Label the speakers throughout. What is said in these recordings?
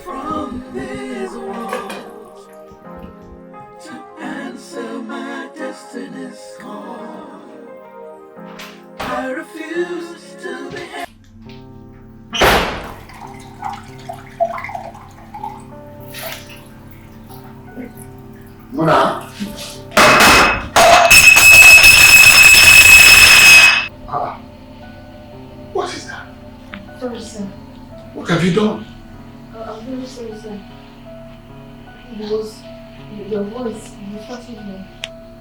Speaker 1: from this world to answer my destiny's call. I refuse to be held.
Speaker 2: Mona? What is that?
Speaker 3: Sorry, sir.
Speaker 2: What have you done?
Speaker 3: I'm very sorry, sir. It was your voice. You startled me.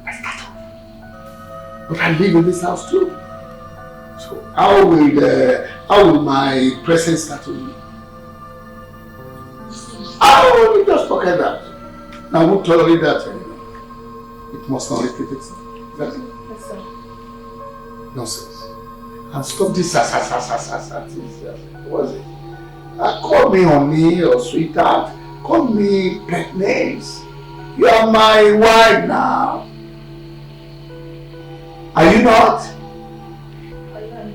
Speaker 2: I startled. But I live in this house too. So how will my presence startle you? Oh, we just forget that. Now I won't tolerate that anymore. It must not repeat itself. That's it.
Speaker 3: Yes, sir.
Speaker 2: Nonsense. And stop this What was it? Call me honey or sweetheart. Call me pet names. You are my wife now. Are you not?
Speaker 3: I am.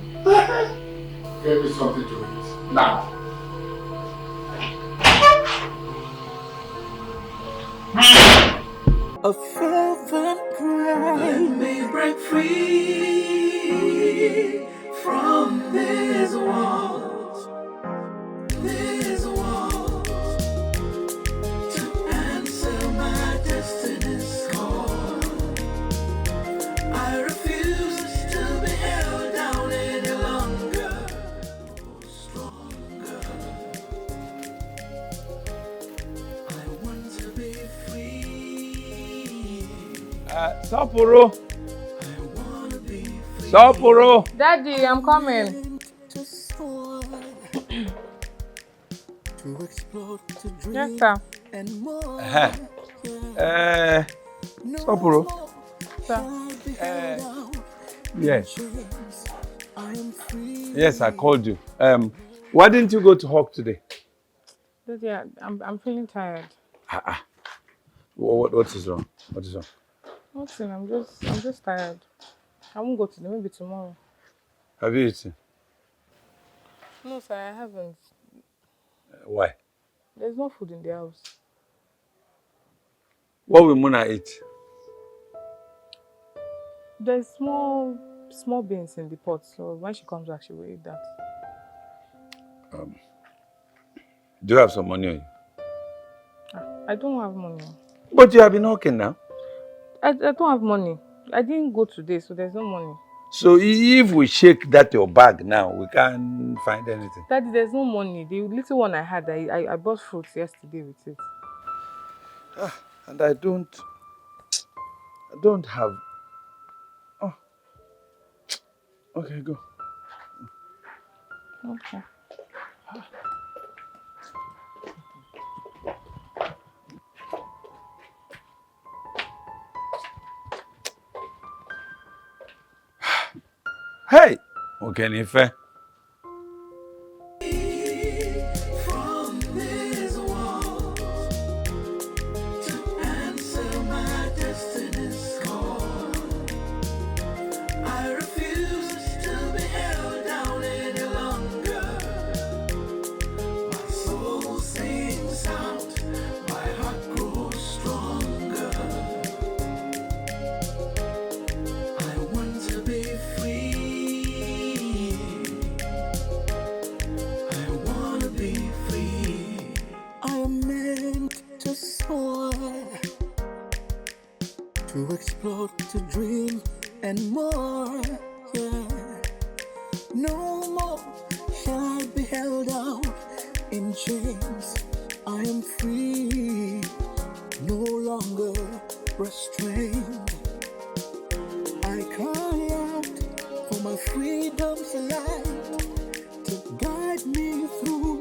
Speaker 2: Give me something to eat. Now.
Speaker 1: A fervent cry. Let me break free from these walls. These walls to answer my destiny's call. I refuse to be held down any longer. Stronger. I want to be free.
Speaker 4: Saporo. Saporo.
Speaker 5: Daddy, I'm coming. Yes, sir.
Speaker 4: Saporo.
Speaker 5: Sir.
Speaker 4: Yes. Yes, I called you. Why didn't you go to Hawk today?
Speaker 5: Daddy, I'm feeling tired.
Speaker 4: What is wrong? What is wrong?
Speaker 5: Nothing. I'm just tired. I won't go today. Maybe tomorrow.
Speaker 4: Have you eaten?
Speaker 5: No, sir. I haven't.
Speaker 4: Why?
Speaker 5: There's no food in the house.
Speaker 4: What will Mona eat?
Speaker 5: There's small beans in the pot. So when she comes back, she will eat that.
Speaker 4: Do you have some money on you?
Speaker 5: I don't have money.
Speaker 4: But you have been working now.
Speaker 5: I don't have money. I didn't go today, so there's no money.
Speaker 4: So if we shake that your bag now, we can't find anything.
Speaker 5: Daddy, there's no money. The little one I had, I bought fruits yesterday with it.
Speaker 4: And I don't have. Oh. Okay, go.
Speaker 5: Okay.
Speaker 4: Hey! Okay, Nife.
Speaker 1: From these walls to answer my destiny's call. I refuse to be held down any longer. My soul sings out, my heart grows stronger. I want to be free. I want to be free. I am meant to soar, to explore, to dream, and more. Yeah. No more shall I be held down in chains. I am free, no longer restrained. I cry out for my freedom's light to guide me through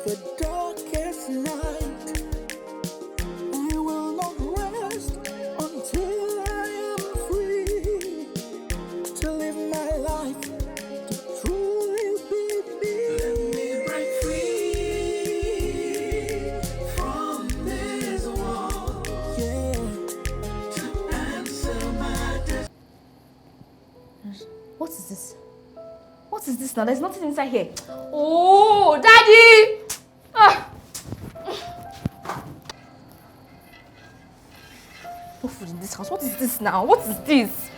Speaker 1: the darkest night. I will not rest until I am free to live my life, to truly be me. Let me break free from this wall, yeah, to answer my destiny.
Speaker 3: What is this? What is this now? There's nothing inside here. Oh, Daddy! this house? What is this now? What is this?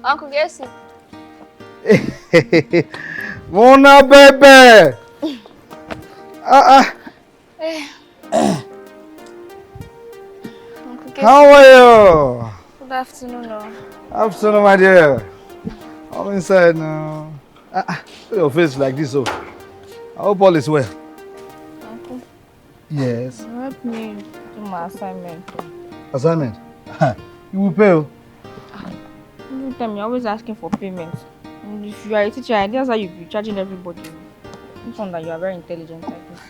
Speaker 3: Uncle Gessi.
Speaker 6: Mona baby. How are you?
Speaker 3: Good afternoon.
Speaker 6: Afternoon, my dear. I'm inside now. Your face like this, so I hope all is well.
Speaker 3: Uncle.
Speaker 6: Yes.
Speaker 3: Help me do my assignment.
Speaker 6: Assignment? You will pay.
Speaker 3: Every time you're always asking for payment. And if you are a teacher, that's how you'll be charging everybody. It's one that you are very intelligent like this.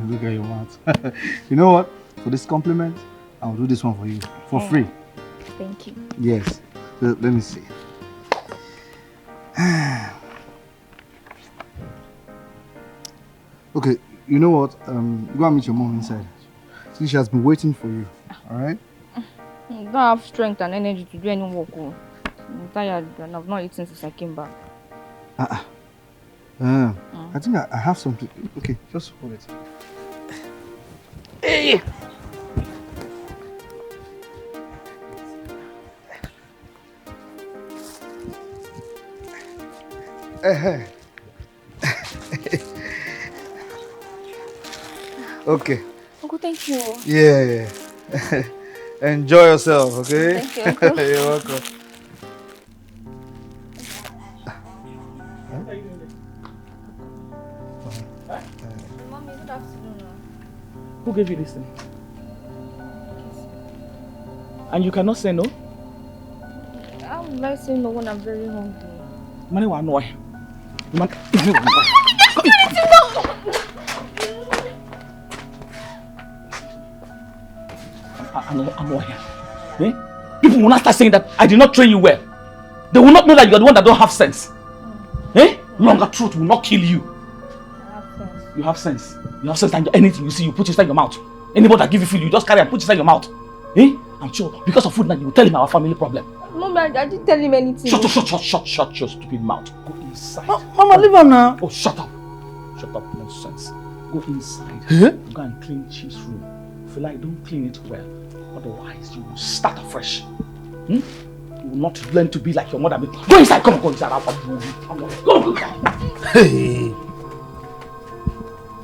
Speaker 6: Look at your mouth. You know what? For this compliment, I'll do this one for you for free.
Speaker 3: Thank you.
Speaker 6: Yes. Let me see. Okay, you know what? Go and meet your mom inside. See, she has been waiting for you. Alright?
Speaker 3: I don't have strength and energy to do any work. I'm tired and I've not eaten since I came back.
Speaker 6: I think I have something. Okay, just hold it. Hey! Okay.
Speaker 3: Uncle, thank you.
Speaker 6: Yeah. Enjoy yourself, okay?
Speaker 3: Thank you, Uncle.
Speaker 6: You're welcome.
Speaker 3: Mommy, good afternoon.
Speaker 1: Who gave you this thing? And you cannot say no?
Speaker 3: How would I say no when I'm very hungry?
Speaker 1: Money will annoy. Annoy. Eh? People will not start saying that I did not train you well. They will not know that you are the one that don't have sense. Eh? Longer truth will not kill you. You have sense. You have sense and anything you see, you put inside your mouth. Anybody that give you food, you just carry and put inside your mouth. Eh? I'm sure because of food now you will tell him our family problem.
Speaker 3: Mommy, I didn't tell him anything.
Speaker 1: Shut your stupid mouth. Go inside.
Speaker 6: Mama, leave him now.
Speaker 1: Oh, shut up. Shut up, nonsense. Go inside. Go and clean Chief's room. If you like, don't clean it well. Otherwise, you will start afresh. You will not learn to be like your mother. Go inside. Come on, go inside. Go.
Speaker 6: Hey.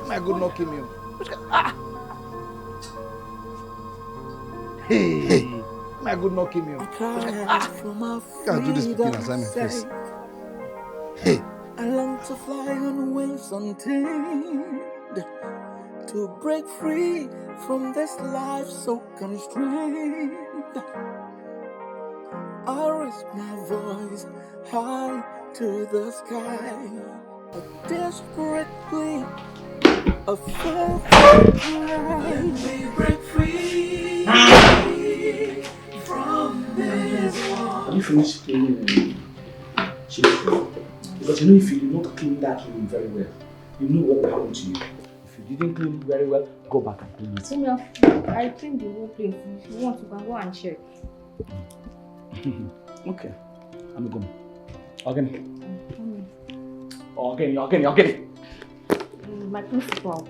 Speaker 6: My good knock him. Hey. My good knock him. Can't do this picking assignment first. Hey.
Speaker 1: I long to fly on wings untamed, to break free from this life so constrained. I raise my voice high to the sky, a desperate plea, a faithful cry. Let me break free from this war. Have you finished cleaning Chief's room? Because you know if you do not clean that room very well, you know what will happen to you. If you You didn't clean it very well. Go back and clean it.
Speaker 3: So I cleaned the whole place. If you want, you can go and check.
Speaker 1: Okay. I'm going. Okay.
Speaker 3: My principal,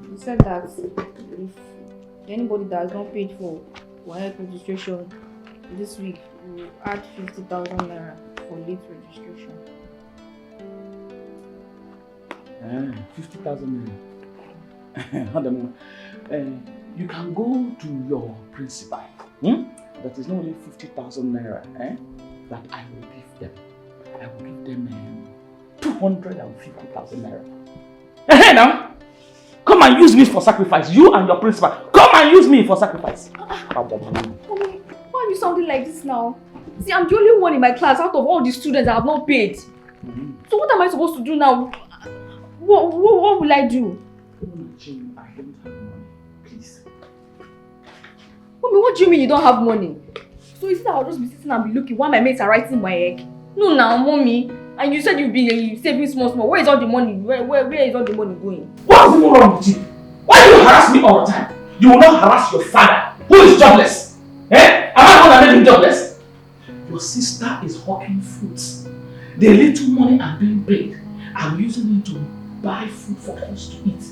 Speaker 3: he said that if anybody that has not paid for WAEC registration this week, we will add 50,000 naira for late registration.
Speaker 1: 50,000 naira. You can go to your principal. That is not only 50,000 naira that I will give them. I will give them 250,000 naira. Hey now! Come and use me for sacrifice. You and your principal. Come and use me for sacrifice.
Speaker 3: Mommy, why are you sounding like this now? See, I'm the only one in my class out of all the students that have not paid. So what am I supposed to do now? What will I do?
Speaker 1: I don't have money. Please.
Speaker 3: Mommy, what do you mean you don't have money? So is it that I'll just be sitting and be looking while my mates are writing my egg? No now, Mommy. And you said you've been saving small. Where is all the money? Where is all the money going?
Speaker 1: What's wrong with you? Why do you harass me all the time? You will not harass your father, who is jobless. Am I the one that made him jobless? Your sister is hawking fruits. The little money I'm being paid, I'm using it to buy food for us to eat.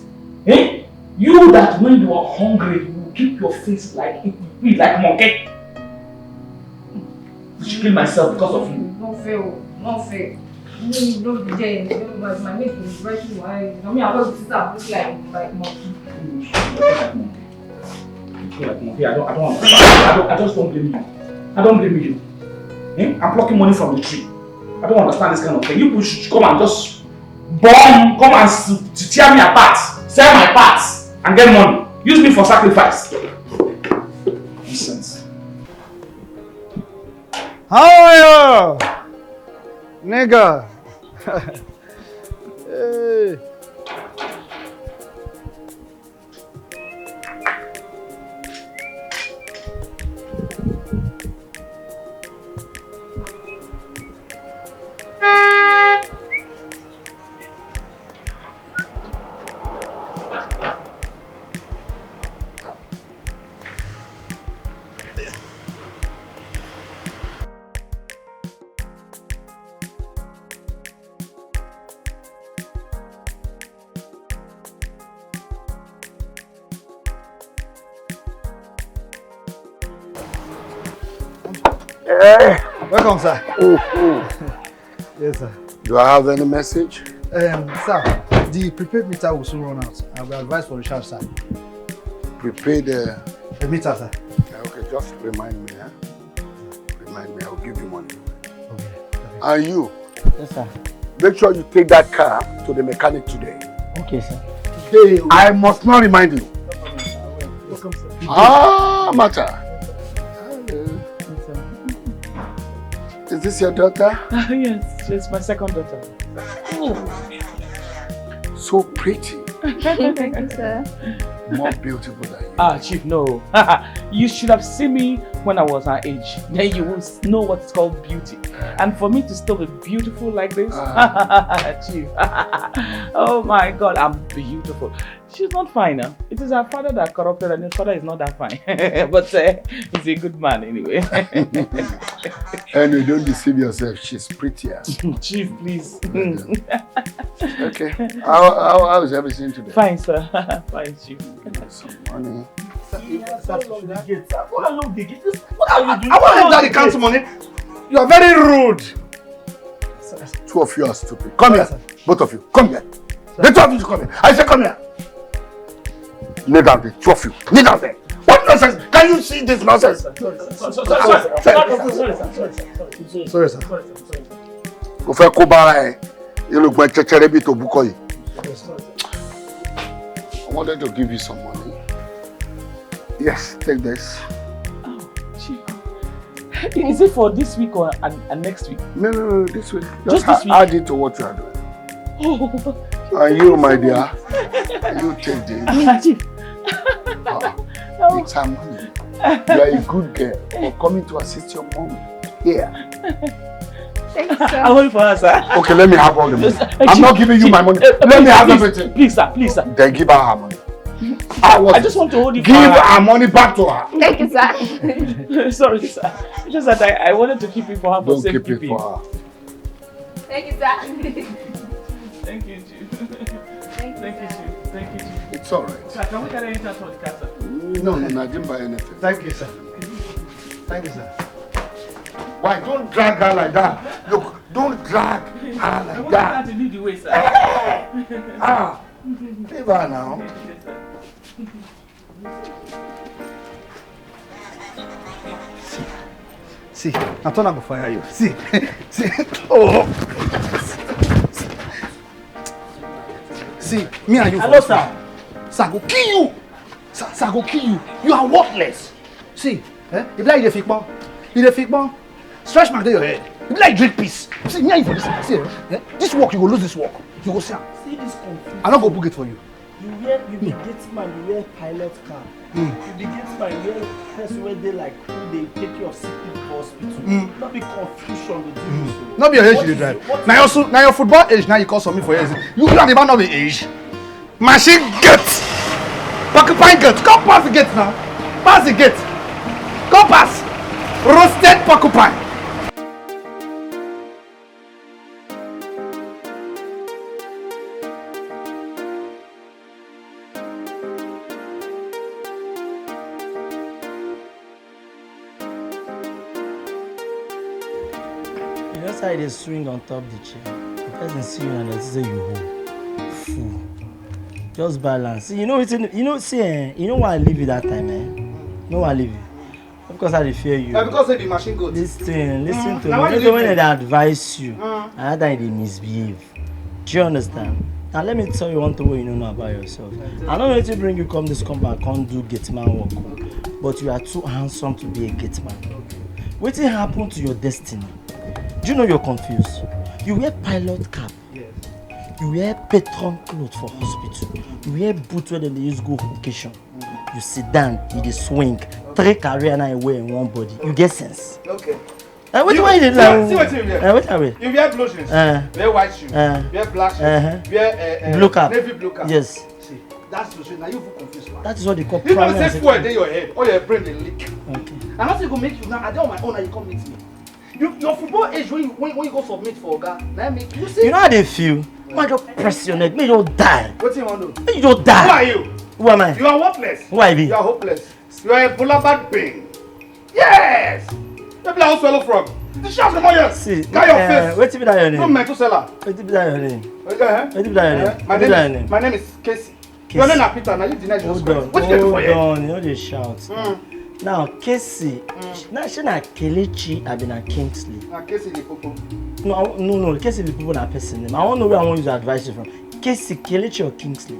Speaker 1: You that when you are hungry, you will keep your face like it will be like monkey. I should kill myself because of you.
Speaker 3: Not fair. Don't be there. My mate is writing my eyes. I mean, I was sister like monkey.
Speaker 1: I don't understand. I just don't blame you. I don't blame you. I'm plucking money from the tree. I don't understand this kind of thing. You people should come and just come and tear me apart, sell my parts, and get money. Use me for sacrifice. Nonsense.
Speaker 6: How are you? Nigga. Hey. Welcome, sir. Yes, sir.
Speaker 2: Do I have any message?
Speaker 6: Sir, the prepaid meter will soon run out. I will advise for recharge, sir.
Speaker 2: Prepaid
Speaker 6: the meter, sir.
Speaker 2: Okay, just remind me, Remind me, I'll give you money.
Speaker 6: Okay.
Speaker 2: And you?
Speaker 7: Yes, sir.
Speaker 2: Make sure you take that car to the mechanic today.
Speaker 7: Okay, sir.
Speaker 2: Today, I must not remind you.
Speaker 6: Welcome, sir.
Speaker 2: Matter. Is this your daughter?
Speaker 1: Yes, she's my second daughter.
Speaker 2: So pretty.
Speaker 3: Thank you, sir.
Speaker 2: More beautiful than you.
Speaker 1: Chief, no. You should have seen me when I was her age. Then you will know what's called beauty. And for me to still be beautiful like this, Chief. Oh my God, I'm beautiful. She's not fine. It is her father that corrupted and his father is not that fine. But he's a good man anyway.
Speaker 2: And you don't deceive yourself, she's prettier.
Speaker 1: Chief, please.
Speaker 2: Okay. How is everything today?
Speaker 1: Fine, sir. Fine, Chief.
Speaker 2: Some money.
Speaker 6: What are you doing? I want to enter the council money. You are very rude.
Speaker 2: Two of you are stupid. Come here. Both of you. Come here. The two of you come here. I say come here. Kneel down there. Two of you. Kneel down there. What nonsense? Can you see this nonsense?
Speaker 6: Sorry, sir.
Speaker 2: Go for Kobara. You look like Checherebi to Bukoyi. I wanted to give you some money. Yes, take this.
Speaker 1: Oh, Chief. Is it for this week or and next week?
Speaker 2: No, this week.
Speaker 1: Just this week?
Speaker 2: Add it to what you are doing.
Speaker 1: Oh.
Speaker 2: And you, my dear, you take this.
Speaker 1: Chief.
Speaker 2: It's her money. You are a good girl for coming to assist your mom here.
Speaker 3: Thank you, sir.
Speaker 1: I'll hold it for her, sir.
Speaker 2: Okay, let me have all the money. I'm
Speaker 1: Chief,
Speaker 2: not giving you my money. Let me have everything.
Speaker 1: Please, sir. Please, sir.
Speaker 2: Then give her her money.
Speaker 1: I just want to hold it for
Speaker 2: Give
Speaker 1: her.
Speaker 2: her money back to her.
Speaker 3: Thank you, sir.
Speaker 1: Sorry, sir. It's just that I wanted to keep it for her for
Speaker 2: Don't keep
Speaker 1: safekeeping.
Speaker 2: it for her.
Speaker 3: Thank you, sir.
Speaker 1: Thank you, Chief. Thank you, Chief. Thank you, Chief.
Speaker 2: It's alright.
Speaker 1: Sir, can we get anything for the car, sir?
Speaker 2: No, I didn't buy anything.
Speaker 6: Thank you, sir. Thank you, sir.
Speaker 2: Why? Don't drag her like that. Look, don't drag her
Speaker 1: I
Speaker 2: like
Speaker 1: want
Speaker 2: that.
Speaker 1: her to lead the way, sir.
Speaker 2: Ah, leave her now.
Speaker 6: See, I'm turning to fire you. See, see. Oh. See, me and you.
Speaker 1: Hello, sir.
Speaker 6: Sir, I go kill you. Sir, I go kill you. You are worthless. See, if you like the fake bomb, stretch mark to your head. If you like drink peace. See, me and you for this. See, this work, you go lose this work. You go see.
Speaker 7: See this confusion.
Speaker 6: I don't go book it for you.
Speaker 7: You be get man, you wear pilot car. You be get man, you wear person where they like who they take you of sick people for hospital. Not be confusion with you.
Speaker 6: Not be your age you drive. Now your football age, now you call some me for years. You are the man of the age. Machine gate. Porcupine gate. Come pass the gate now. Pass the gate. Come pass. Roasted porcupine.
Speaker 7: You know how they swing on top the chair. The person see you and they say you hold. Fool. Just balance. See, you know why I leave you that time, eh? You know why I leave you? Because I fear you.
Speaker 6: Because they be machine good.
Speaker 7: Listen to
Speaker 6: Now
Speaker 7: me.
Speaker 6: why you
Speaker 7: Even when
Speaker 6: leave
Speaker 7: they advise you, and that they misbehave. Do you understand? Now let me tell you one thing what you don't know about yourself. I don't know to bring you come this compound, can't do gate man work, but you are too handsome to be a gate man. What happened to your destiny? Do you know you're confused? You wear pilot cap.
Speaker 6: Yes.
Speaker 7: You wear patron clothes for hospital. You wear boots where they use go vacation. You sit down, you dey swing. 3 career now you wear in one body. You get sense.
Speaker 6: Okay.
Speaker 7: What do you
Speaker 6: See what you wear.
Speaker 7: What are we?
Speaker 6: You wear blue jeans, wear white shoes, wear black shoes, wear
Speaker 7: blue cap.
Speaker 6: navy blue cap.
Speaker 7: Yes.
Speaker 6: See, that's the now you feel confused.
Speaker 7: That is what they call
Speaker 6: You don't
Speaker 7: primary
Speaker 6: say
Speaker 7: and
Speaker 6: fuel
Speaker 7: secondary.
Speaker 6: in your head, or your brain they leak.
Speaker 7: Okay.
Speaker 6: And also go make you now. I don't on my own and you come meet me. Your football age when you go submit for Oga, now make you see.
Speaker 7: You know how they feel? Man just press your neck, make you die.
Speaker 6: What do you want to do?
Speaker 7: Make you just die.
Speaker 6: Who are you?
Speaker 7: Who am I?
Speaker 6: You are worthless.
Speaker 7: Who I be?
Speaker 6: You are hopeless. You are a Blockbuster being. Yes. Maybe I will swallow frog. The shots come on here.
Speaker 7: See,
Speaker 6: Got your face.
Speaker 7: wait till be that your name.
Speaker 6: No mental seller.
Speaker 7: Wait till be that your name.
Speaker 6: Okay,
Speaker 7: Wait till be that your name.
Speaker 6: My name is Casey. Your name is Peter. Now you deny Jesus
Speaker 7: Hold
Speaker 6: Christ.
Speaker 7: on,
Speaker 6: What you get for
Speaker 7: hold
Speaker 6: here?
Speaker 7: on. You know they shout. Now, Casey, now she na Kelechi, I been a Kingsley.
Speaker 6: Now Casey the popo.
Speaker 7: No. Casey the people na person name. I want to know where I want you to advise you from. Casey, Kelechi or Kingsley?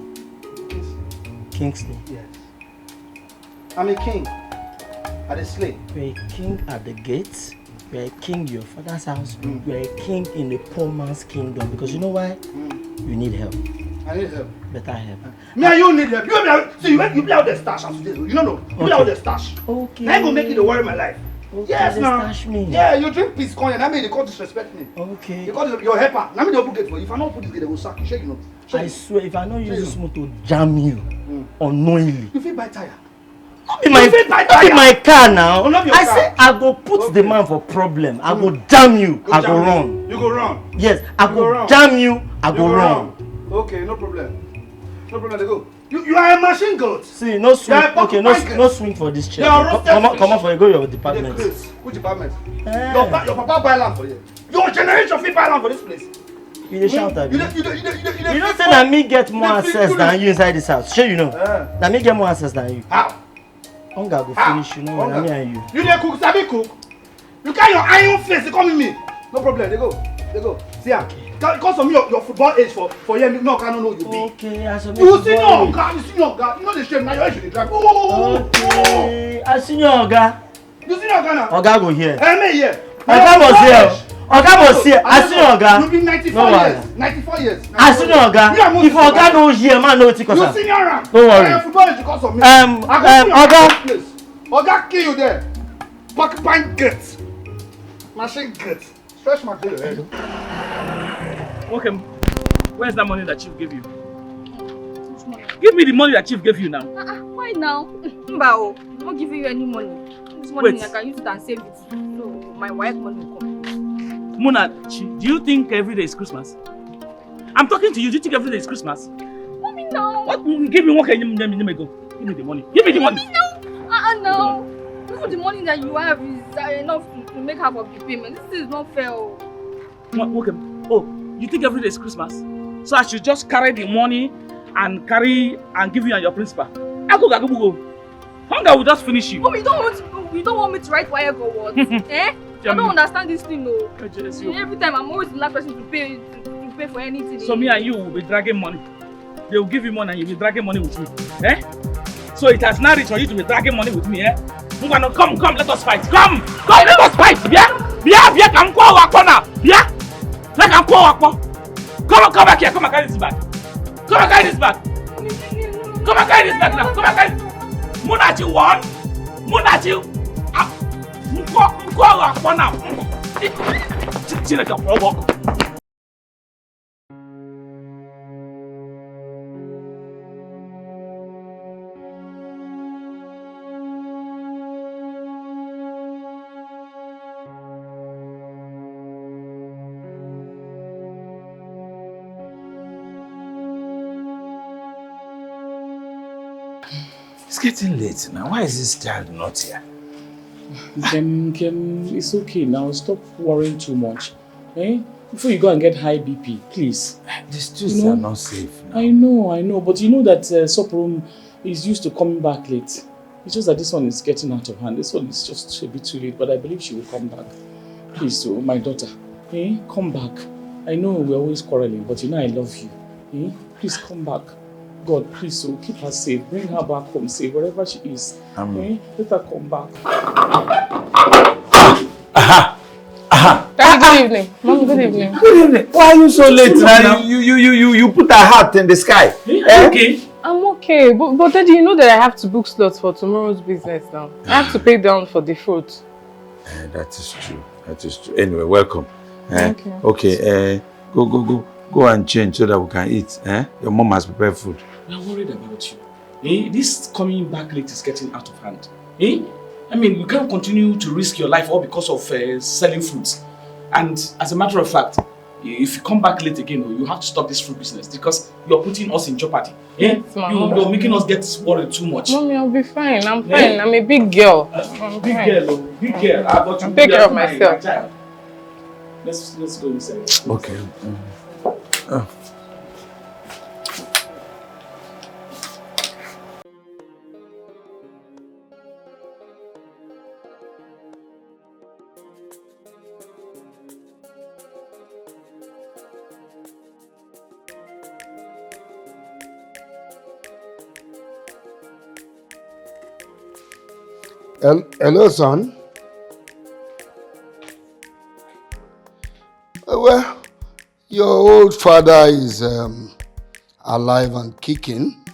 Speaker 7: Kingsley.
Speaker 6: Yes. I'm a king. At the slave.
Speaker 7: You're a king at the gates. You're a king in your father's house. You're a king in a poor man's kingdom. Because you know why? You need help.
Speaker 6: I need help.
Speaker 7: Better help.
Speaker 6: Me and you need help. You play out the stash as today. You don't know. You play out the stash.
Speaker 7: Okay.
Speaker 6: Now I go make you the worry my life.
Speaker 7: Okay,
Speaker 6: Yes,
Speaker 7: they
Speaker 6: now.
Speaker 7: stash me.
Speaker 6: Yeah, you drink peace corn and I mean they call disrespect me.
Speaker 7: Okay.
Speaker 6: They call your helper. Now me they open gate for you. If I don't put this gate, they will sack you. Sure you know.
Speaker 7: I swear, if I don't use this motor to jam you unknowingly,
Speaker 6: You feel buy tire.
Speaker 7: not be my car now.
Speaker 6: Oh, not your
Speaker 7: I
Speaker 6: car.
Speaker 7: say I go put the man for problem. I go damn you. I go run.
Speaker 6: You go run.
Speaker 7: Yes, I
Speaker 6: go
Speaker 7: go
Speaker 6: run.
Speaker 7: damn you. I go run.
Speaker 6: Okay, no problem. No problem. They go. You are a machine goat.
Speaker 7: See, no swing.
Speaker 6: Yeah,
Speaker 7: Okay, no swing for this chair.
Speaker 6: You are roasted
Speaker 7: Come
Speaker 6: fish.
Speaker 7: on for you. Go your
Speaker 6: The
Speaker 7: department.
Speaker 6: place. Which department?
Speaker 7: Eh.
Speaker 6: Your papa buy land for you. Your generation fit buy land for this place.
Speaker 7: You dey shout at me.
Speaker 6: You
Speaker 7: You don't say that me get more access than you inside this house. Sure you know. That me get more access than you.
Speaker 6: How?
Speaker 7: Hunger go finish you know when me and you.
Speaker 6: You dey cook, sabi cook. You carry your iron face, they come with me. No problem, they go. See ya. Because of me, your football age for here, no, I don't know you be.
Speaker 7: Okay, I saw
Speaker 6: You see no guy, you know the shame, now your age you dey drive.
Speaker 7: Okay, I see your oga.
Speaker 6: You see no guy now?
Speaker 7: Oga go here.
Speaker 6: Me here.
Speaker 7: Oga must here. Oga must here. I see your oga.
Speaker 6: You be 94
Speaker 7: No
Speaker 6: years. 94 years.
Speaker 7: I see your oga. If oga no here, man no wetin cause
Speaker 6: You
Speaker 7: am.
Speaker 6: senior rank.
Speaker 7: Don't worry.
Speaker 6: Your football age because of me.
Speaker 7: Oga.
Speaker 6: Oga kill you there. Porcupine gate. Machine gate. Stretch my tail, eh?
Speaker 1: Okay, where's that money that Chief gave you? Give me the money that Chief gave you now.
Speaker 3: Why now? Mbao, I'm not giving you any money. This money I can use it and save it. So my wife money will come.
Speaker 1: Mona, do you think every day is Christmas? I'm talking to you. Do you think every day is Christmas?
Speaker 3: Mommy, no.
Speaker 1: What? Give me one. Give me the money. Give me the money.
Speaker 3: No. No. The money that you have is enough to make half of the payment. This is not fair.
Speaker 1: Okay. Oh, you think every day is Christmas? So I should just carry the money and give you and your principal. Go. Hunger will just finish you.
Speaker 3: Mom, you don't want me to write wire or what? Eh? I don't understand this thing, no. Every time I'm always the last person to pay for anything.
Speaker 1: So me and you will be dragging money. They will give you money and you'll be dragging money with me. Eh? So it has now reached for you to be dragging money with me, eh? Come, let us fight. Come, let us fight. Yeah, come call Wakona. Yeah? Let come call Wakona. Come back here. Come and carry this bag. Come and carry this bag. Come and carry this bag now. Come and carry. Munachi one. Munachi. Call Wakona. Chileka for walk.
Speaker 4: It's getting late now. Why is this child not here?
Speaker 1: Kem, it's okay now. Stop worrying too much. Eh? Before you go and get high BP, please.
Speaker 4: The streets are not safe now.
Speaker 1: I know. But you know that Soprum is used to coming back late. It's just that this one is getting out of hand. This one is just a bit too late, but I believe she will come back. Please, so my daughter, come back. I know we're always quarreling, but you know I love you. Please come back. God, please, so keep her safe. Bring her back home safe, wherever she is. Let her come back.
Speaker 5: Daddy, good evening. Mom, good evening.
Speaker 4: Good evening. Why are you so late now? You put a hat in the sky.
Speaker 1: Okay.
Speaker 5: I'm okay, but Daddy, you know that I have to book slots for tomorrow's business now. I have to pay down for the fruit.
Speaker 4: That is true. Anyway, welcome.
Speaker 5: Thank you.
Speaker 4: Okay, go and change so that we can eat. Your mom has prepared food.
Speaker 1: I'm worried about you. This coming back late is getting out of hand. I mean, you can't continue to risk your life all because of selling fruits. And as a matter of fact, if you come back late again, you have to stop this fruit business because you're putting us in jeopardy.
Speaker 5: Yes,
Speaker 1: you're making us get worried too much.
Speaker 5: Mommy, I'll be fine. I'm fine. I'm a big girl.
Speaker 1: Big girl.
Speaker 5: I'll take care of myself.
Speaker 1: Let's go inside.
Speaker 4: Okay.
Speaker 2: Hello, son. Well, your old father is alive and kicking.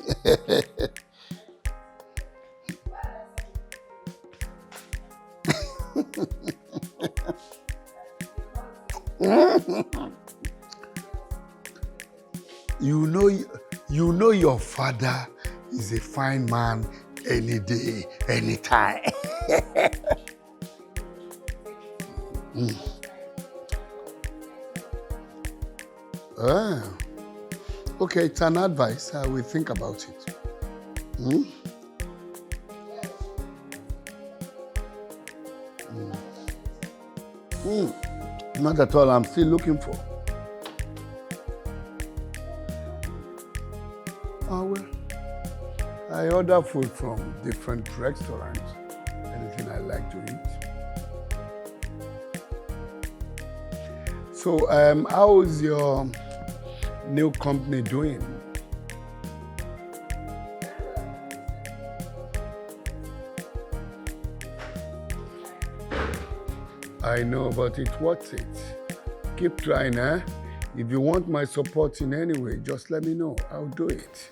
Speaker 2: You know your father is a fine man any day, anytime. Okay, it's an advice. I will think about it. Not at all. I'm still looking for. Oh, well. I order food from different restaurants. Anything I like to eat. So, how is your new company doing? I know, but it's worth it. Keep trying, eh? If you want my support in any way, just let me know. I'll do it.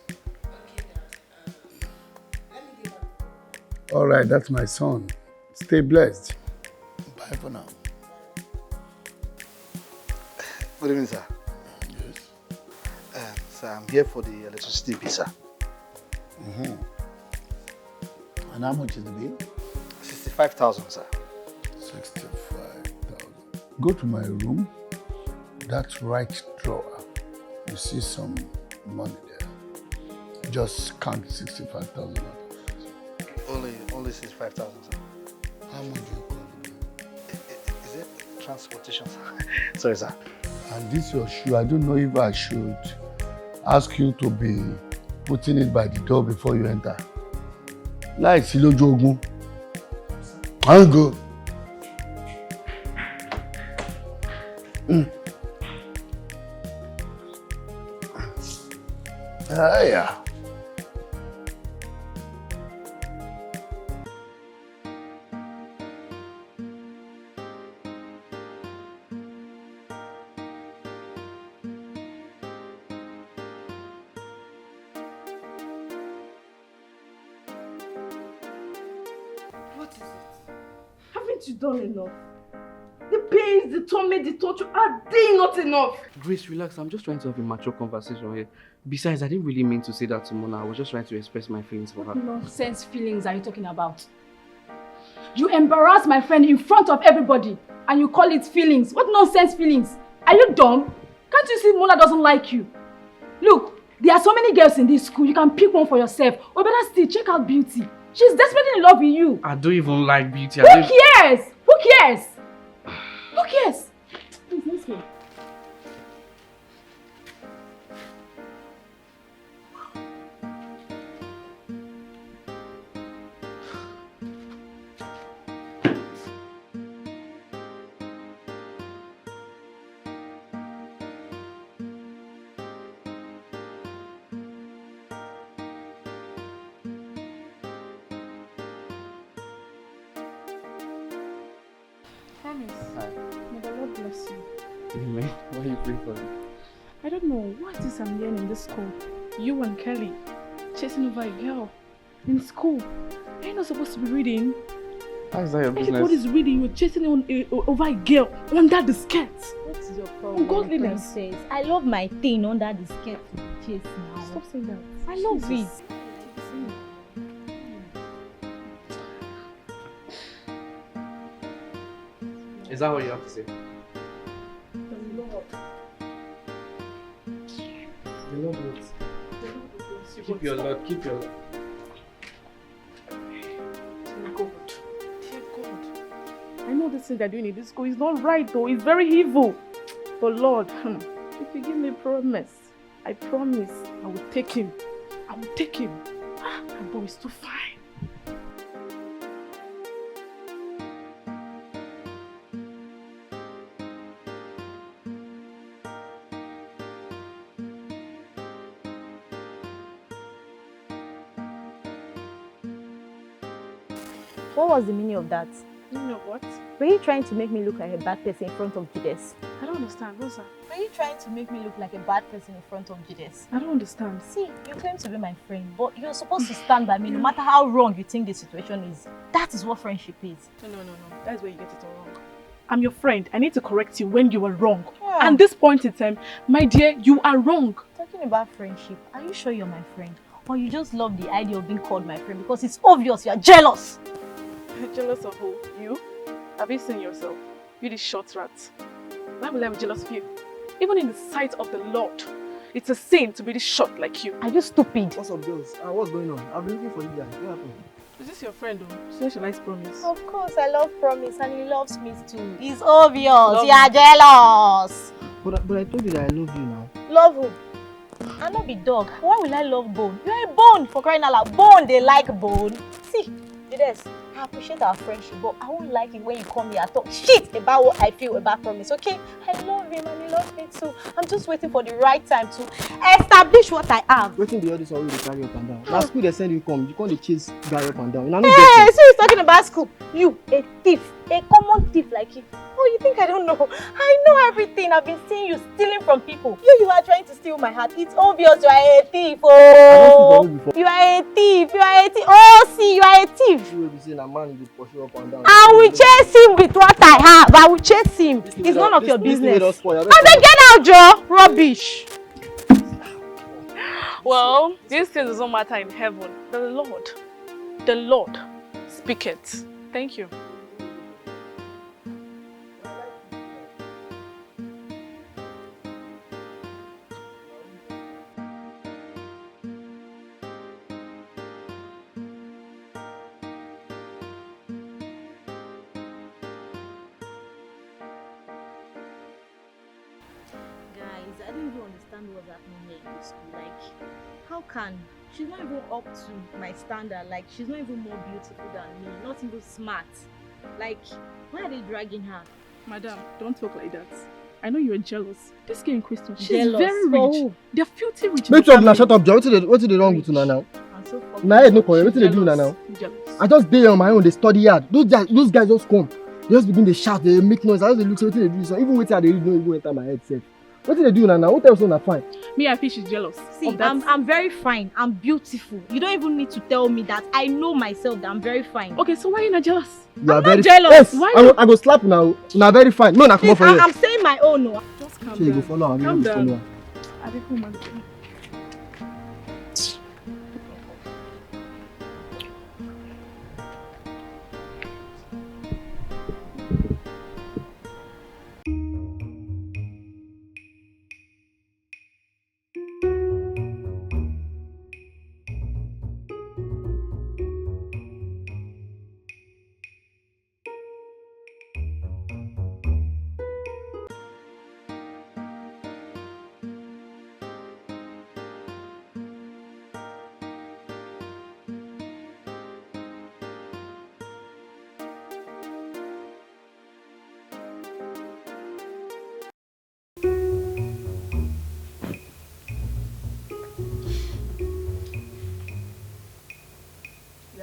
Speaker 2: All right, that's my son. Stay blessed. Bye for now.
Speaker 6: Good evening, sir.
Speaker 2: Yes.
Speaker 6: Sir, I'm here for the electricity bill, sir.
Speaker 2: And how much is the bill?
Speaker 6: 65,000, sir.
Speaker 2: 65,000. Go to my room. That right drawer. You see some money there. Just count 65,000 out of it.
Speaker 6: Only 65,000, sir.
Speaker 2: How much do you call the bill?
Speaker 6: Is it transportation, sir? Sorry, sir.
Speaker 2: And this your shoe. I don't know if I should ask you to be putting it by the door before you enter. Like Silo Jogun. I'll go. Yeah.
Speaker 3: What is it? Haven't you done enough? The pains, the torment, the torture, are they not enough?
Speaker 1: Grace, relax. I'm just trying to have a mature conversation here. Besides, I didn't really mean to say that to Mona. I was just trying to express my feelings for her.
Speaker 8: What nonsense feelings are you talking about? You embarrass my friend in front of everybody and you call it feelings. What nonsense feelings? Are you dumb? Can't you see Mona doesn't like you? Look, there are so many girls in this school. You can pick one for yourself. Or better still, check out Beauty. She's desperately in love with you.
Speaker 1: I don't even like Beauty.
Speaker 8: Who cares? Who cares? Who cares? Please, let's go.
Speaker 3: Promise. May the Lord bless you.
Speaker 1: Amen. Why are you praying for me?
Speaker 3: I don't know what is I'm hearing in this school. You and Kelly chasing over a girl in school. Are you not supposed to be reading?
Speaker 1: How is that your business?
Speaker 3: Everybody's reading. You're chasing over a girl under the skirt.
Speaker 9: What is your problem,
Speaker 3: Ungodliness.
Speaker 9: princess? I love my thing under the skirt to be chased now.
Speaker 3: Stop saying that.
Speaker 9: I love it.
Speaker 1: Is that what you have to say?
Speaker 3: The Lord.
Speaker 1: The Lord what?
Speaker 3: The Lord will bless you.
Speaker 1: Keep your Lord, keep your Lord.
Speaker 3: Dear God. Dear God. I know this thing they're doing in this school is not right though. It's very evil. But Lord, if you give me a promise, I promise I will take him. I will take him. My boy is too fine.
Speaker 9: What was the meaning of that?
Speaker 3: You know what?
Speaker 9: Were you trying to make me look like a bad person in front of Jide?
Speaker 3: I don't understand. What's that?
Speaker 9: Were you trying to make me look like a bad person in front of Jide?
Speaker 3: I don't understand.
Speaker 9: See, you claim to be my friend, but you're supposed to stand by me no matter how wrong you think the situation is. That is what friendship is.
Speaker 3: No. That's where you get it all wrong. I'm your friend. I need to correct you when you are wrong.
Speaker 9: Yeah.
Speaker 3: And this point in time, my dear, you are wrong.
Speaker 9: Talking about friendship, are you sure you're my friend? Or you just love the idea of being called my friend because it's obvious you are jealous?
Speaker 3: Jealous of who? You? Have you seen yourself? You the short rat. Why will I be jealous of you? Even in the sight of the Lord, it's a sin to be this short like you.
Speaker 9: Are you stupid?
Speaker 7: What's up, girls? What's going on? I've been looking for you guys. What happened?
Speaker 3: Is this your friend though? Such a nice promise.
Speaker 9: Of course, I love Promise and he loves me too. It's obvious. You are jealous.
Speaker 7: But I told you that I love you now.
Speaker 9: Love who? I not be dog. Why will I love bone? You are a bone for crying out loud. Bone, they like bone. See, Jides, I appreciate our friendship, but I won't like it when you come here and talk shit about what I feel about Promise, okay? I love him and he loves me too. I'm just waiting for the right time to establish what I am.
Speaker 7: Waiting the others already carry up and down. Last school they send you come, you can't chase guy up and down.
Speaker 9: Hey, so he's talking about school. You, a thief. A common thief like you. Oh, you think I don't know? I know everything. I've been seeing you stealing from people. You are trying to steal my heart. It's obvious you are a thief. Oh, you are a thief. You are a thief. Oh, see, you are a thief. I will chase him with what I have. I will chase him. It's none of your business. I said, get out, Joe. Rubbish.
Speaker 5: Well, these things doesn't matter in heaven. The Lord speaketh. Thank you.
Speaker 9: I don't even understand what's happening here in this school. Like, how can she's not even up to my standard? Like, she's not even more beautiful than me, not even smart. Like, why are they dragging her?
Speaker 5: Madam, don't talk like that. I know you're jealous. This girl in question, she's
Speaker 9: Jealous?
Speaker 5: very rich. They're filthy rich.
Speaker 6: Make sure shut up, Joe. What's the wrong with you now? My head no correct. What they do now? I just stay on my own. They study hard. Those guys just come. They just begin to shout. They make noise. I just look. So what they do? So even waiting, they don't even enter my head. Safe. What did they do now? What else on that fine?
Speaker 5: Me, I feel she's jealous.
Speaker 9: See, I'm very fine. I'm beautiful. You don't even need to tell me that. I know myself that I'm very fine.
Speaker 5: Okay, so why are you not jealous?
Speaker 6: You are
Speaker 5: I'm
Speaker 6: very
Speaker 5: not jealous.
Speaker 6: Yes,
Speaker 5: Why?
Speaker 6: I go slap now. Now very fine. No, now come for you.
Speaker 9: I'm saying my own. No.
Speaker 5: Just calm
Speaker 6: You
Speaker 5: down.
Speaker 6: go follow.
Speaker 5: Calm down.
Speaker 6: Follow.
Speaker 5: I think we'll manage.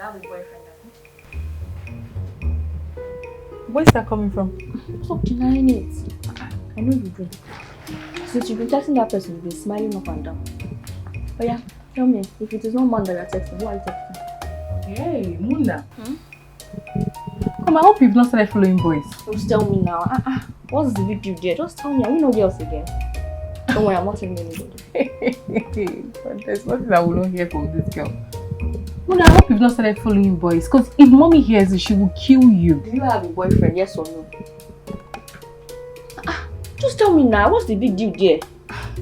Speaker 3: have a boyfriend.
Speaker 5: Where's that coming from?
Speaker 3: Stop denying it. I know you do. Since you've been texting that person, you've been smiling up and down. Oh yeah, tell me, if it is not man that you're texting, who are you texting?
Speaker 5: Hey, Munda. Come, I hope you've not started following boys.
Speaker 3: Just tell me now. What's the big deal there? Just tell me. Are we no girls again? Don't worry, I'm not telling anybody.
Speaker 5: But there's nothing I will not hear from this girl. Munda, I hope you've not started following boys, because if mommy hears it, she will kill you.
Speaker 3: Do you have a boyfriend, yes or no? Just tell me now, what's the big deal there?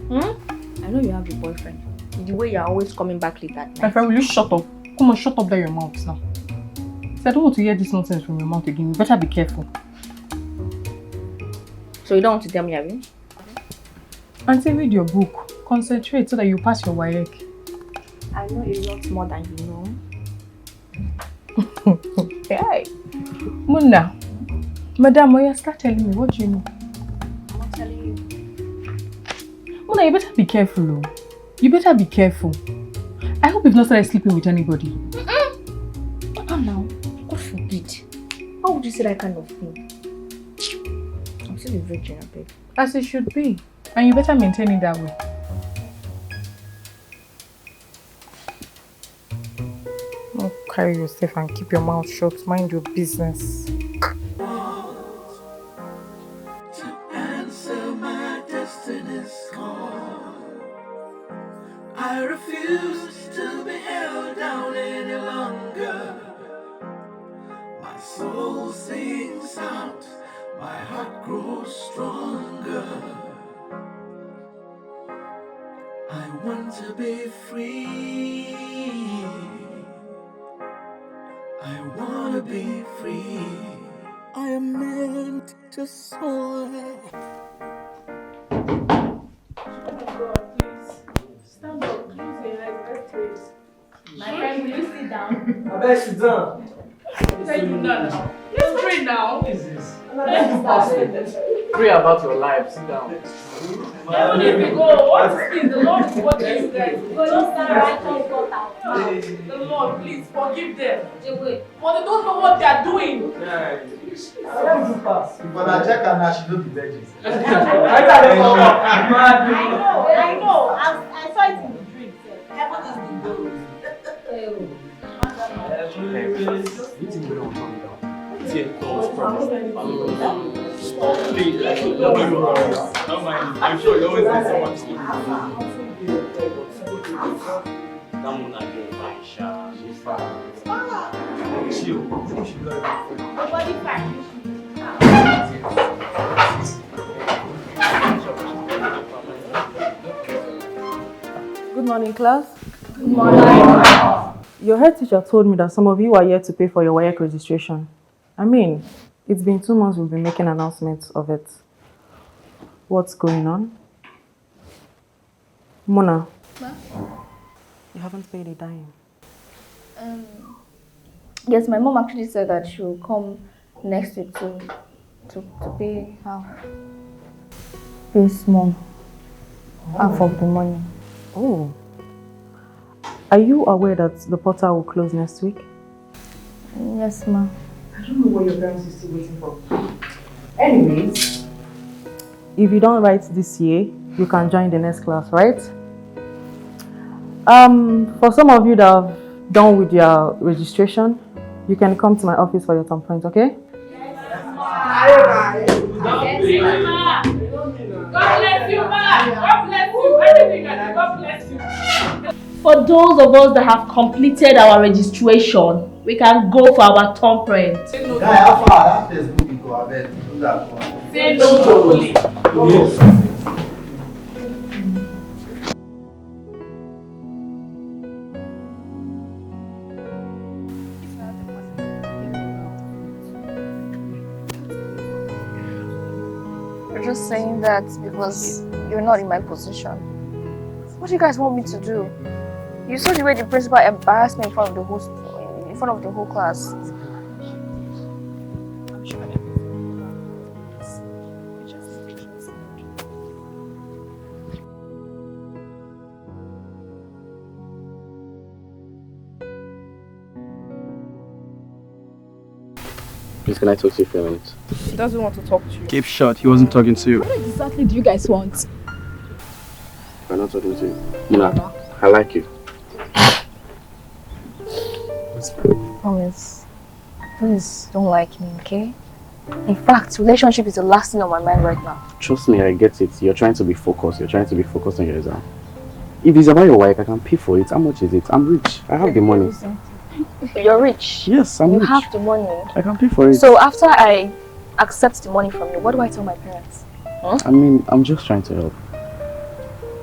Speaker 3: I know you have a boyfriend. The way you're always coming back late at night.
Speaker 5: My friend, will you shut up? Come on, shut up there your mouth now. So I don't want to hear this nonsense from your mouth again. You better be careful.
Speaker 3: So you don't want to tell me, have you?
Speaker 5: Auntie, read your book. Concentrate so that you pass your WAEC.
Speaker 3: I know a lot more than you know.
Speaker 5: Hey, Munda. Madam, Oya, start telling me. What do you know?
Speaker 3: I'm not telling you.
Speaker 5: Munda, you better be careful, oh. You better be careful. I hope you've not started sleeping with anybody.
Speaker 3: Now, God forbid. How would you say that kind of thing? I'm still a virgin, I beg.
Speaker 5: As it should be. And you better maintain it that way. Oh, carry yourself and keep your mouth shut. Mind your business.
Speaker 10: To answer my destiny's call, I refuse to be held down any longer. My soul sings out, my heart grows stronger. I want to be free. I want to be free. I am meant to soar.
Speaker 5: Oh my God, please. Stand up, close your eyes, let's raise.
Speaker 9: My friend, will you sit down?
Speaker 7: I bet sit down.
Speaker 5: Let's pray now.
Speaker 7: What is this?
Speaker 11: Pray about your life. Sit down.
Speaker 8: Even if you go, what is this? The Lord is watching you guys. The Lord, please forgive them. But they don't know what they are doing.
Speaker 12: But I check and now she don't be virgin.
Speaker 9: I know. I saw it in the dream. Heaven is the goal.
Speaker 11: You think we don't come down? Please, don't mind. I'm sure you always need someone to sleep. She's fine. Chill.
Speaker 9: Nobody fine.
Speaker 13: Good morning, class.
Speaker 9: Good morning.
Speaker 13: Your head teacher told me that some of you are here to pay for your WAEC registration. I mean, it's been 2 months we've been making announcements of it. What's going on? Mona, you haven't paid a dime.
Speaker 3: Yes, my mom actually said that she will come next week to pay half. Pay small. Half of the money.
Speaker 13: Oh. Are you aware that the portal will close next week?
Speaker 3: Yes, ma.
Speaker 13: I don't know what your parents are still waiting for. Anyways, if you don't write this year, you can join the next class, right? For some of you that have done with your registration, you can come to my office for your thumb print, okay?
Speaker 8: God bless you, ma. God bless you, ma. God bless you. Everything I do, God bless you.
Speaker 9: For those of us that have completed our registration, we can go for our thumb print.
Speaker 12: Guy, how far? That place good go. I bet. Do that.
Speaker 8: Say no to bully.
Speaker 3: You're just saying that because you're not in my position. What do you guys want me to do? You saw the way the principal embarrassed me in front of the whole class.
Speaker 11: Please, can I talk to you for a minute?
Speaker 3: He doesn't want to talk to you.
Speaker 11: Keep short. He wasn't talking to you.
Speaker 8: What exactly do you guys want?
Speaker 11: I'm not talking to you. Mona, I like you.
Speaker 3: Promise. Please don't like me, okay? In fact, relationship is the last thing on my mind right now.
Speaker 11: Trust me, I get it. You're trying to be focused. You're trying to be focused on your exam. If it's about your wife, I can pay for it. How much is it? I'm rich. I have the money.
Speaker 3: You're rich.
Speaker 11: Yes, I'm
Speaker 3: you
Speaker 11: rich.
Speaker 3: You have the money.
Speaker 11: I can pay for it.
Speaker 3: So after I accept the money from you, what do I tell my parents? Huh?
Speaker 11: I mean, I'm just trying to help.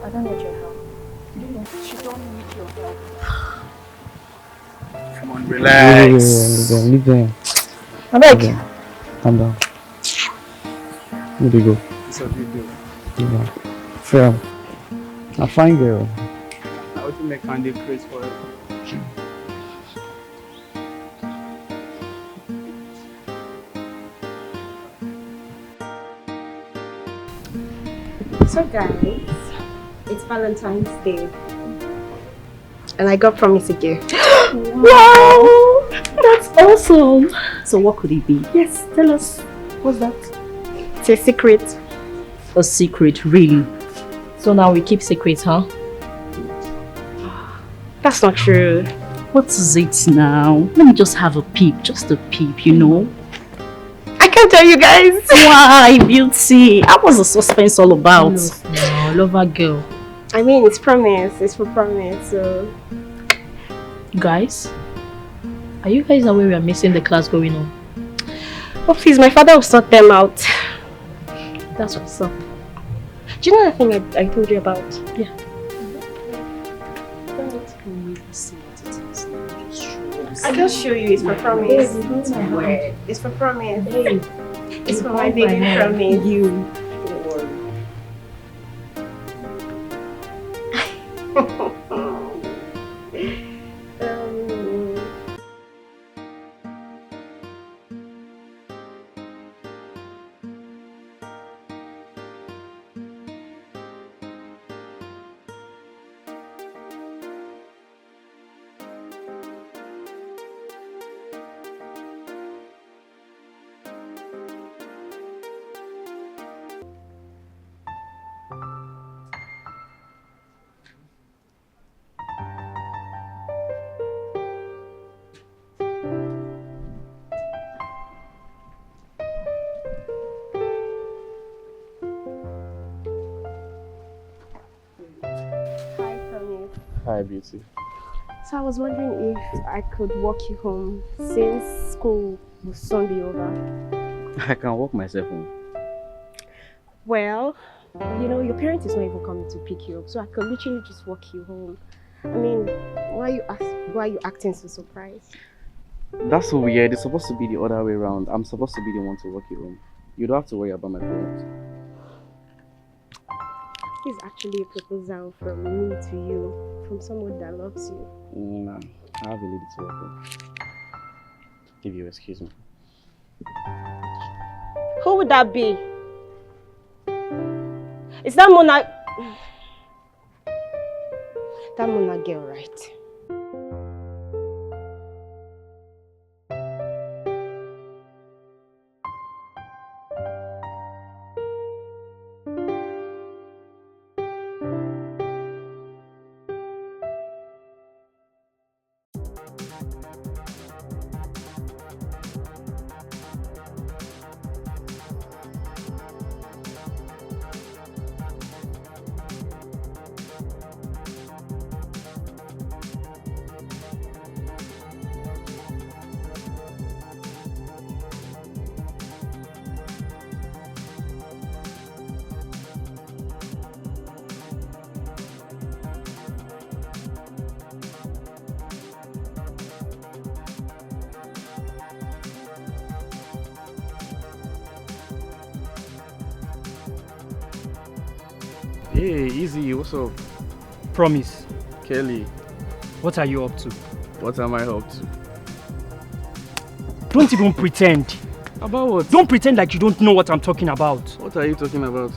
Speaker 3: I don't need your help.
Speaker 8: She don't need your help.
Speaker 11: Come on, relax.
Speaker 7: Leave them.
Speaker 3: I beg.
Speaker 7: Calm down. Where do you go?
Speaker 11: That's what you do.
Speaker 7: Yeah. Fair. A fine girl.
Speaker 11: I want to make Candy praise for it.
Speaker 14: So guys, it's Valentine's Day. And I got promised a gift.
Speaker 9: Wow! That's awesome! So what could it be?
Speaker 14: Yes, tell us.
Speaker 9: What's that?
Speaker 14: It's a secret.
Speaker 9: A secret, really? So now we keep secrets, huh?
Speaker 14: That's not true.
Speaker 9: What is it now? Let me just have a peep, just a peep, you know?
Speaker 14: I can't tell you guys.
Speaker 9: Why, beauty? What was the suspense all about? No, lover girl.
Speaker 14: I mean, it's promise. It's for promise, so...
Speaker 9: Guys? Are you guys aware we are missing the class going on?
Speaker 14: Oh please, my father will sort them out.
Speaker 9: That's what's up.
Speaker 14: Do you know that thing I told you about?
Speaker 9: Yeah.
Speaker 14: I'll just show you. It's for promise. It's for promise. It's for my baby promise.
Speaker 9: You.
Speaker 11: Hi, Beauty.
Speaker 14: So I was wondering if I could walk you home since school will soon be over.
Speaker 11: I can walk myself home.
Speaker 14: Well, you know, your parent is not even coming to pick you up, so I could literally just walk you home. I mean, why are you acting so surprised?
Speaker 11: That's so weird. It's supposed to be the other way around. I'm supposed to be the one to walk you home. You don't have to worry about my parents.
Speaker 14: It's actually a proposal from me to you, from someone that loves you.
Speaker 11: Nah, I have a lady to work with. If you excuse me.
Speaker 14: Who would that be? Is that Mona? That Mona girl, right?
Speaker 11: Hey, easy, what's up?
Speaker 15: Promise.
Speaker 11: Kelly.
Speaker 15: What are you up to?
Speaker 11: What am I up to?
Speaker 15: Don't even pretend.
Speaker 11: About what?
Speaker 15: Don't pretend like you don't know what I'm talking about.
Speaker 11: What are you talking about?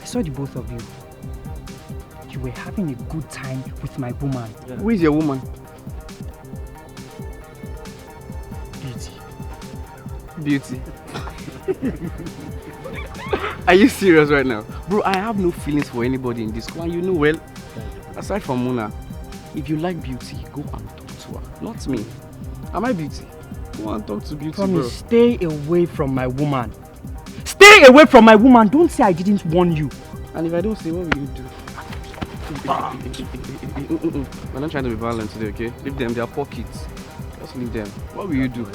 Speaker 15: I saw the both of you. You were having a good time with my woman.
Speaker 11: Yeah. Who is your woman?
Speaker 15: Beauty.
Speaker 11: Beauty. Are you serious right now? Bro, I have no feelings for anybody in this school, and you know well. Aside from Mona, if you like Beauty, go and talk to her. Not me. Am I Beauty? Go and talk to Beauty,
Speaker 15: Promise,
Speaker 11: bro.
Speaker 15: stay away from my woman. Stay away from my woman. Don't say I didn't warn you.
Speaker 11: And if I don't say, what will you do? We're not trying to be violent today, okay? Leave them, they are poor kids. Just leave them. What will you do?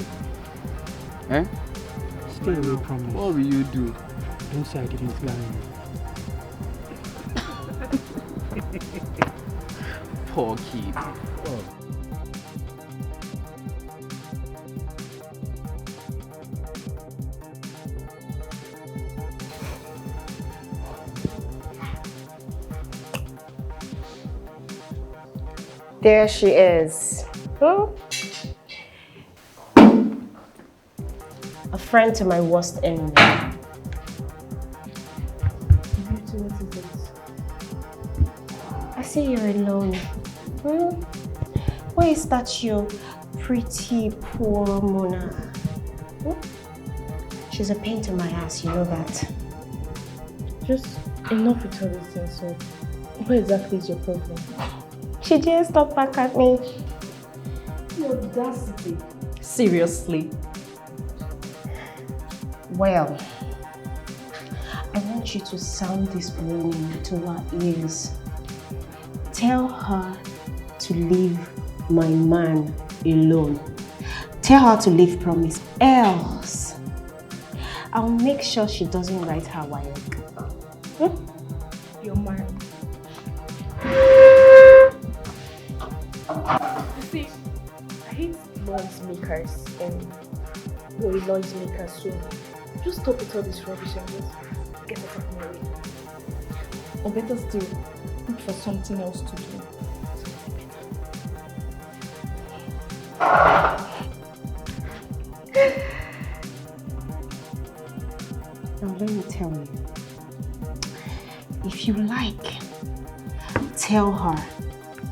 Speaker 11: Eh?
Speaker 15: Stay away from me.
Speaker 11: What will you do?
Speaker 15: Don't say I didn't warn you.
Speaker 11: Poor kid. Oh.
Speaker 14: There she is. A friend to my worst enemy. Beauty, what is it? I see you're alone. Why is that your pretty poor Mona? She's a pain to my ass, you know that.
Speaker 13: Just enough with all these things. So, what exactly is your problem?
Speaker 14: She just stopped back at me.
Speaker 13: The audacity.
Speaker 14: Seriously. Well, I want you to sound this warning to her ears. Tell her to leave my man alone. Tell her to leave Promise. Else, I'll make sure she doesn't write her wife.
Speaker 13: Your man. You see, I hate noise makers and noise makers, so just stop with all this rubbish and just get out of my way. Or better still, look for something else to do.
Speaker 14: Now let me tell you, if you like, tell her.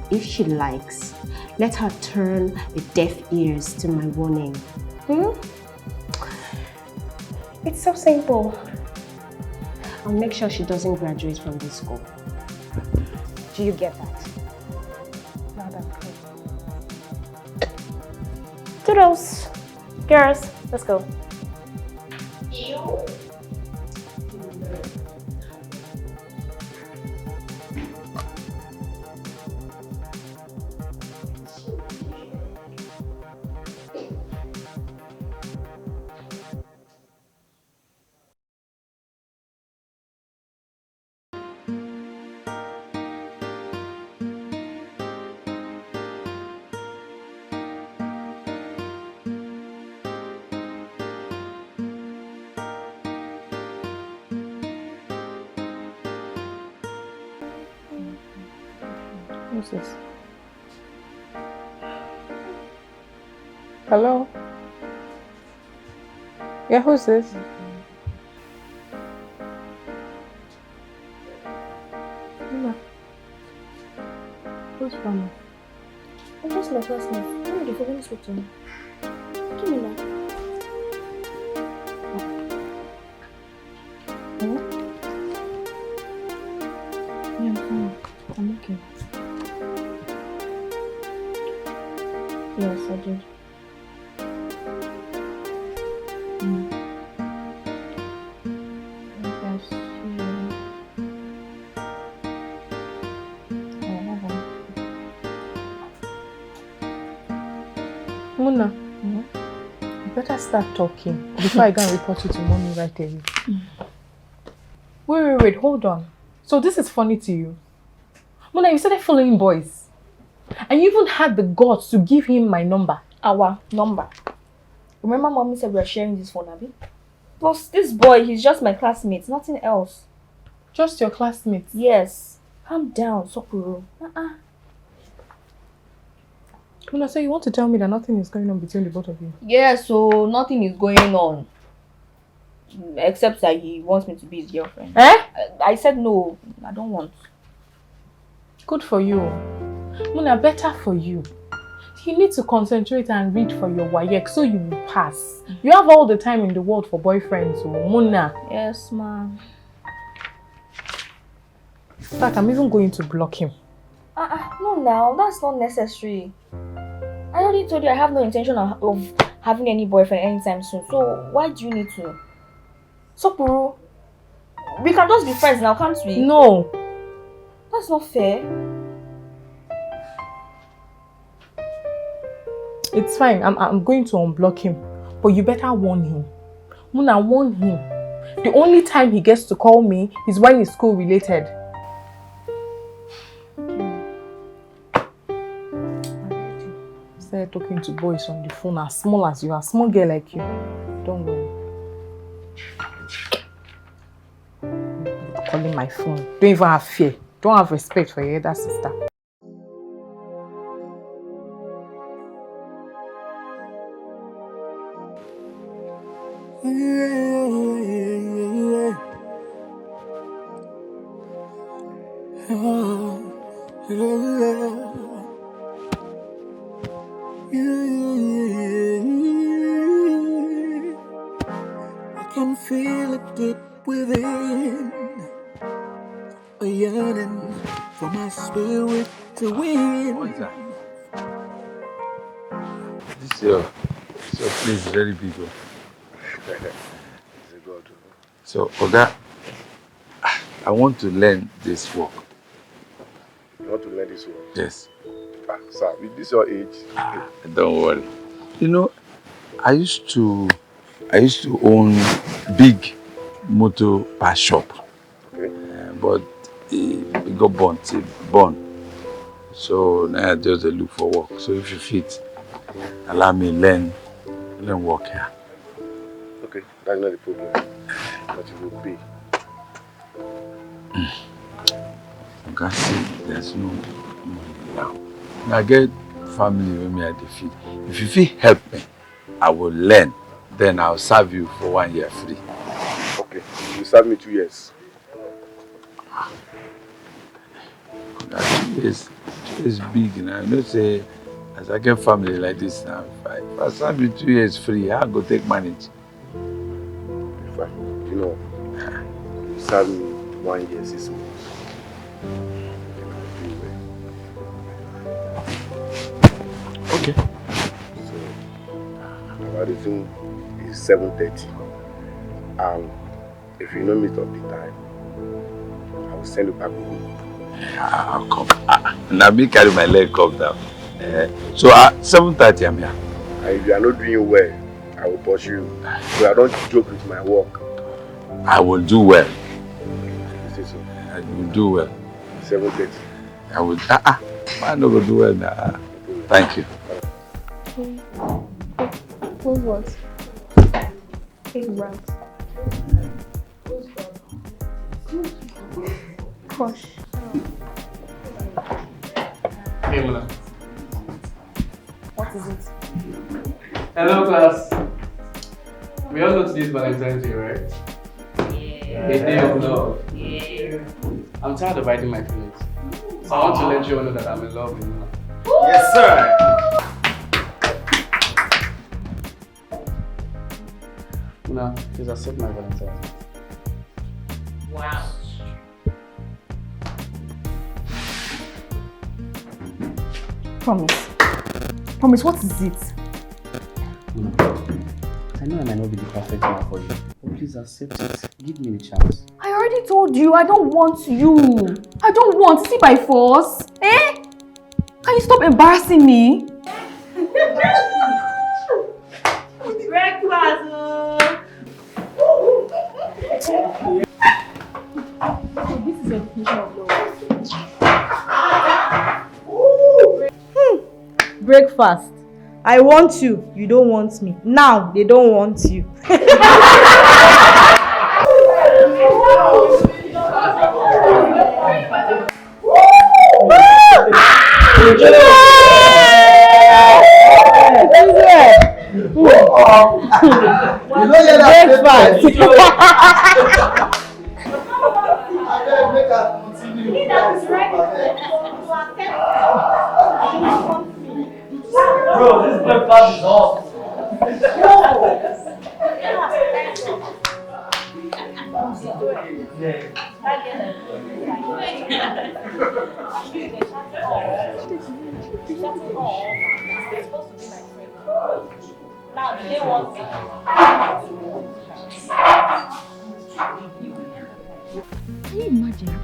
Speaker 14: If she likes, let her turn the deaf ears to my warning. It's so simple. I'll make sure she doesn't graduate from this school. Do you get that? Now that's good. Toodles. Girls, let's go.
Speaker 5: Who's this? Hello? Yeah, who's this? Mama. Who's Mama?
Speaker 3: I'm just my classmate. I'm ready for when you speak to me. Give me that.
Speaker 5: Hello? Yeah, I'm fine. I'm okay.
Speaker 3: Yes, I did. Yes, usually. I haven't.
Speaker 5: Muna, you better start talking before I go and report you to mommy right away. Wait, hold on. So this is funny to you? Muna, you started following boys. And you even had the guts to give him my number.
Speaker 3: Our number. Remember mommy said we are sharing this phone, Abby? Plus this boy, he's just my classmate, nothing else.
Speaker 5: Just your classmate?
Speaker 3: Yes. Calm down, Sokuro.
Speaker 5: Muna, so you want to tell me that nothing is going on between the both of you?
Speaker 3: Yeah, so nothing is going on. Except that he wants me to be his girlfriend.
Speaker 5: Eh?
Speaker 3: I said no, I don't want.
Speaker 5: Good for you. Muna, better for you. You need to concentrate and read for your WAEC so you will pass. You have all the time in the world for boyfriends, so Muna.
Speaker 3: Yes, ma'am.
Speaker 5: In fact, I'm even going to block him.
Speaker 3: No, now that's not necessary. I already told you I have no intention of having any boyfriend anytime soon. So why do you need to? Sokuru, we can just be friends now, can't we?
Speaker 5: No.
Speaker 3: That's not fair.
Speaker 5: It's fine. I'm going to unblock him. But you better warn him. Muna, warn him. The only time he gets to call me is when it's school related. Start talking to boys on the phone as small as you are. Small girl like you. Don't worry. Calling my phone. Don't even have fear. Don't have respect for your elder sister.
Speaker 10: I can feel it deep within, a yearning for my spirit to win.
Speaker 4: What is that? This your place is very big. So, Oga, I want to learn this work.
Speaker 2: You want to learn this work?
Speaker 4: Yes.
Speaker 2: Sir, with this your age?
Speaker 4: Don't worry. You know, I used to own big motor parts shop.
Speaker 2: Okay.
Speaker 4: But it got burnt. So now I just look for work. So if you fit, allow me learn work here.
Speaker 2: Okay, that's not the problem. But you will pay.
Speaker 4: Okay, see, there's no money now. I get family with me at the feed. If you feel help me, I will learn. Then I'll serve you for 1 year free.
Speaker 2: Okay, you serve me 2 years.
Speaker 4: That 2 years is big now. You know, say, as I get family like this now, if I serve you 2 years free, I go take manage.
Speaker 2: Fine. You know, you serve me 1 year, 6 months.
Speaker 4: Okay.
Speaker 2: So, our resume is 7:30. If you don't meet up the time, I will send you back home.
Speaker 4: I'll come. Now me carry my leg come down. So at 7:30 I'm here.
Speaker 2: And if you are not doing well, I will pursue you. So I don't joke with my work.
Speaker 4: I will do well.
Speaker 2: You say so?
Speaker 4: I will do well.
Speaker 2: 7:30.
Speaker 4: I will. I'm not gonna do well now. Thank you.
Speaker 3: Who's what? His brand. Crush.
Speaker 11: Okay, Mona.
Speaker 3: What is it?
Speaker 11: Hello, class. We all know today's Valentine's Day, right? Yeah. A day of love. Yeah. I'm tired of hiding my feelings. So I want to let you all know that I'm in love with Mona.
Speaker 12: Yes, sir.
Speaker 11: Mona, please accept my Valentine's Day.
Speaker 14: Wow.
Speaker 3: Promise. Promise, what is it?
Speaker 11: Mona, I know I might not be the perfect man for you, but please accept it. Give me the chance.
Speaker 3: I already told you I don't want you. I don't want. See by force. Eh? Can you stop embarrassing me?
Speaker 14: Breakfast.
Speaker 3: This is a definition of love.
Speaker 8: Breakfast. I want you. You don't want me. Now they don't want you.
Speaker 12: Bro, this breakfast is awesome.
Speaker 9: Now they want me.
Speaker 3: Can you imagine?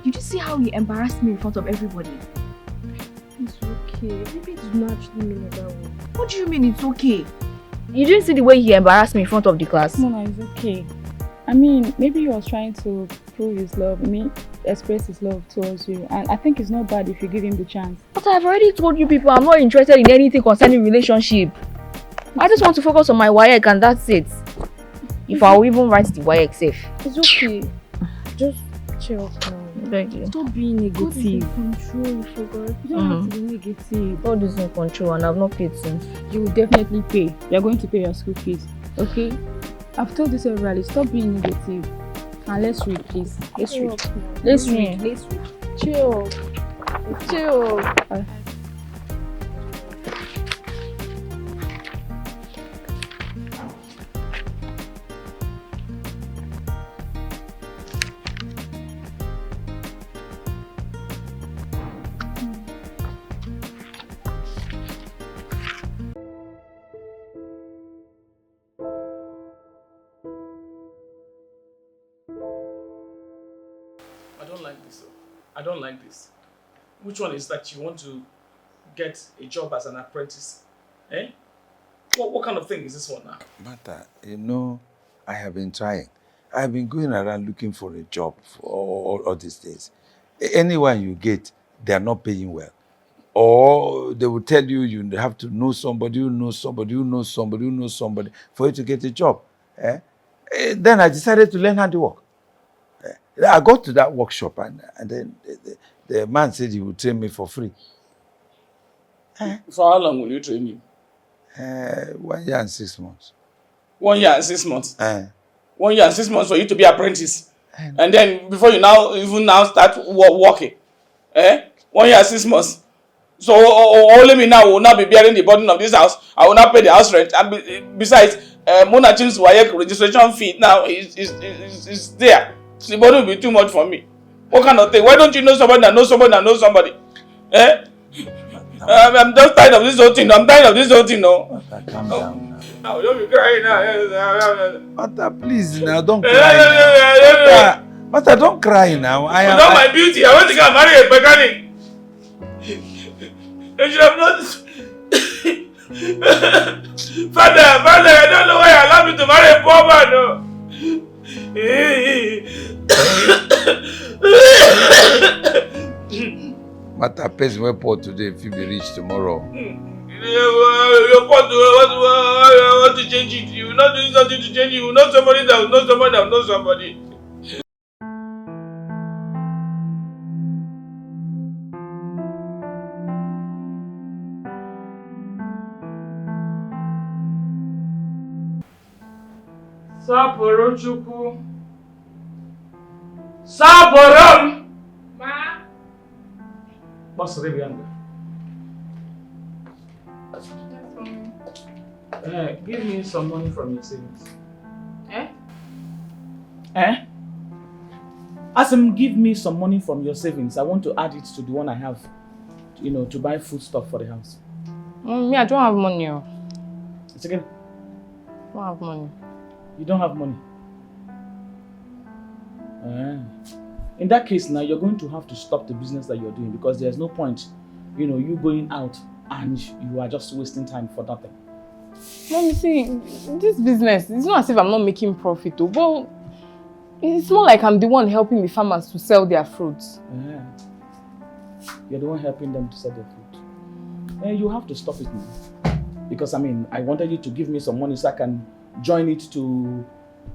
Speaker 3: Did you see how he embarrassed me in front of everybody?
Speaker 13: It's okay. Maybe it's not actually mean it that way.
Speaker 3: What do you mean it's okay? You didn't see the way he embarrassed me in front of the class?
Speaker 13: Mona, it's okay. I mean, maybe he was trying to prove his love. Express his love towards you. And I think it's not bad if you give him the chance.
Speaker 3: But I've already told you people I'm not interested in anything concerning relationship. I just want to focus on my WAEC and that's it. If I'll even write the WAEC safe.
Speaker 13: It's okay. Just chill out now.
Speaker 3: Thank you.
Speaker 13: Stop being negative. God is in control, you forgot. You don't have to be negative.
Speaker 3: God is in control and I've not paid since.
Speaker 13: You will definitely pay. You're going to pay your school fees. Okay? I've told you severally, stop being negative. And let's read, please. Let's read. Let's read. Let's read. Chill. Chill.
Speaker 1: I don't like this. Which one is that you want to get a job as an apprentice? Eh? What kind of thing is this one now?
Speaker 4: Martha, you know, I have been trying. I've been going around looking for a job for all these days. Anyone you get, they are not paying well. Or they will tell you you have to know somebody who knows somebody who knows somebody who knows somebody for you to get a job. Eh? Then I decided to learn handiwork. I got to that workshop and then the man said he would train me for free.
Speaker 1: For how long will you train you?
Speaker 4: 1 year and 6 months.
Speaker 1: 1 year and 6 months? 1 year and 6 months for you to be apprentice. And then before you now start working. 1 year and 6 months. So only me now will not be bearing the burden of this house. I will not pay the house rent. And besides, Mona Chim's WAEC registration fee now is there. So the burden will be too much for me. What kind of thing? Why don't you know somebody that knows somebody that knows somebody? I'm just tired of this whole thing. I'm tired of this whole thing, no.
Speaker 4: Calm down now.
Speaker 1: Oh, don't be crying now.
Speaker 4: Martha, please now, don't cry. Martha, don't cry now. I am
Speaker 1: not my beauty. I want to go and marry a mechanic. You should have not. Father, I don't know why you allow me to marry a poor man, no.
Speaker 4: Martha, person wey poor today fit be rich tomorrow.
Speaker 1: You're poor to want to change it. You will not do something to change it. You will know somebody that will know somebody that will know somebody. Saporochukwu. Saporom!
Speaker 5: Ma?
Speaker 1: What's the younger? Give me some money from your savings.
Speaker 5: Eh?
Speaker 1: Eh? Ask him, give me some money from your savings. I want to add it to the one I have, you know, to buy food stuff for the house.
Speaker 5: Me, I don't have money.
Speaker 1: It's again?
Speaker 5: I don't have money.
Speaker 1: You don't have money? In that case now, you're going to have to stop the business that you're doing because there's no point, you know, you going out and you are just wasting time for nothing.
Speaker 5: Mom, you see, this business, it's not as if I'm not making profit, though, but it's more like I'm the one helping the farmers to sell their fruits.
Speaker 1: You're the one helping them to sell their fruit. You have to stop it now. Because, I mean, I wanted you to give me some money so I can join it to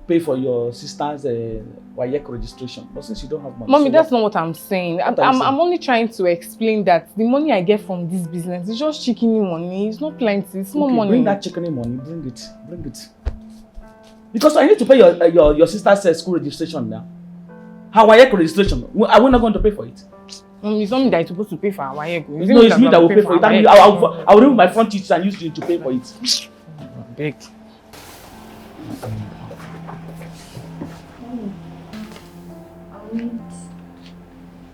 Speaker 1: pay for your sister's WAEC registration. But since you don't have money...
Speaker 5: Mommy,
Speaker 1: so
Speaker 5: that's not what I'm saying. I'm only trying to explain that the money I get from this business is just chicken money. It's not plenty. It's more money.
Speaker 1: Bring that chicken money. Bring it. Bring it. Because I need to pay your sister's school registration now. Her WAEC registration. Are we not going to pay for it?
Speaker 5: It's not me that is supposed to pay for our WAEC.
Speaker 1: No, it's me that will pay for it. I'll remove my front teeth and use you to pay for it.
Speaker 5: Big.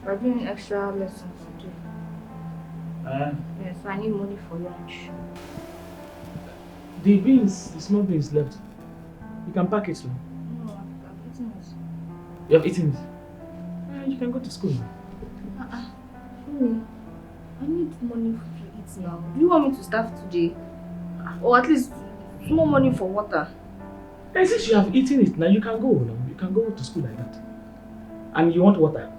Speaker 3: We're doing extra lessons today. Yes, so I need money for lunch.
Speaker 1: The small beans left. You can pack it now.
Speaker 3: No, I've eaten it.
Speaker 1: You have eaten it? You can go to school now.
Speaker 3: Mommy, I need money to eat now. Do you want me to start today? Or at least small money for water?
Speaker 1: Since you have eaten it now, you can go now. You can go to school like that. And you want water.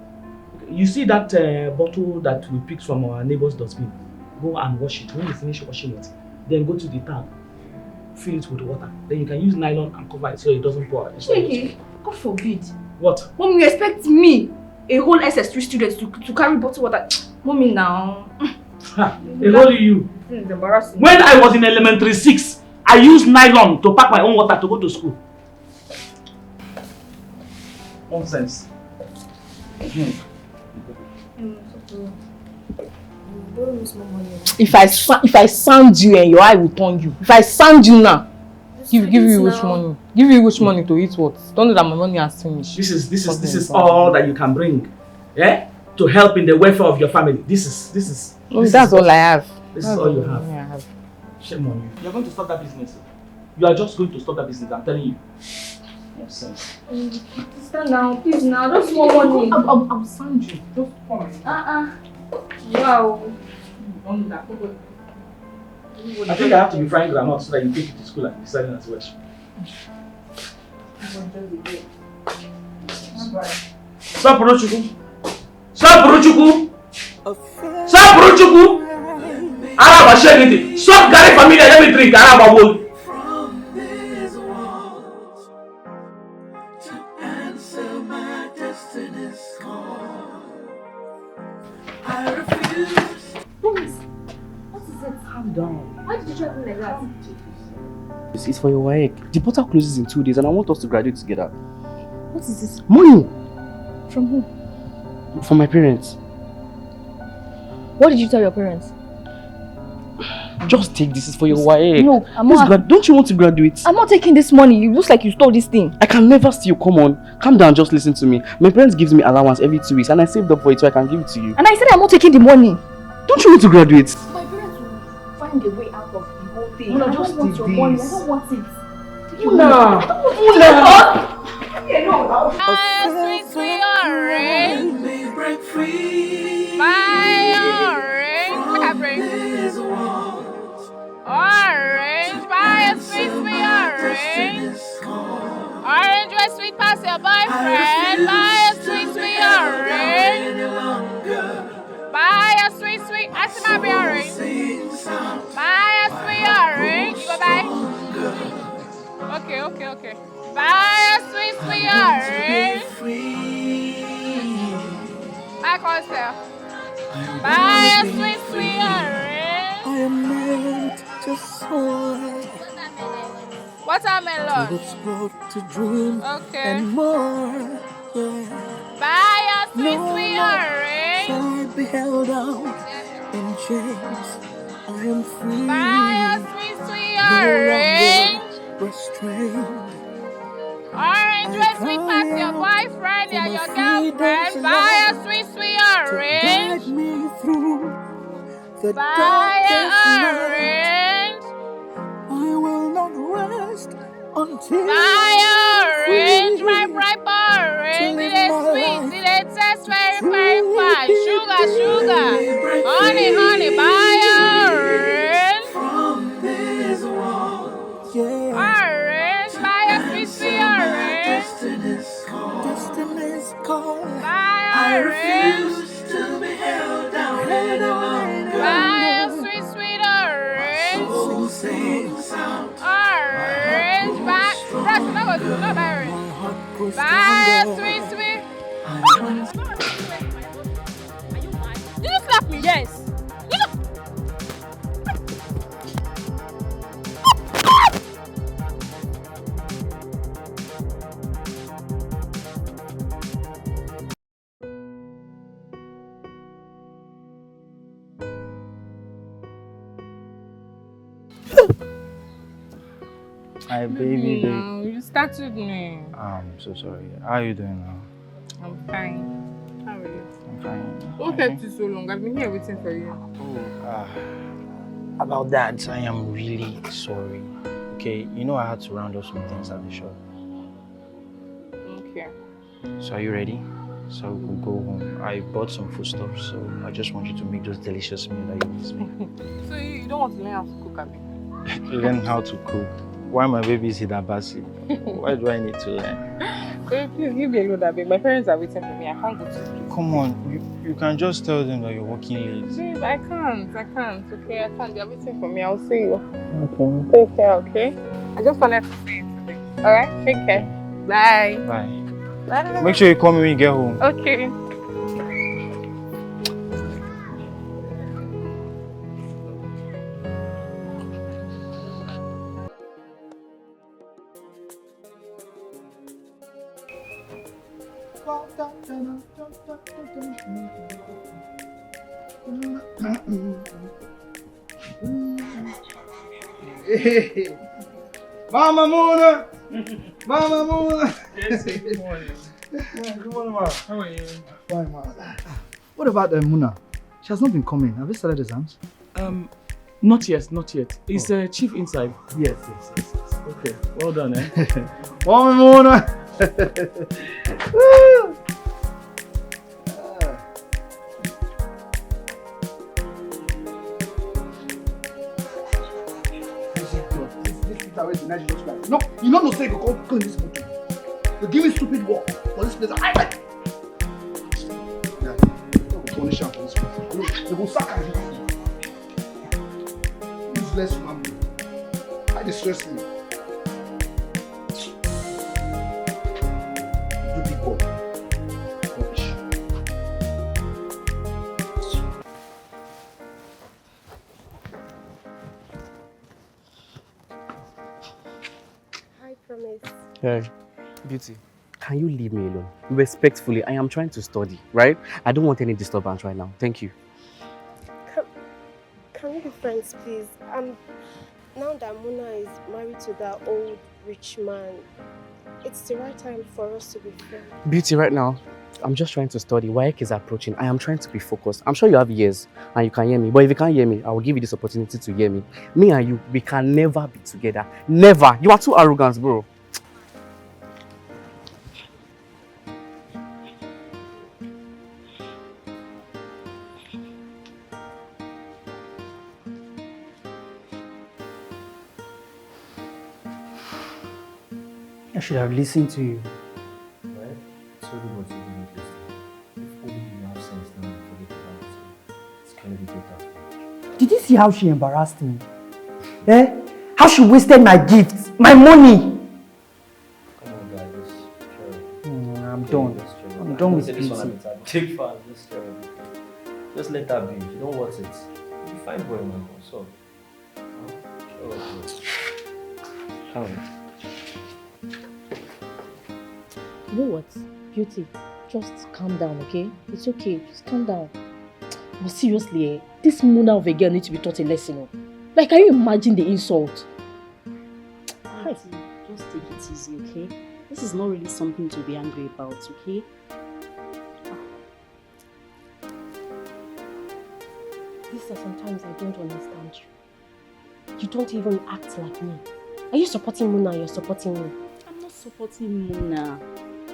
Speaker 1: You see that bottle that we picked from our neighbor's dustbin? Go and wash it. When you finish washing it, then go to the tap. Fill it with water. Then you can use nylon and cover it so it doesn't pour.
Speaker 3: Shake, God forbid.
Speaker 1: What?
Speaker 3: Mom, you expect me, a whole SS3 student, to carry bottle water? Mommy, now.
Speaker 1: A whole you.
Speaker 3: This is embarrassing.
Speaker 1: When I was in elementary 6, I used nylon to pack my own water to go to school. Nonsense.
Speaker 5: If I sound you and your eye will turn you. If I sound you now, give you which money? Give you which money to eat what? Don't know that my money has finished.
Speaker 1: This is all that you can bring, to help in the welfare of your family. This is.
Speaker 5: That's all I have.
Speaker 1: This is all you have. Shame on you. You're going to stop that business. You are just going to stop that business. I'm telling you. Nonsense.
Speaker 3: Sister, now, please, now, just more money.
Speaker 5: I'll sound you. Just come.
Speaker 3: Wow.
Speaker 1: I think I have to be frying granola so that you take it to school and be selling as well. Saporochukwu! Saporochukwu! Saporochukwu! Araba share anything. Stop Gary family, let me drink Araba bowl.
Speaker 3: Calm down. Why did you try to like that?
Speaker 11: It's for your WAEC. The portal closes in 2 days and I want us to graduate together.
Speaker 3: What is this?
Speaker 11: Money!
Speaker 3: From who?
Speaker 11: From my parents.
Speaker 3: What did you tell your parents?
Speaker 11: Just take this, it's for your WAEC.
Speaker 3: No, I'm not.
Speaker 11: Don't you want to graduate?
Speaker 3: I'm not taking this money. It looks like you stole this thing.
Speaker 11: I can never steal, come on. Calm down, just listen to me. My parents gives me allowance every 2 weeks and I saved up for it so I can give it to you.
Speaker 3: And I said I'm not taking the money.
Speaker 11: Don't you want to graduate?
Speaker 3: My parents will find a way out of the whole thing.
Speaker 11: Muna,
Speaker 3: I
Speaker 11: just
Speaker 3: don't want
Speaker 11: take
Speaker 3: your
Speaker 11: this.
Speaker 3: money. I don't want it.
Speaker 11: Muna!
Speaker 3: I don't want it.
Speaker 5: Sweet orange.
Speaker 10: Break free.
Speaker 5: My orange. What I bring? Orange. Buy a sweet orange. Orange was sweet past your boyfriend. Buy a sweet orange. Buy a sweet. I see my orange. Buy a sweet orange. You go buy. Okay. Buy a sweet orange. My coaster. Buy a sweet orange.
Speaker 10: I am meant to soar.
Speaker 5: Watermelon.
Speaker 10: To explore, to dream,
Speaker 5: Okay.
Speaker 10: and more. Yeah.
Speaker 5: Buy a sweet,
Speaker 10: No
Speaker 5: sweet
Speaker 10: more
Speaker 5: orange.
Speaker 10: shall I be held down in chains. I am free.
Speaker 5: Buy a sweet, sweet
Speaker 10: No
Speaker 5: orange.
Speaker 10: longer restrained.
Speaker 5: Orange will sweet past your boyfriend and your girlfriend. Buy a sweet, sweet orange.
Speaker 10: Guide me through the
Speaker 5: Buy
Speaker 10: darkest
Speaker 5: a
Speaker 10: night.
Speaker 5: orange.
Speaker 10: I will not rest until
Speaker 5: Buy
Speaker 10: I'm
Speaker 5: orange,
Speaker 10: free.
Speaker 5: ripe, ripe orange.
Speaker 10: live
Speaker 5: It is
Speaker 10: my
Speaker 5: sweet,
Speaker 10: life
Speaker 5: it is taste very, very fine. Sugar, sugar. Honey, honey, buy orange.
Speaker 10: From this world, yeah.
Speaker 5: Orange, buy a sweet, sweet orange.
Speaker 10: Destiny's call.
Speaker 5: Buy orange.
Speaker 10: To be held down any longer.
Speaker 5: Buy a sweet, sweet orange.
Speaker 10: Soul sings out.
Speaker 5: Orange, buy. That's not buy orange. Buy a sweet, sweet. Did you slap me? Yes.
Speaker 7: Hi, baby, babe.
Speaker 5: No, you started me.
Speaker 7: I'm so sorry. How are you doing now?
Speaker 5: I'm fine. How are you?
Speaker 7: I'm fine.
Speaker 5: What kept you so long? I've been here waiting for you.
Speaker 7: About that, I am really sorry. Okay, you know I had to round up some things at the shop.
Speaker 5: Okay.
Speaker 7: So are you ready? So we can go home. I bought some foodstuffs, so I just want you to make those delicious meals that you miss me.
Speaker 5: So you don't want to learn how to cook, Abby?
Speaker 7: Learn how to cook. Why my baby is Hidabasi? Why do I need to learn?
Speaker 5: Babe, please give me a load, Abby. My parents are waiting for me. I can't go to sleep.
Speaker 7: Come on, you can just tell them that you're working late.
Speaker 5: Babe, I can't. Okay, I can't. They're waiting for me. I'll see you. Okay. Take care, okay? I just wanted to see you today. Alright? Take care. Bye.
Speaker 7: Bye.
Speaker 5: Bye.
Speaker 7: Make sure you call me when you get home.
Speaker 5: Okay.
Speaker 6: Hey, Mama Mona! Mama Mona!
Speaker 1: Yes, good morning.
Speaker 6: Good morning, Ma.
Speaker 1: How are you?
Speaker 6: Fine, Ma. What about Muna? She has not been coming. Have you started exams?
Speaker 1: Not yet, not yet. Is Chief inside?
Speaker 6: Yes.
Speaker 1: Okay, well done, eh?
Speaker 6: Mama Mona! No, you don't know say you go come clean this motor. You give me stupid work for this place. I like. Yeah, you go punish am for this place. You go sack am. Useless human being. Why dey stress me? You big boy. Rubbish.
Speaker 14: Promise.
Speaker 11: Hey, Beauty, can you leave me alone? Respectfully, I am trying to study, right? I don't want any disturbance right now. Thank you.
Speaker 14: Can we be friends, please? Now that Muna is married to that old rich man, it's the right time for us to be friends.
Speaker 11: Beauty, right now, I'm just trying to study. WAEC is approaching. I am trying to be focused. I'm sure you have ears and you can hear me. But if you can't hear me, I will give you this opportunity to hear me. Me and you, we can never be together. Never. You are too arrogant, bro.
Speaker 15: I should have listened to you.
Speaker 16: Right? So do what you didn't listen. If only you have sense now and forget about it. It's gonna be better.
Speaker 15: Did you see how she embarrassed me? Eh? How she wasted my gifts, my money.
Speaker 16: Come on, guys, let's chill.
Speaker 15: I'm done. I'm done with
Speaker 16: this one.
Speaker 15: beauty.
Speaker 16: I'm a big fan. Just chill. Just let that be. If you don't want it, you fine boy, man. What's up? Sure. Come on.
Speaker 14: You know what? Beauty, just calm down, okay? It's okay, just calm down. But seriously, this Muna of a girl needs to be taught a lesson. Like, can you imagine the insult?
Speaker 17: Just take it easy, okay? This is not really something to be angry about, okay?
Speaker 14: Lisa, sometimes I don't understand you. You don't even act like me. Are you supporting Muna or you're supporting me?
Speaker 17: I'm not supporting Muna.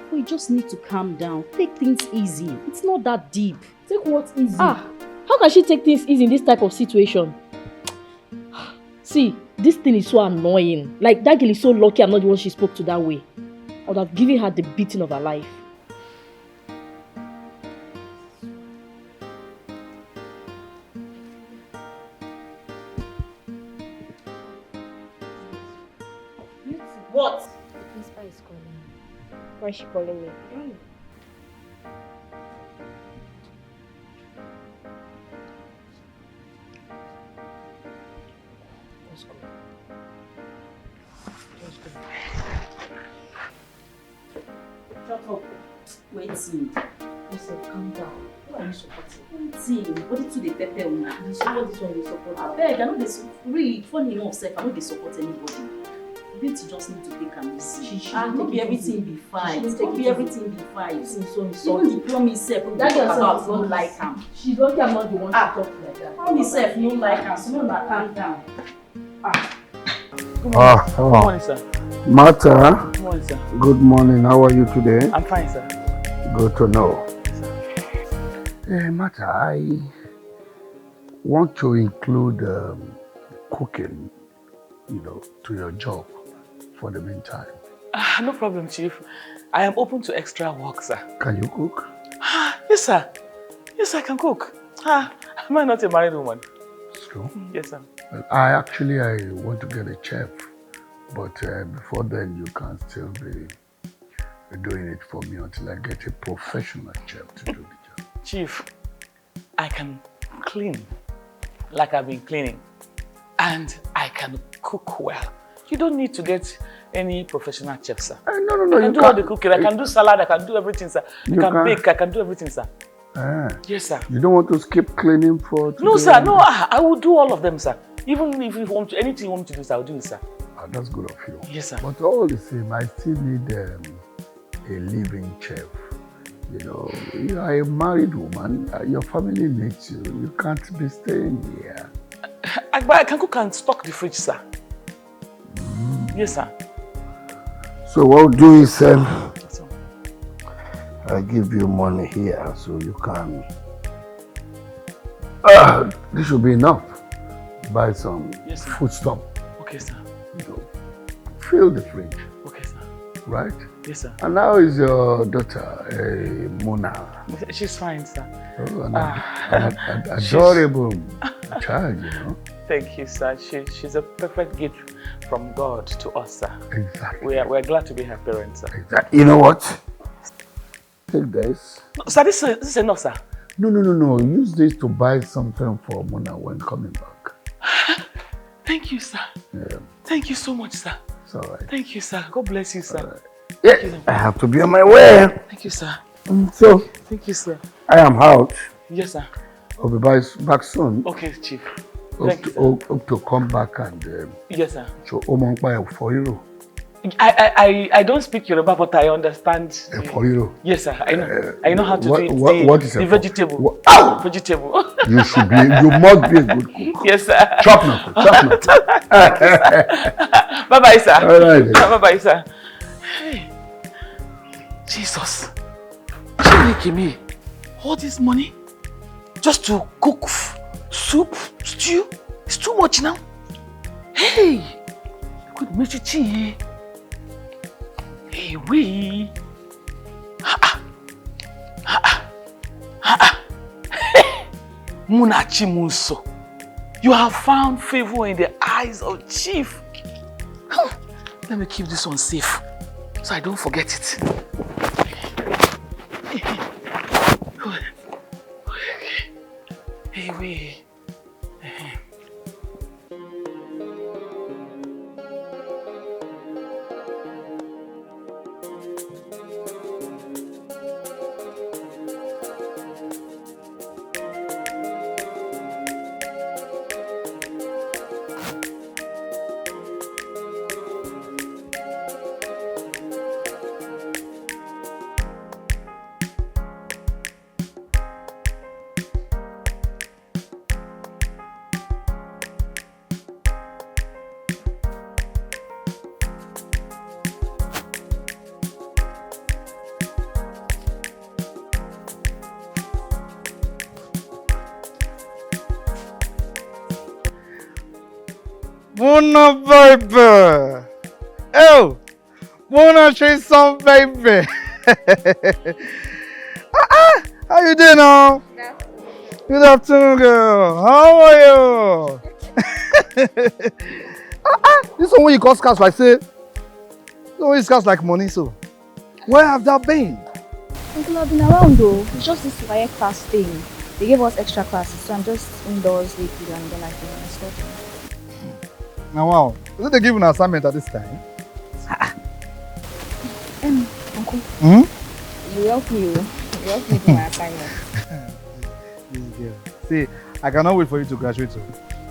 Speaker 17: But you just need to calm down. Take things easy. It's not that deep.
Speaker 14: Take what easy? How can she take things easy in this type of situation? See, this thing is so annoying. Like, that girl is so lucky I'm not the one she spoke to that way. I would have given her the beating of her life.
Speaker 17: What?
Speaker 14: Principal is calling me. Why is she calling me? Let's go. Let's go.
Speaker 17: Shut up. Waiting.
Speaker 14: Listen, calm down. Who are you supporting?
Speaker 17: Waiting. What did you pepper una? You support this one, you support. I beg, I know this really funny enough, self. I know they support anybody. Beauty just need to take am easy. She not be everything be fight. Not be everything be fight. Even the promise self, we talk about don't like am.
Speaker 14: She's lucky I'm not the one to talk like that.
Speaker 17: Promise self, no like am. So no calm down.
Speaker 2: Good morning,
Speaker 1: sir.
Speaker 2: Martha.
Speaker 1: Good morning, sir.
Speaker 2: Good morning. How are you today?
Speaker 1: I'm fine, sir.
Speaker 2: Good to know. Martha, I want to include cooking, to your job for the meantime.
Speaker 1: No problem, Chief. I am open to extra work, sir.
Speaker 2: Can you cook?
Speaker 1: Yes, sir. Yes, I can cook. Am I not a married woman?
Speaker 2: It's true.
Speaker 1: Yes, sir.
Speaker 2: Well, I want to get a chef, but before then you can still be doing it for me until I get a professional chef to do the job.
Speaker 1: Chief, I can clean like I've been cleaning, and I can cook well. You don't need to get any professional chef, sir.
Speaker 2: No,
Speaker 1: I can do all the cooking. I can do salad. I can do everything, sir. I can bake. I can do everything, sir. Yes, sir.
Speaker 2: You don't want to skip cleaning for today?
Speaker 1: No, sir. No, I will do all of them, sir. Even if you want to, anything you want me to do, sir, I'll do it, sir.
Speaker 2: That's good of you.
Speaker 1: Yes, sir.
Speaker 2: But all the same, I still need a living chef. You are a married woman. Your family needs you. You can't be staying here.
Speaker 1: I can cook and stock the fridge, sir. Yes, sir.
Speaker 2: So what we'll do is, I give you money here so you can. This should be enough. Buy some food stuff.
Speaker 1: Okay, sir.
Speaker 2: Fill the fridge.
Speaker 1: Okay, sir.
Speaker 2: Right?
Speaker 1: Yes, sir.
Speaker 2: And how is your daughter, Mona?
Speaker 1: She's fine, sir.
Speaker 2: Oh, an adorable child,
Speaker 1: Thank you, sir. She's a perfect gift from God to us, sir.
Speaker 2: Exactly.
Speaker 1: We're glad to be her parents, sir.
Speaker 2: Exactly. You know what? Take this.
Speaker 1: No, sir, this is enough, sir.
Speaker 2: No. Use this to buy something for Mona when coming back.
Speaker 1: Thank you, sir.
Speaker 2: Yeah.
Speaker 1: Thank you so much, sir.
Speaker 2: It's all right.
Speaker 1: Thank you, sir. God bless you, sir.
Speaker 2: Right. Yeah, I have to be on my way.
Speaker 1: Thank you, sir.
Speaker 2: So,
Speaker 1: thank you, sir.
Speaker 2: I am out.
Speaker 1: Yes, sir.
Speaker 2: I'll be back soon.
Speaker 1: Okay, Chief.
Speaker 2: Hope to come back and
Speaker 1: yes, sir.
Speaker 2: So, for you.
Speaker 1: I don't speak Yoruba, but I understand.
Speaker 2: For you.
Speaker 1: Yes, sir. I know how to do it.
Speaker 2: What is
Speaker 1: the
Speaker 2: it?
Speaker 1: Vegetable. Vegetable.
Speaker 2: You must be a good cook.
Speaker 1: Yes, sir.
Speaker 2: Chop now.
Speaker 1: Bye-bye, sir.
Speaker 2: All right.
Speaker 1: Bye-bye, sir. Hey. Jesus. Give me all this money just to cook soup, stew. It's too much now. Hey. Good mechichi. Hey, we. Munachi Munso, you have found favor in the eyes of Chief. Let me keep this one safe so I don't forget it. Hey, we.
Speaker 6: Mona baby. Oh, Mona she's some baby. How you doing now? Good afternoon, girl. How are you? This one when you call scars like say, this one when you scars like money. So, where have that been?
Speaker 3: Uncle, I've been around though. It's just this wire class thing. They gave us extra classes, so I'm just indoors lately and then I've been studying.
Speaker 6: Now, wow. Is it they give you an assignment at this time?
Speaker 3: Uncle.
Speaker 6: Hmm?
Speaker 3: You help me, you help me do my assignment.
Speaker 6: This girl. See, I cannot wait for you to graduate so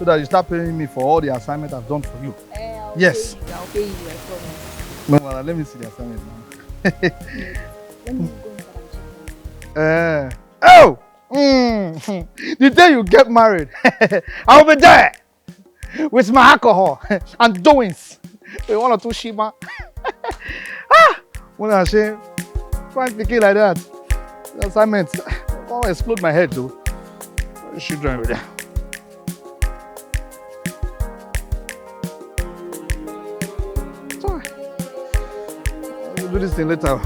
Speaker 6: that you start paying me for all the assignment I've done for you. Yes.
Speaker 3: I'll pay you, I promise.
Speaker 6: No, well, let me see the assignment now.
Speaker 3: Let me go inside and check.
Speaker 6: Oh! The day you get married, I'll be there with my alcohol and doings. With 1 or 2 shima. When I say, fine thinking like that, the assignment, I'll explode my head too. Children with that. Sorry. I'll do this thing later.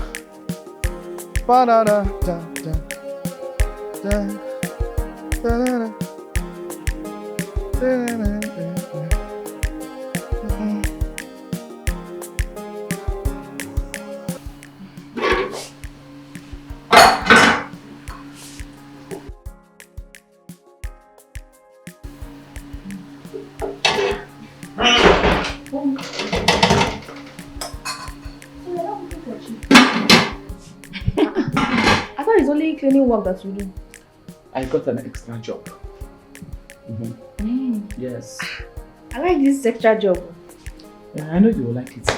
Speaker 3: I thought it's only cleaning work that you do.
Speaker 1: I got an extra job. Yes.
Speaker 3: I like this extra job.
Speaker 1: Yeah, I know you will like it.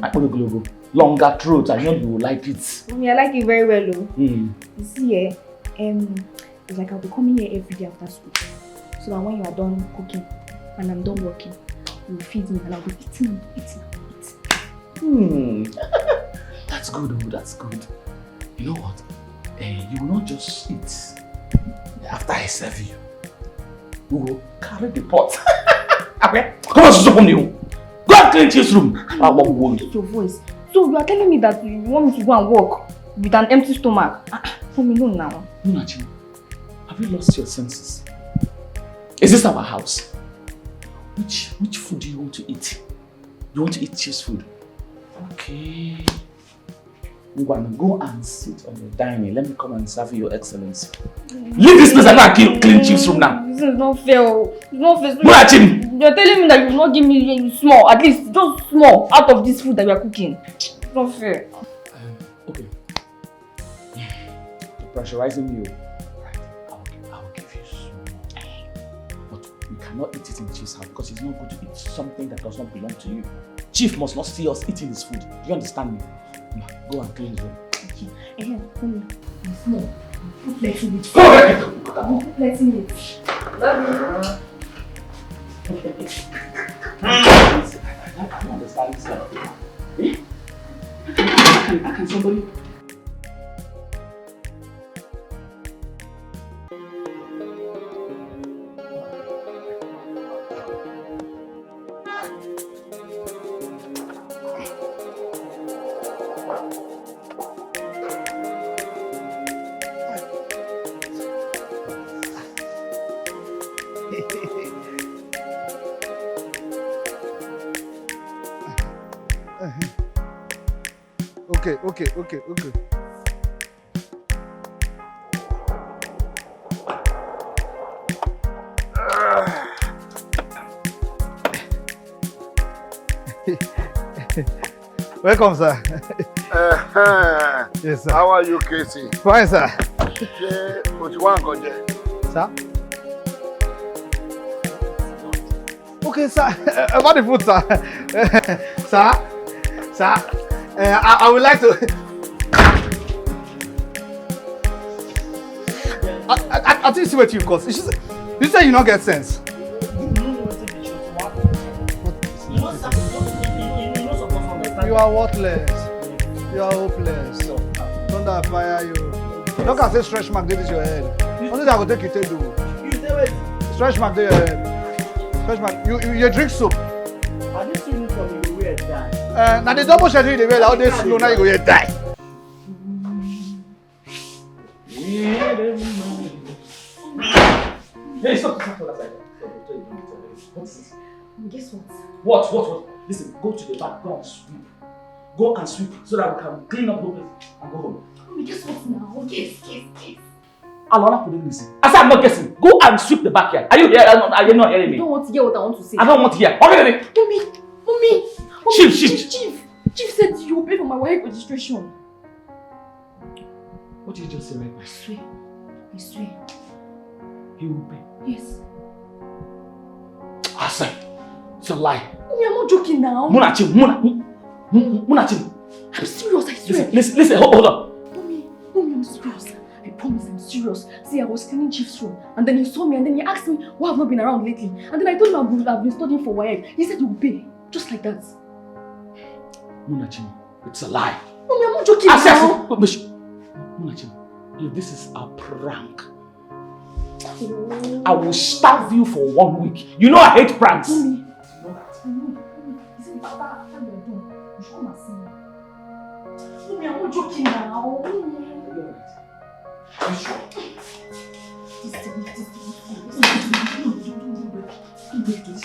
Speaker 1: I put a global. Longer throat, I know you will like it.
Speaker 3: I like it very well though. You see, it's like I'll be coming here every day after school. So that when you are done cooking and I'm done working, you will feed me and I'll be eating.
Speaker 1: That's good, oh, that's good. You know what? You will not just eat after I serve you. You will carry the pot. Come on, Susu, you. Go and clean this room. I won't
Speaker 3: your voice. So you are telling me that you want me to go and work with an empty stomach? Let me know now.
Speaker 1: Munachi, have you lost your senses? Is this our house? Which food do you want to eat? You want to eat cheese food? Okay. Go and sit on the dining. Let me come and serve you, Your Excellency. Leave this place and go and clean cheese room now.
Speaker 3: This is not fair. It's not fair.
Speaker 1: Munachi!
Speaker 3: You're telling me that you will not give me small, at least just small, out of this food that you are cooking. It's not fair.
Speaker 1: Okay. You're pressurizing me. Right. I will give you small. But you cannot eat it in Chief's house because it's not good to eat something that does not belong to you. Chief must not see us eating his food. Do you understand me? Go and clean his room.
Speaker 3: Small.
Speaker 1: Let's eat. Love you. I don't understand this stuff. How can somebody...
Speaker 6: Okay. Welcome, sir. Yes, sir.
Speaker 2: How are you, Casey?
Speaker 6: Fine, sir.
Speaker 2: What you want, Koje?
Speaker 6: Sir? Okay, sir. About the food, sir. Sir? I would like to... I think it's what you cause. You say you don't get sense. You are worthless. You are hopeless. Thunder fire you. Look at say stretch mark did this your head. Only that I go take you do. Stretch mark do your head. Stretch mark. You drink soup. Now the double schedule the way all this slow, now you go here die.
Speaker 1: Hey, stop. What's this?
Speaker 13: Guess what?
Speaker 1: What? Listen, go to the back, go and sweep. Go and sweep so that we can clean up the place and go home.
Speaker 13: Mommy, guess what now? Guess.
Speaker 1: Alona couldn't listen. I said I'm not guessing. Go and sweep the backyard. Are you here? Are you not hearing me?
Speaker 13: You don't want to hear what I want to say.
Speaker 1: I don't want to hear. Okay.
Speaker 13: Mommy. Chief said you will pay for my wife registration.
Speaker 1: What did you just say right now?
Speaker 13: I swear.
Speaker 1: He will pay.
Speaker 13: Yes.
Speaker 1: I said, it's a lie.
Speaker 13: Mommy, I'm not joking now.
Speaker 1: Munachim.
Speaker 13: I'm serious, I swear.
Speaker 1: Listen, hold on.
Speaker 13: Mommy, I'm serious. I promise I'm serious. See, I was cleaning Chief's room and then he saw me and then he asked me why I've not been around lately. And then I told him I've been studying for YF. He said he will pay. Just like that.
Speaker 1: Munachim, it's a lie.
Speaker 13: Mommy, I'm not joking now.
Speaker 1: Munachim, if this is a prank, I will starve you for 1 week. You know I hate pranks.
Speaker 13: Mommy. You know that. I know. He said, Papa, after you're done, you should come and see me. Mommy, I'm not joking now.
Speaker 1: Are you sure? This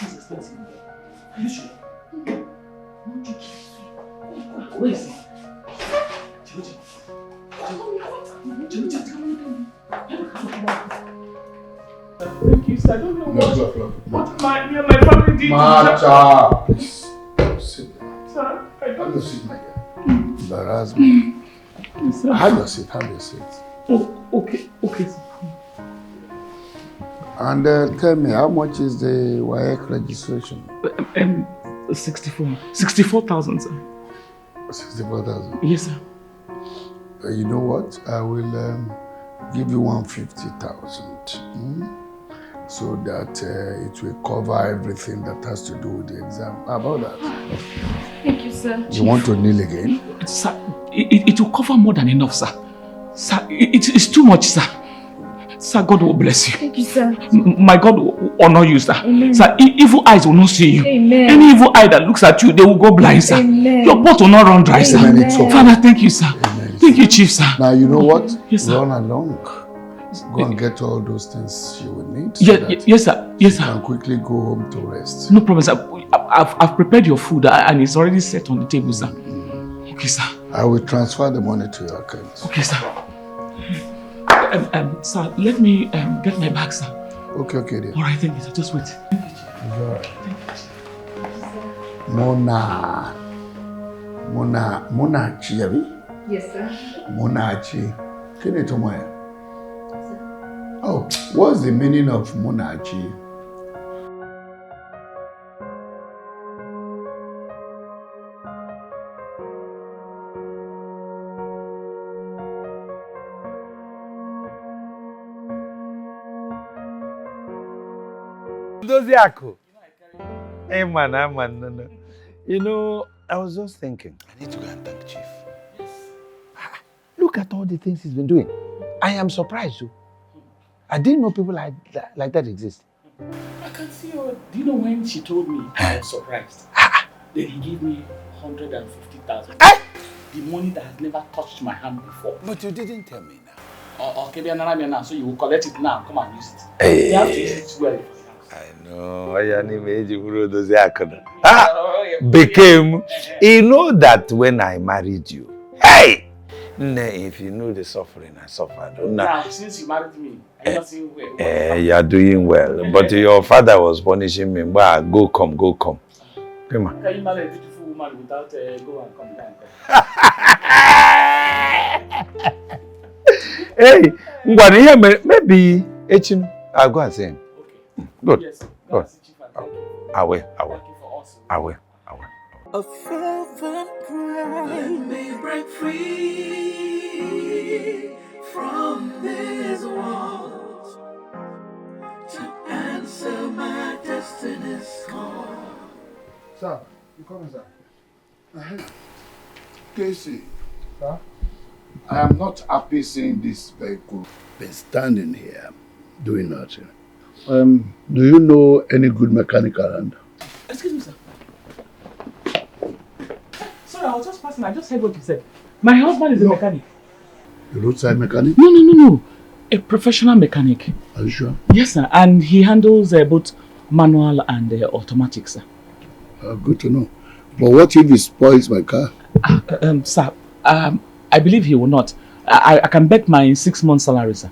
Speaker 1: is expensive. Are you sure?
Speaker 13: I'm not joking.
Speaker 1: Where is it? Thank you, sir. I don't know what my family did.
Speaker 2: Martha, please sit down.
Speaker 1: Sir, I don't
Speaker 2: Have your seat, my dear. Embarrass me.
Speaker 1: Yes, sir.
Speaker 2: Have your seat.
Speaker 1: Oh, okay, sir.
Speaker 2: And tell me, how much is the WAEC registration?
Speaker 1: 64,000, sir.
Speaker 2: 64,000?
Speaker 1: Yes, sir.
Speaker 2: You know what? I will give you 150,000. So that it will cover everything that has to do with the exam. How about that?
Speaker 13: Thank you, sir.
Speaker 2: You want to kneel again?
Speaker 1: Sir, it will cover more than enough, sir. Sir, it's too much, sir. Sir, God will bless you.
Speaker 13: Thank you, sir.
Speaker 1: My God will honor you, sir.
Speaker 13: Amen.
Speaker 1: Sir, evil eyes will not see you.
Speaker 13: Amen.
Speaker 1: Any evil eye that looks at you, they will go blind, sir.
Speaker 13: Amen.
Speaker 1: Your pot will not run dry, sir.
Speaker 2: Amen.
Speaker 1: Father, thank you, sir.
Speaker 2: Amen.
Speaker 1: Thank you, Chief, sir.
Speaker 2: Now, you know what?
Speaker 1: Yes, sir.
Speaker 2: Run along. Go and get all those things you will need.
Speaker 1: Yes, sir. Yes, sir.
Speaker 2: And quickly go home to rest.
Speaker 1: No problem, sir. I've prepared your food and it's already set on the table, sir. Okay, sir.
Speaker 2: I will transfer the money to your account.
Speaker 1: Okay, sir. Sir, let me get my bag, sir.
Speaker 2: Okay, dear.
Speaker 1: All right, thank you, sir. Just wait.
Speaker 2: Mona Chiavi?
Speaker 13: Yes, sir.
Speaker 2: Mona Chi. Kini Tomoya? Oh, what's the meaning of Mona Chi?
Speaker 4: Doziako. Hey man, no. You know, I was just thinking, I need to go and thank Chief. Yes. Look at all the things he's been doing. I am surprised too. I didn't know people like that exist.
Speaker 1: I can see her. Do you know when she told me I was surprised? Then he gave me 150,000. The money that has never touched my hand before.
Speaker 4: But you didn't tell me now.
Speaker 1: Okay, now, so you will collect it now. Come and use it.
Speaker 4: Hey.
Speaker 1: You have to use it well.
Speaker 4: I know. Became. You know that when I married you, hey! If you know the suffering I suffered.
Speaker 1: Now, since you married me, I'm not doing well.
Speaker 4: You are doing well. But your father was punishing me. Go come. Come on.
Speaker 1: Can you marry a beautiful woman without go and come down?
Speaker 4: Hey, maybe I'll go and see him. Okay. Good.
Speaker 1: Yes.
Speaker 4: Good. I will.
Speaker 10: A fervent cry may break free from these walls to answer my destiny's call.
Speaker 2: Sir, you coming, sir? Casey, sir? I am not happy seeing this vehicle been standing here doing nothing. Do you know any good mechanic around?
Speaker 1: Excuse me, sir. sorry, I was just passing. I just heard what you said. My husband is a mechanic.
Speaker 2: A roadside mechanic?
Speaker 1: No. A professional mechanic.
Speaker 2: Are you sure?
Speaker 1: Yes, sir. And he handles both manual and automatic, sir.
Speaker 2: Good to know. But what if he spoils my car?
Speaker 1: Sir, I believe he will not. I can bet my 6 months salary, sir.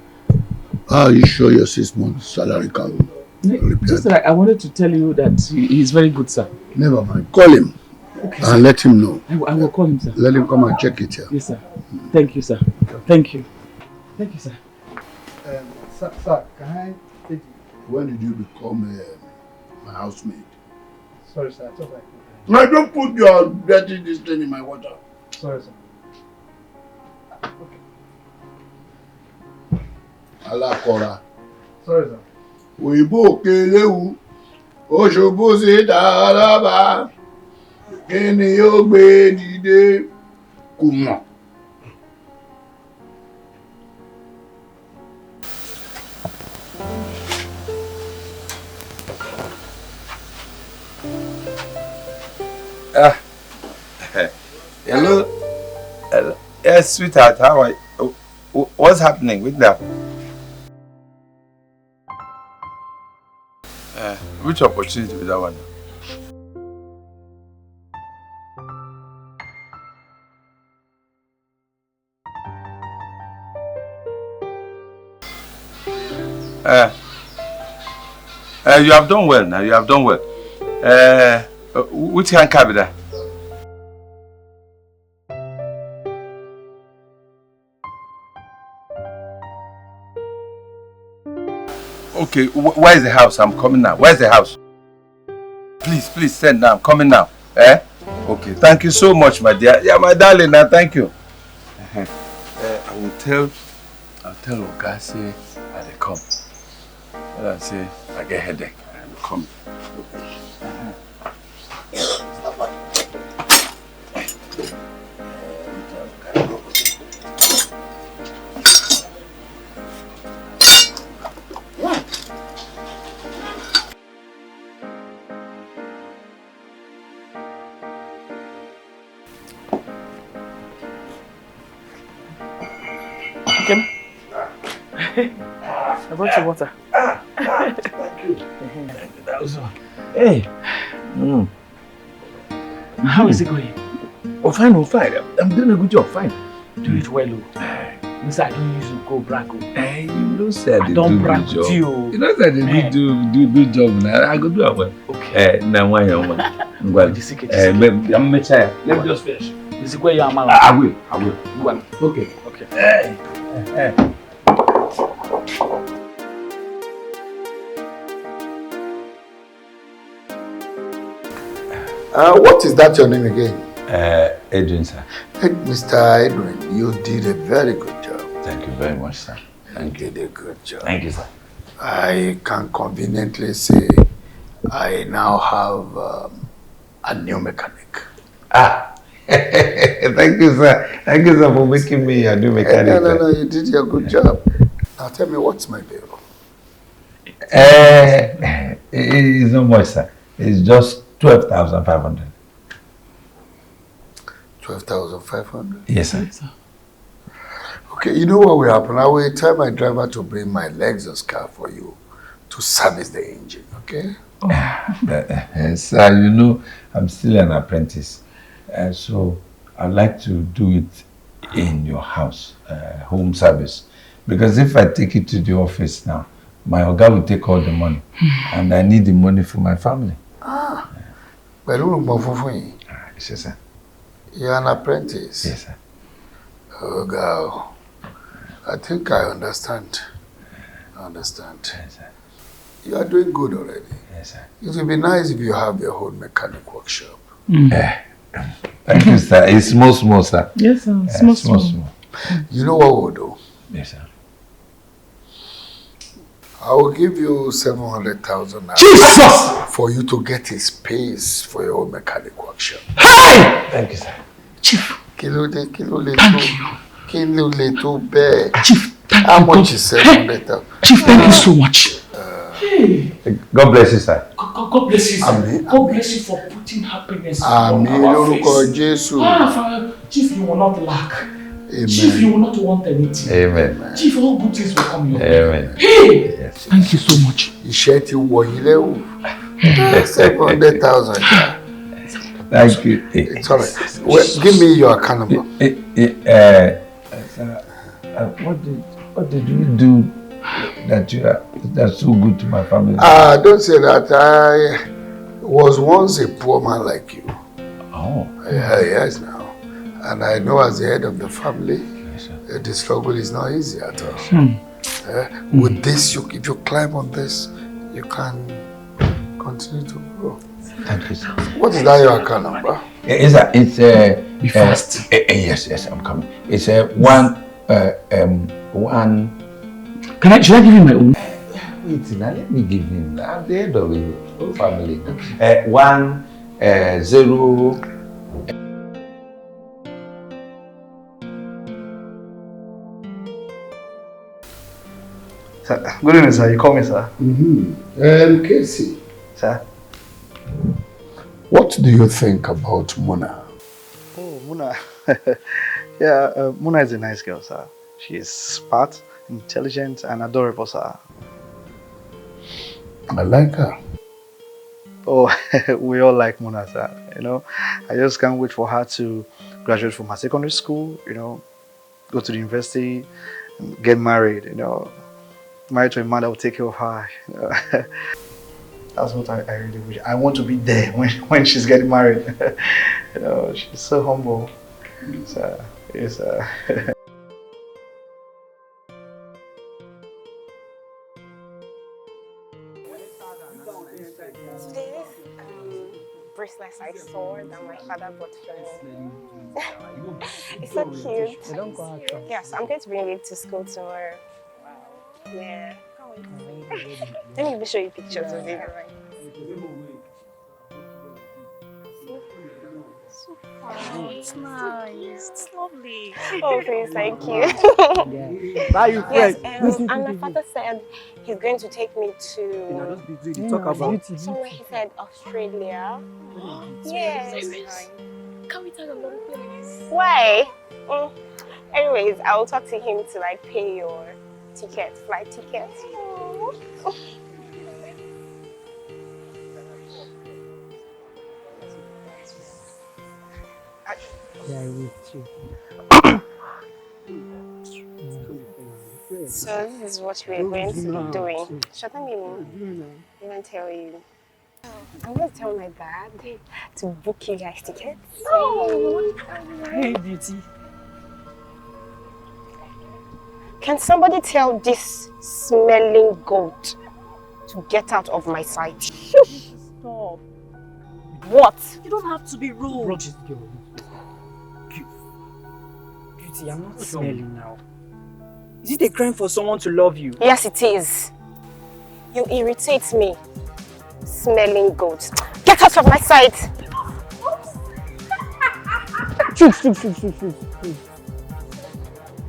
Speaker 2: Are you sure your 6 months salary can repair?
Speaker 1: Just like I wanted to tell you that he is very good, sir.
Speaker 2: Never mind. Call him. Okay, and let him know.
Speaker 1: I will call him, sir.
Speaker 2: Let him come and check it here.
Speaker 1: Yes, sir. Thank you, sir. Thank you. Thank you, sir.
Speaker 6: Sir, can I take you?
Speaker 2: When did you become my housemaid?
Speaker 6: Sorry, sir. I thought I could.
Speaker 2: No, don't put your dirty this thing in my water.
Speaker 6: Sorry, sir.
Speaker 2: Alakora.
Speaker 6: Sorry, sir.
Speaker 2: Òyìnbó kelewu, Òṣogbo ṣe dáadáa, kí ni yóò gbé dìde kò mọ̀.
Speaker 4: Hello. Yes, sweetheart, how are you? What's happening with that? Which opportunity with that one? You have done well now, you have done well. Which can carry that? Okay, where is the house? I'm coming now. Where's the house? Please send now. I'm coming now. Okay, thank you so much, my dear. Yeah, my darling, now thank you. I'll tell Oga say I dey come. I say I get headache. I will come.
Speaker 1: I brought you water.
Speaker 4: Thank you. Hey.
Speaker 1: How is it going?
Speaker 4: Oh, fine. I'm doing a good job, fine.
Speaker 1: Do it well, Mister, I don't usually go brag.
Speaker 4: Hey, you know say I
Speaker 1: don't
Speaker 4: do
Speaker 1: brag
Speaker 4: good
Speaker 1: with
Speaker 4: job.
Speaker 1: you.
Speaker 4: You know say I do good job now. I go do it well.
Speaker 1: Okay.
Speaker 4: Now why you want? Well, I'm a child. Let me just finish.
Speaker 1: This is where you are, man.
Speaker 4: I will.
Speaker 1: Well,
Speaker 4: okay. Hey.
Speaker 2: What is that your name again?
Speaker 4: Adrian, sir.
Speaker 2: Mr. Adrian, you did a very good job.
Speaker 4: Thank you very much, sir.
Speaker 2: You did a good job.
Speaker 4: Thank you, sir.
Speaker 2: I can conveniently say I now have a new mechanic.
Speaker 4: Thank you, sir. Thank you, sir, for making me a new mechanic.
Speaker 2: No, you did your good job. Now tell me, what's my bill?
Speaker 4: It's not much, sir. It's just 12,500.
Speaker 2: 12,500?
Speaker 4: Yes, sir.
Speaker 2: Okay, you know what will happen? I will tell my driver to bring my Lexus car for you to service the engine, okay?
Speaker 4: Sir, you know, I'm still an apprentice. So I'd like to do it in your house, home service. Because if I take it to the office now, my Oga will take all the money. And I need the money for my family.
Speaker 2: But
Speaker 4: Yes, sir.
Speaker 2: You're an apprentice?
Speaker 4: Yes, sir.
Speaker 2: Oh, girl. I think I understand.
Speaker 4: Yes, sir.
Speaker 2: You are doing good already.
Speaker 4: Yes, sir.
Speaker 2: It would be nice if you have your own mechanic workshop.
Speaker 4: Thank you, sir. It's small, sir.
Speaker 1: Yes, sir. Small.
Speaker 2: You know what we'll do?
Speaker 4: Yes, sir.
Speaker 2: I will give you 700,000
Speaker 1: Jesus!
Speaker 2: For you to get a space for your own mechanic workshop.
Speaker 1: Hey!
Speaker 4: Thank you, sir.
Speaker 1: Chief.
Speaker 2: Kilo le to
Speaker 1: Chief,
Speaker 2: how much is 700,000?
Speaker 1: Chief, thank you so much.
Speaker 4: God bless you, sir.
Speaker 1: God bless you, sir.
Speaker 2: Amen.
Speaker 1: God bless you for putting happiness
Speaker 2: Amen.
Speaker 1: on our face.
Speaker 2: Jesus.
Speaker 1: Father, Chief, you will not lack.
Speaker 2: Amen.
Speaker 1: Chief, you will not want anything.
Speaker 4: Amen.
Speaker 1: Chief, all good things will come your way.
Speaker 4: Amen.
Speaker 1: Hey! Yes. Thank you so much.
Speaker 2: Iṣẹ́ ti wọ̀ yín lẹ́wù. 700,000.
Speaker 4: Thank you.
Speaker 2: It's all right. Well, give me your account number.
Speaker 4: What did you do that's so good to my family?
Speaker 2: Don't say that. I was once a poor man like you.
Speaker 4: Oh.
Speaker 2: Yes, now. And I know as the head of the family, the struggle is not easy at all. With this, if you climb on this, you can continue to grow.
Speaker 4: Thank you, sir.
Speaker 2: What is that your account number?
Speaker 4: Be fast. Yes, I'm coming. It's one.
Speaker 1: Should I give you my own?
Speaker 4: Wait, now let me give him. At the end of the family. 1 0.
Speaker 6: Sir, good evening, sir. You call me, sir?
Speaker 2: Casey.
Speaker 6: Sir?
Speaker 2: What do you think about Muna?
Speaker 6: Oh, Muna. Yeah, Muna is a nice girl, sir. She is smart, intelligent, and adorable, sir.
Speaker 2: I like her.
Speaker 6: Oh, we all like Muna, sir. You know, I just can't wait for her to graduate from her secondary school, you know, go to the university, get married, you know, married to a man that will take care of her. You know. That's what I really wish. I want to be there when she's getting married. You know, she's so humble. So, yes,
Speaker 14: bracelets I saw that my father bought for me. It's so cute. Yes, I'm going to bring it to school tomorrow. Wow. Yeah. Let me even show you pictures of it.
Speaker 9: Oh, it's nice. It's lovely.
Speaker 14: Oh, please, thank you.
Speaker 15: Bye, you friend.
Speaker 14: Yes, and my father said he's going to take me to somewhere. He said Australia. Yes.
Speaker 9: Can we tell a lot of things?
Speaker 14: Why? Anyways, I will talk to him to like pay your ticket, flight ticket.
Speaker 15: Yeah, I will too.
Speaker 14: So this is what we're going to be doing. Should I even tell you? I'm going to tell my dad to book you guys tickets.
Speaker 15: Oh, hey, beauty.
Speaker 14: Can somebody tell this smelling goat to get out of my sight?
Speaker 15: Stop.
Speaker 14: What?
Speaker 9: You don't have to be rude.
Speaker 15: Beauty, I'm not smelling now. Is it a crime for someone to love you?
Speaker 14: Yes, it is. You irritate me. Smelling goat. Get out of my sight!
Speaker 15: Shoot.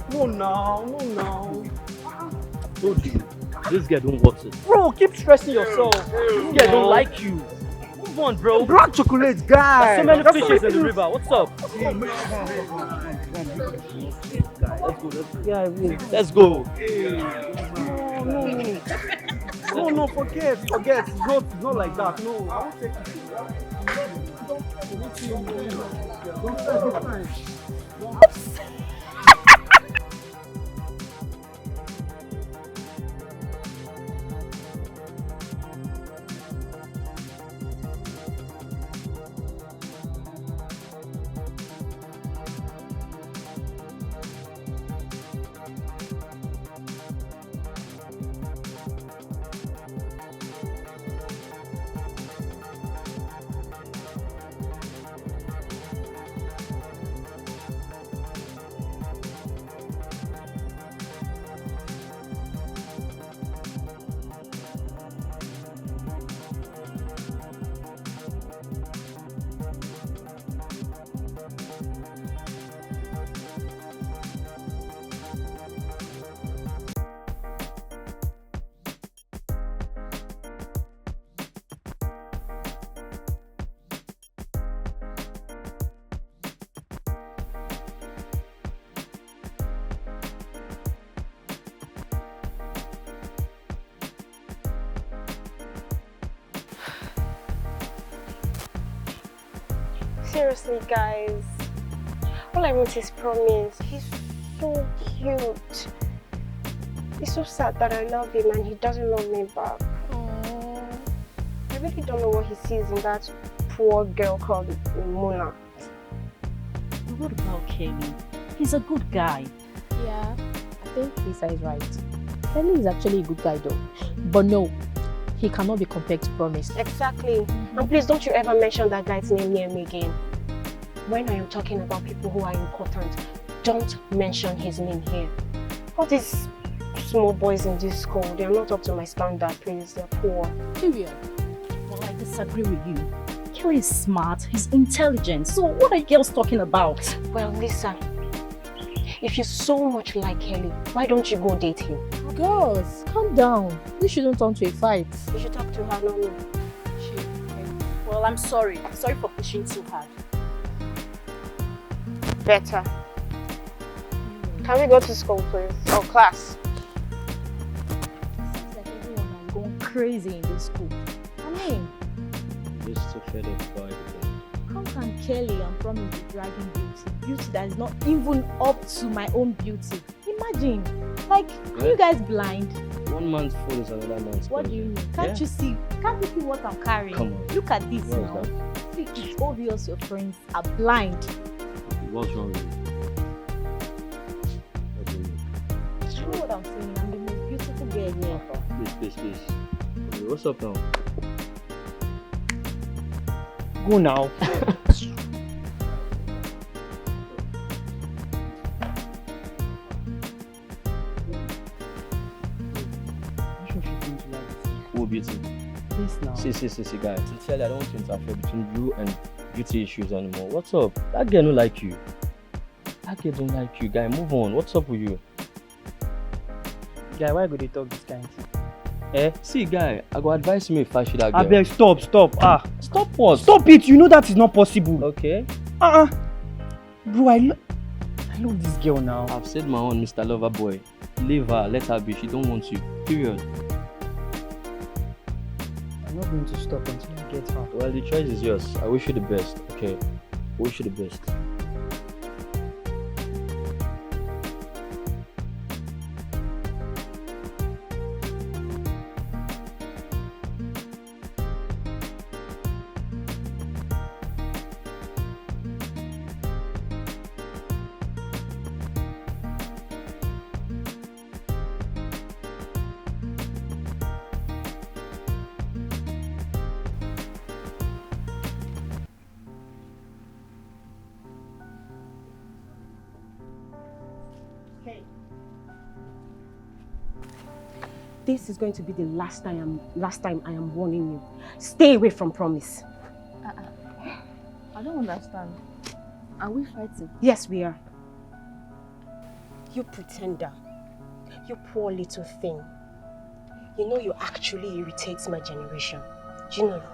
Speaker 15: No, now.
Speaker 12: Told you, this girl don't want it.
Speaker 15: Bro, keep stressing yourself. This girl don't like you. Move on, bro. Black chocolate, guy.
Speaker 12: There's so many fishes in the river. What's up?
Speaker 15: Yeah, I will.
Speaker 12: Let's go.
Speaker 15: No, forget. It's not like that. No, I won't take it.
Speaker 14: seriously, guys. All I want is Promise. He's so cute. It's so sad that I love him and he doesn't love me back. Aww. I really don't know what he sees in that poor girl called Mona.
Speaker 17: What about Kenny? He's a good guy.
Speaker 5: Yeah, I think Lisa is right. Kenny is actually a good guy though. But no, he cannot be compared to Promise.
Speaker 14: Exactly. And please don't you ever mention that guy's name near me again. When I am talking about people who are important, don't mention his name here. All these small boys in this school, they are not up to my standard, please. They're poor.
Speaker 17: Period. Well, I disagree with you. Kelly is smart, he's intelligent. So what are girls talking about?
Speaker 14: Well, Lisa, if you so much like Kelly, why don't you go date him?
Speaker 5: Girls, calm down. This shouldn't turn to a fight.
Speaker 14: You should talk to her, not me.
Speaker 17: Well, I'm sorry. Sorry for pushing too hard.
Speaker 14: Better. Can we go to school, please? Or class?
Speaker 5: Seems like everyone is going crazy in this school. I mean,
Speaker 16: Just to fed up by the
Speaker 17: How can Kelly and Promise be dragging beauty? Beauty that is not even up to my own beauty. Imagine. Like, are you guys blind?
Speaker 16: One man's phone is another man's
Speaker 17: What
Speaker 16: phone.
Speaker 17: do you mean? Can't you see? Can't you see what I'm carrying?
Speaker 16: Come on.
Speaker 17: Look at this
Speaker 16: What is
Speaker 17: now.
Speaker 16: that?
Speaker 17: See, it's obvious your friends are blind.
Speaker 16: What's wrong with you? What do you mean?
Speaker 17: You know what I'm saying? I'm the most beautiful girl here.
Speaker 16: Please. Okay, what's up now?
Speaker 15: Go now.
Speaker 16: Cool beauty.
Speaker 15: Yes, now.
Speaker 16: See, guys. Sincerely, I don't want to interfere between you and beauty issues anymore. What's up? That girl don't like you. That girl don't like you, guy. Move on. What's up with you?
Speaker 15: Guy, why go they talk this kind?
Speaker 16: See, guy, I go advise me if I should that girl.
Speaker 15: Abeg, stop.
Speaker 16: Stop what?
Speaker 15: Stop it. You know that is not possible.
Speaker 16: Okay.
Speaker 15: Bro, I love this girl now.
Speaker 16: I've said my own, Mr. Loverboy. Leave her, let her be. She don't want you. Period.
Speaker 15: I'm not going to stop until I get her.
Speaker 16: Well, the choice is yours. I wish you the best. Okay. I wish you the best.
Speaker 14: This is going to be the last time I am warning you. Stay away from Promise.
Speaker 3: I don't understand. Are we fighting?
Speaker 14: Yes, we are. You pretender. You poor little thing. You know you actually irritate my generation. Do you know that?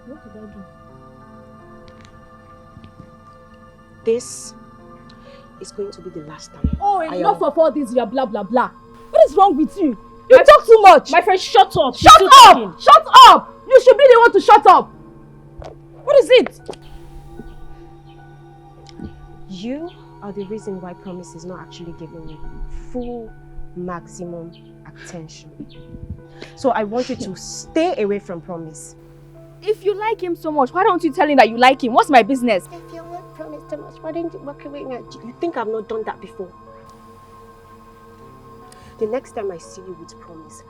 Speaker 3: What did I do?
Speaker 14: This is going to be the last time.
Speaker 8: Oh, enough of all this, your blah blah blah. What is wrong with you? You talk too much.
Speaker 17: My friend, shut up.
Speaker 8: Shut up! Shut up! You should be the one to shut up. What is it?
Speaker 14: You are the reason why Promise is not actually giving me full maximum attention. So I want you to stay away from Promise.
Speaker 3: If you like him so much, why don't you tell him that you like him? What's my business?
Speaker 14: If you like Promise too much, why didn't you walk away? You think I've not done that before? The next time I see you with Promise,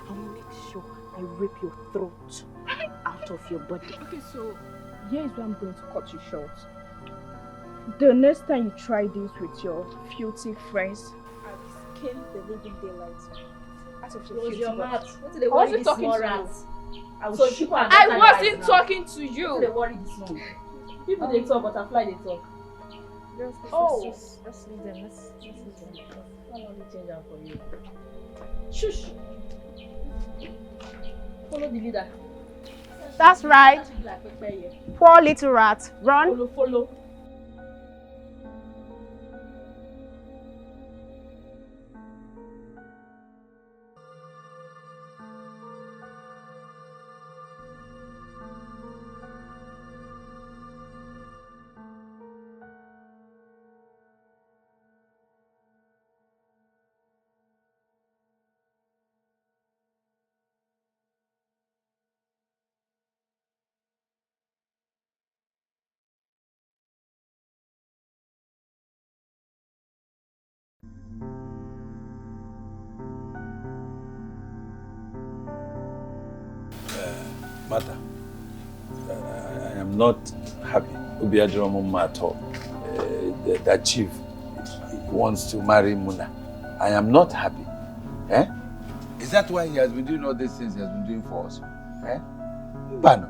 Speaker 14: I will make sure I rip your throat out of your body.
Speaker 3: Okay, so here's where I'm going to cut you short. The next time you try this with your filthy friends, I will skin the living daylights out of your filthy body.
Speaker 17: I wasn't talking to you.
Speaker 3: I wasn't talking to you.
Speaker 17: They worry this one. People they talk, butterfly they talk.
Speaker 3: Let's leave them. Let's leave them.
Speaker 17: I'll only change that for you.
Speaker 3: Shush.
Speaker 17: Follow the leader.
Speaker 14: That's right.
Speaker 17: Like Pepe.
Speaker 14: Poor little rat. Run.
Speaker 17: Follow.
Speaker 4: Mata, I am not happy. Obiadromum at all. That chief wants to marry Muna. I am not happy. Eh? Is that why he has been doing all these things he has been doing for us? Eh? Mbano.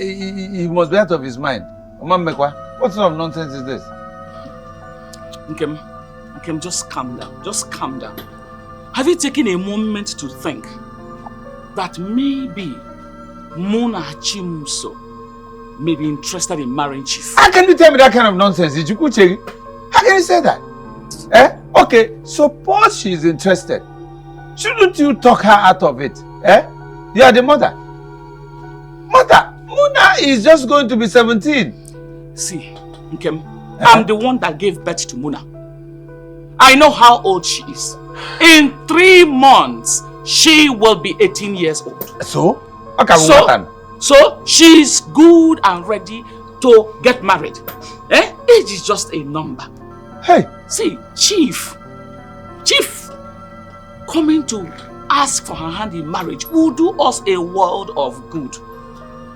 Speaker 4: He must be out of his mind. What sort of nonsense is this?
Speaker 1: Nkem, just calm down. Just calm down. Have you taken a moment to think that maybe Muna Chimso may be interested in marrying Chief?
Speaker 4: How can you tell me that kind of nonsense? How can you say that? Eh? Okay, suppose she's interested. Shouldn't you talk her out of it? Eh? You are the mother. Mother, Muna is just going to be 17.
Speaker 1: See, Nkem, I'm the one that gave birth to Muna. I know how old she is. In 3 months, she will be 18 years old.
Speaker 4: So?
Speaker 1: So she's good and ready to get married. Eh? Age is just a number.
Speaker 4: Hey!
Speaker 1: See, Chief, coming to ask for her hand in marriage will do us a world of good.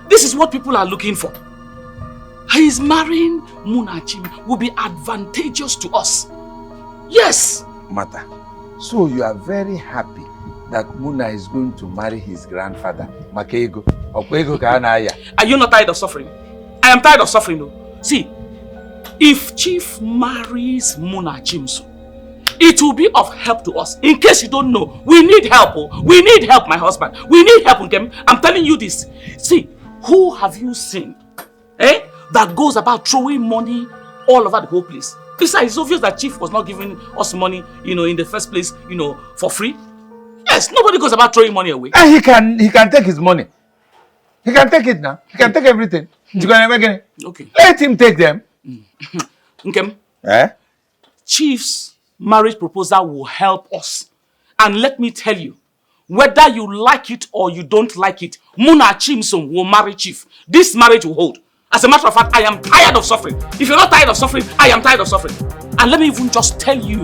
Speaker 1: This is what people are looking for. His marrying Munachim will be advantageous to us. Yes!
Speaker 4: Mata, so you are very happy that Muna is going to marry his grandfather, Makego.
Speaker 1: Are you not tired of suffering? I am tired of suffering though. See, if Chief marries Muna Chimso, it will be of help to us. In case you don't know, we need help. Oh. We need help, my husband. We need help, Nkem. I'm telling you this. See, who have you seen that goes about throwing money all over the whole place? Besides, it's obvious that Chief was not giving us money, in the first place, for free. Yes, nobody goes about throwing money away.
Speaker 4: And he can take his money. He can take it now. He can take everything.
Speaker 1: Okay.
Speaker 4: Let him take them.
Speaker 1: Nkem. Chief's marriage proposal will help us. And let me tell you, whether you like it or you don't like it, Muna Chimson will marry Chief. This marriage will hold. As a matter of fact, I am tired of suffering. If you're not tired of suffering, I am tired of suffering. And let me even just tell you,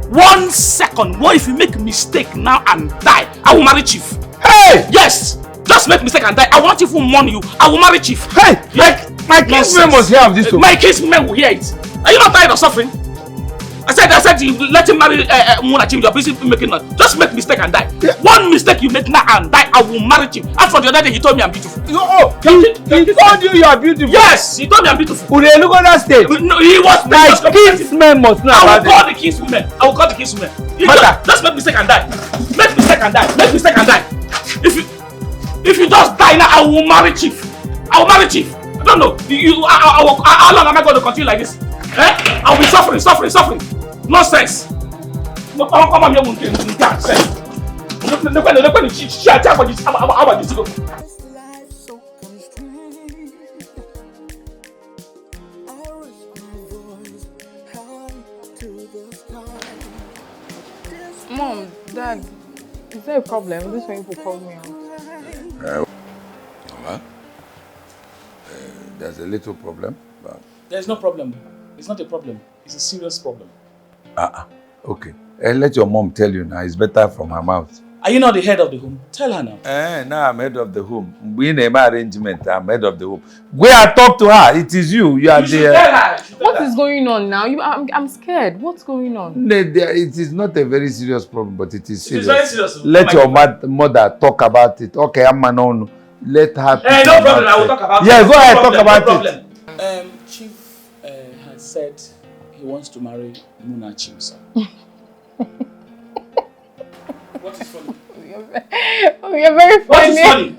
Speaker 1: 1 second more, if you make a mistake now and die, I will marry Chief. Hey! Yes! Just make a mistake and die. I want to even warn you, I will marry Chief.
Speaker 4: Hey! My kinsmen must hear of this.
Speaker 1: My kinsmen will hear it. Are you not tired of suffering? I said you let him marry Muna Chim. You're busy making noise. Just make mistake and die. Yeah. One mistake you make now and die, I will marry him. As for the other day, he told me I'm beautiful.
Speaker 4: He told you are beautiful.
Speaker 1: Yes, he told me I'm beautiful.
Speaker 4: Will you look on that stage?
Speaker 1: No, he was.
Speaker 4: My kinsmen must know about it.
Speaker 1: I will call the kinswomen. Just make mistake and die. Make mistake and die. Make mistake and die. If you just die now, I will marry Chief. I will marry Chief. I don't know. How long am I going to continue like this? Eh? I'll be suffering. Nonsense. Come on, you won't get sense.
Speaker 5: Mom, Dad, is there a problem? This when people call me out.
Speaker 4: There's a little problem. But...
Speaker 1: There's no problem. It's not a problem. It's a serious problem.
Speaker 4: Okay. Let your mom tell you now. It's better from her mouth.
Speaker 1: Are you not the head of the home? Tell her now.
Speaker 4: Now I'm head of the home. We in a arrangement. I'm head of the home. Where I talk to her, it is you. You are there.
Speaker 1: Tell her.
Speaker 5: What is going on now? I'm scared. What's going on?
Speaker 4: It is not a very serious problem, but it is serious.
Speaker 1: It is very serious.
Speaker 4: Let your mother talk about it. Okay, I'm on. Let her.
Speaker 1: No problem. I will talk about it.
Speaker 4: Yeah, go ahead. Talk about it.
Speaker 1: Chief has said he wants to marry Muna Chimsa. What is funny?
Speaker 5: You're very funny.
Speaker 1: What is funny?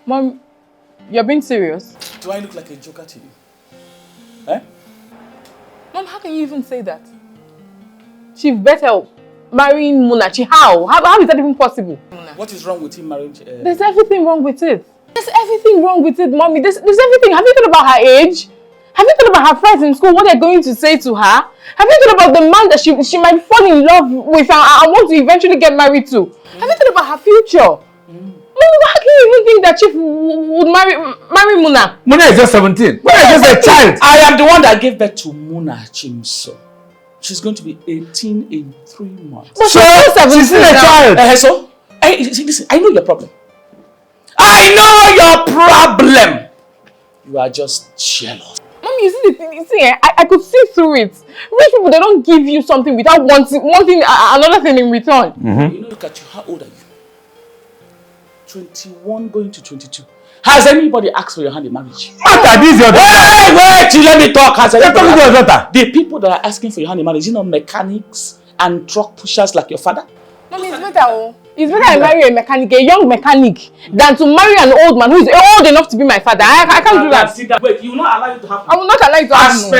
Speaker 5: Mom, you're being serious?
Speaker 1: Do I look like a joker to you? Eh?
Speaker 5: Mom, how can you even say that? Chief better marrying Munachi. How is that even possible?
Speaker 1: What is wrong with him marrying?
Speaker 5: There's everything wrong with it. There's everything wrong with it, Mommy. There's everything. Have you thought about her age? Have you thought about her friends in school, what they're going to say to her? Have you thought about the man that she might fall in love with and want to eventually get married to? Have you thought about her future? Mommy, how can you even think that Chief would marry Muna?
Speaker 4: Muna is just 17. Muna is just a child.
Speaker 1: I am the one that gave birth to Muna Chimso. She's going to be 18 in 3 months.
Speaker 5: But she's still 17
Speaker 4: she's still a child.
Speaker 1: Listen, I know your problem. I know your problem. You are just jealous.
Speaker 5: Mommy, you see the thing, I could see through it. Rich people, they don't give you something without wanting another thing in return.
Speaker 1: You know, look at you. How old are you? 21 going to 22. Has anybody asked for your hand in marriage?
Speaker 4: Mata, this is your daughter.
Speaker 1: Wait, let me talk. Has anybody
Speaker 4: talking to your daughter?
Speaker 1: The people that are asking for your hand in marriage, mechanics and truck pushers like your father?
Speaker 5: Mommy, it's better. It's better I marry a mechanic, a young mechanic, than to marry an old man who is old enough to be my father. I can't do that.
Speaker 1: Wait, you will not allow it to happen.
Speaker 5: I will not allow it to happen.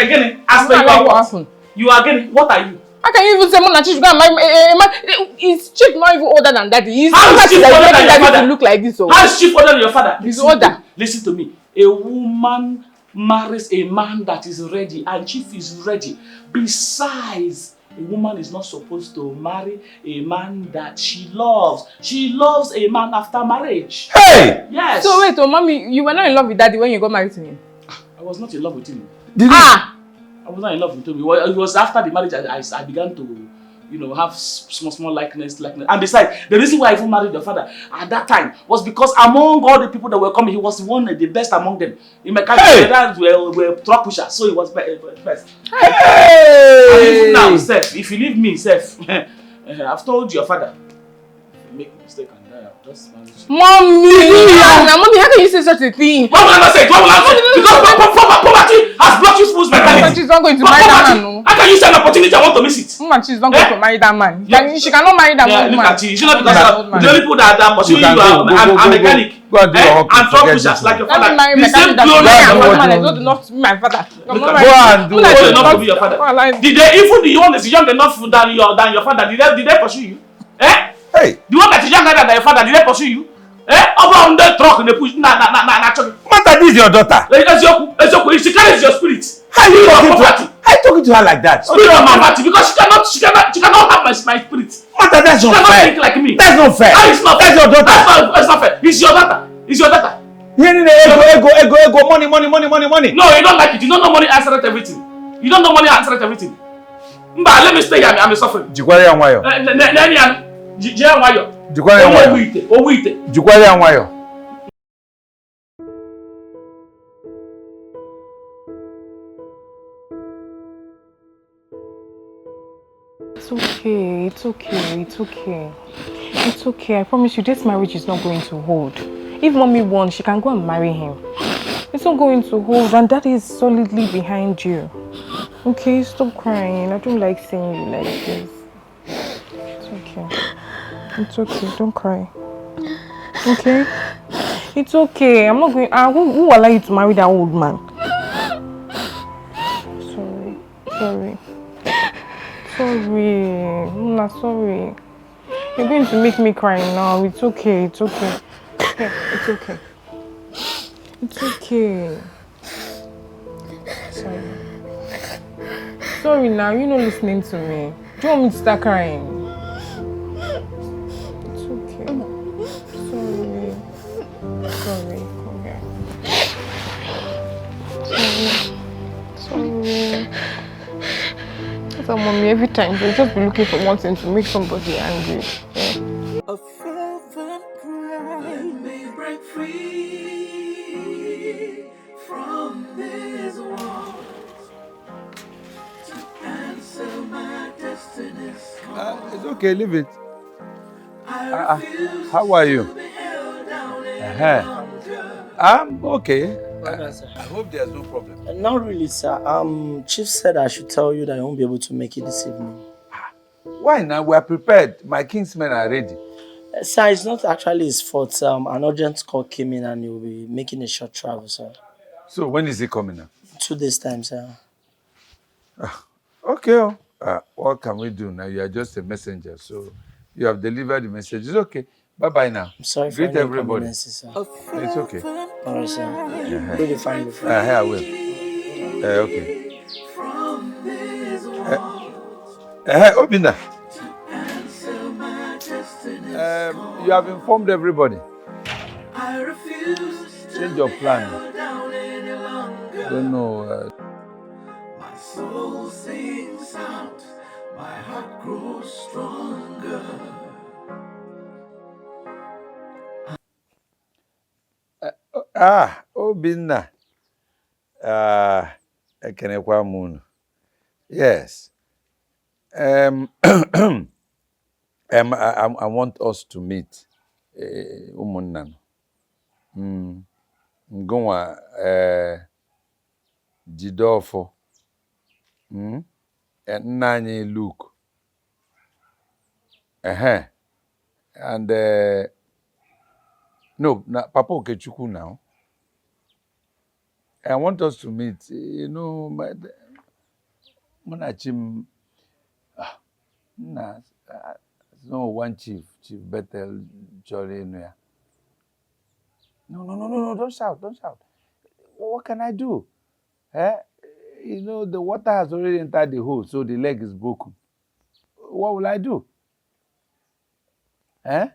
Speaker 1: As per you are what? You are getting, what are you?
Speaker 5: How can you even say Mona Chief go and marry a man? Is Chief not even older than daddy? He's
Speaker 1: How is Chief older than your father?
Speaker 5: To look like this.
Speaker 1: How is Chief older than your father?
Speaker 5: He's older.
Speaker 1: Listen to me. A woman marries a man that is ready, and Chief is ready. Besides, a woman is not supposed to marry a man that she loves. She loves a man after marriage.
Speaker 4: Hey!
Speaker 1: Yes.
Speaker 5: So wait, mommy, you were not in love with daddy when you got married to him?
Speaker 1: I was not in love with him.
Speaker 4: Did you?
Speaker 1: I was not in love with him. It was after the marriage I began to, have small likeness. And besides, the reason why I even married your father at that time was because among all the people that were coming, he was one of the best among them. In mechanics, were truck pushers, so he was best.
Speaker 4: Hey!
Speaker 1: And even now, Seth, if you leave me, Seth, I've told your father, if you make a mistake and die, I'll just marry you.
Speaker 5: Mommy, how can you say such a thing?
Speaker 1: What will I say? Because poverty has brought you fool's mentality.
Speaker 5: She's not going to marry that man.
Speaker 1: How can you say an opportunity? I want to miss it.
Speaker 5: She's not going to marry that man. She cannot marry that man.
Speaker 1: Look at you. She not because the only people that are pursuing you are a mechanic. And truck pushers like your father. The same glory.
Speaker 5: It's not enough to be my father.
Speaker 4: Go and do
Speaker 1: it. Enough to be your father. Did they, even the one is young enough than your father, did they pursue you?
Speaker 4: Hey.
Speaker 1: The one that is younger than your father, did they pursue you? Over on the truck and they push.
Speaker 4: Mata, this is your daughter.
Speaker 1: She carries your spirit.
Speaker 4: How you talking to her like that?
Speaker 1: Spirit of poverty, because she cannot have my spirit.
Speaker 4: Mata, that's
Speaker 1: she
Speaker 4: not
Speaker 1: cannot
Speaker 4: fair.
Speaker 1: think like me.
Speaker 4: That's not fair.
Speaker 1: How is not fair?
Speaker 4: That's your daughter.
Speaker 1: That's not fair. It's your daughter. It's your daughter.
Speaker 4: Ego, money.
Speaker 1: No, you don't like it. You don't know money answers everything. You don't know money answers everything. Mba, let me stay here. I'm suffering.
Speaker 4: Jikwari Anwayo. Jikwari Anwayo.
Speaker 5: It's okay. I promise you, this marriage is not going to hold. If mommy wants, she can go and marry him. It's not going to hold, and daddy is solidly behind you. Okay, stop crying. I don't like seeing you like this. It's okay. Don't cry. Okay? It's okay. I'm not going. Who will allow you to marry that old man? Sorry. Muna, sorry. You're going to make me cry now. It's okay. It's okay. Sorry now. You're not listening to me. Do you want me to start crying? It's okay. Sorry. Come here. Sorry. So mommy, every time they'll just be looking for one thing to make somebody angry.
Speaker 10: A fervent cry. Let me break free from this walls to answer my destinies.
Speaker 4: It's okay, leave it. How are you? I'm okay. I hope there's no problem.
Speaker 7: Not really, sir. Chief said I should tell you that I won't be able to make it this evening.
Speaker 4: Why now? We are prepared. My kingsmen are ready.
Speaker 7: Sir, it's not actually his fault. An urgent call came in and he'll be making a short travel, sir.
Speaker 4: So when is he coming now?
Speaker 7: 2 days time, sir.
Speaker 4: Okay. What can we do now? You are just a messenger, so you have delivered the message. It's okay. Bye-bye now.
Speaker 7: I'm sorry for
Speaker 4: greet everybody.
Speaker 7: Sir.
Speaker 4: It's okay.
Speaker 7: All right, sir. Really fine before.
Speaker 4: I will. Okay. Obinna. You have informed everybody. Change your plan. Don't know.
Speaker 10: My soul sings out, my heart grows stronger.
Speaker 4: Obinna. Ekenekwa Moon. Yes. I want us to meet. Umunnan. Ngwa Jidofo. Nani Luke. And no, Papa Okechukwu now. I want us to meet. You know, Monachim. No, one Chief Bethel Jolly. No, don't shout. What can I do? You know, the water has already entered the hole, so the leg is broken. What will I do? Oh,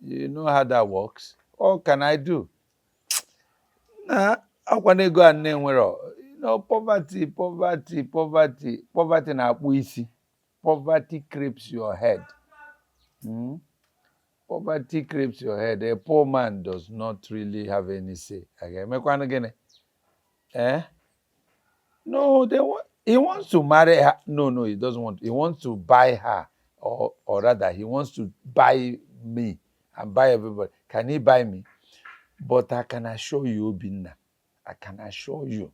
Speaker 4: you know how that works. What can I do? I want to go and name where you know, poverty na puisi. Poverty creeps your head. Poverty creeps your head. A poor man does not really have any say. Again. No, he wants to marry her. No, he doesn't want. He wants to buy her, or rather, he wants to buy me and buy everybody. Can he buy me? But I can assure you, Obinna, I can assure you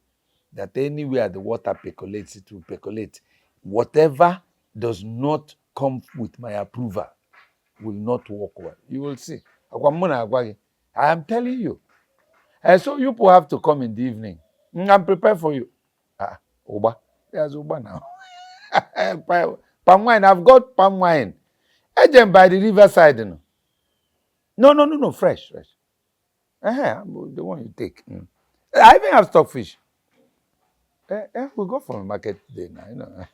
Speaker 4: that anywhere the water percolates, it will percolate. Whatever does not come with my approval will not work well. You will see. I am telling you. And so you people have to come in the evening. I'm prepared for you. Oba. There's Oba now. Palm wine. I've got palm wine. Agent by the riverside. No. Fresh. The one you take. I even have stockfish. We'll go for a market today now, you know.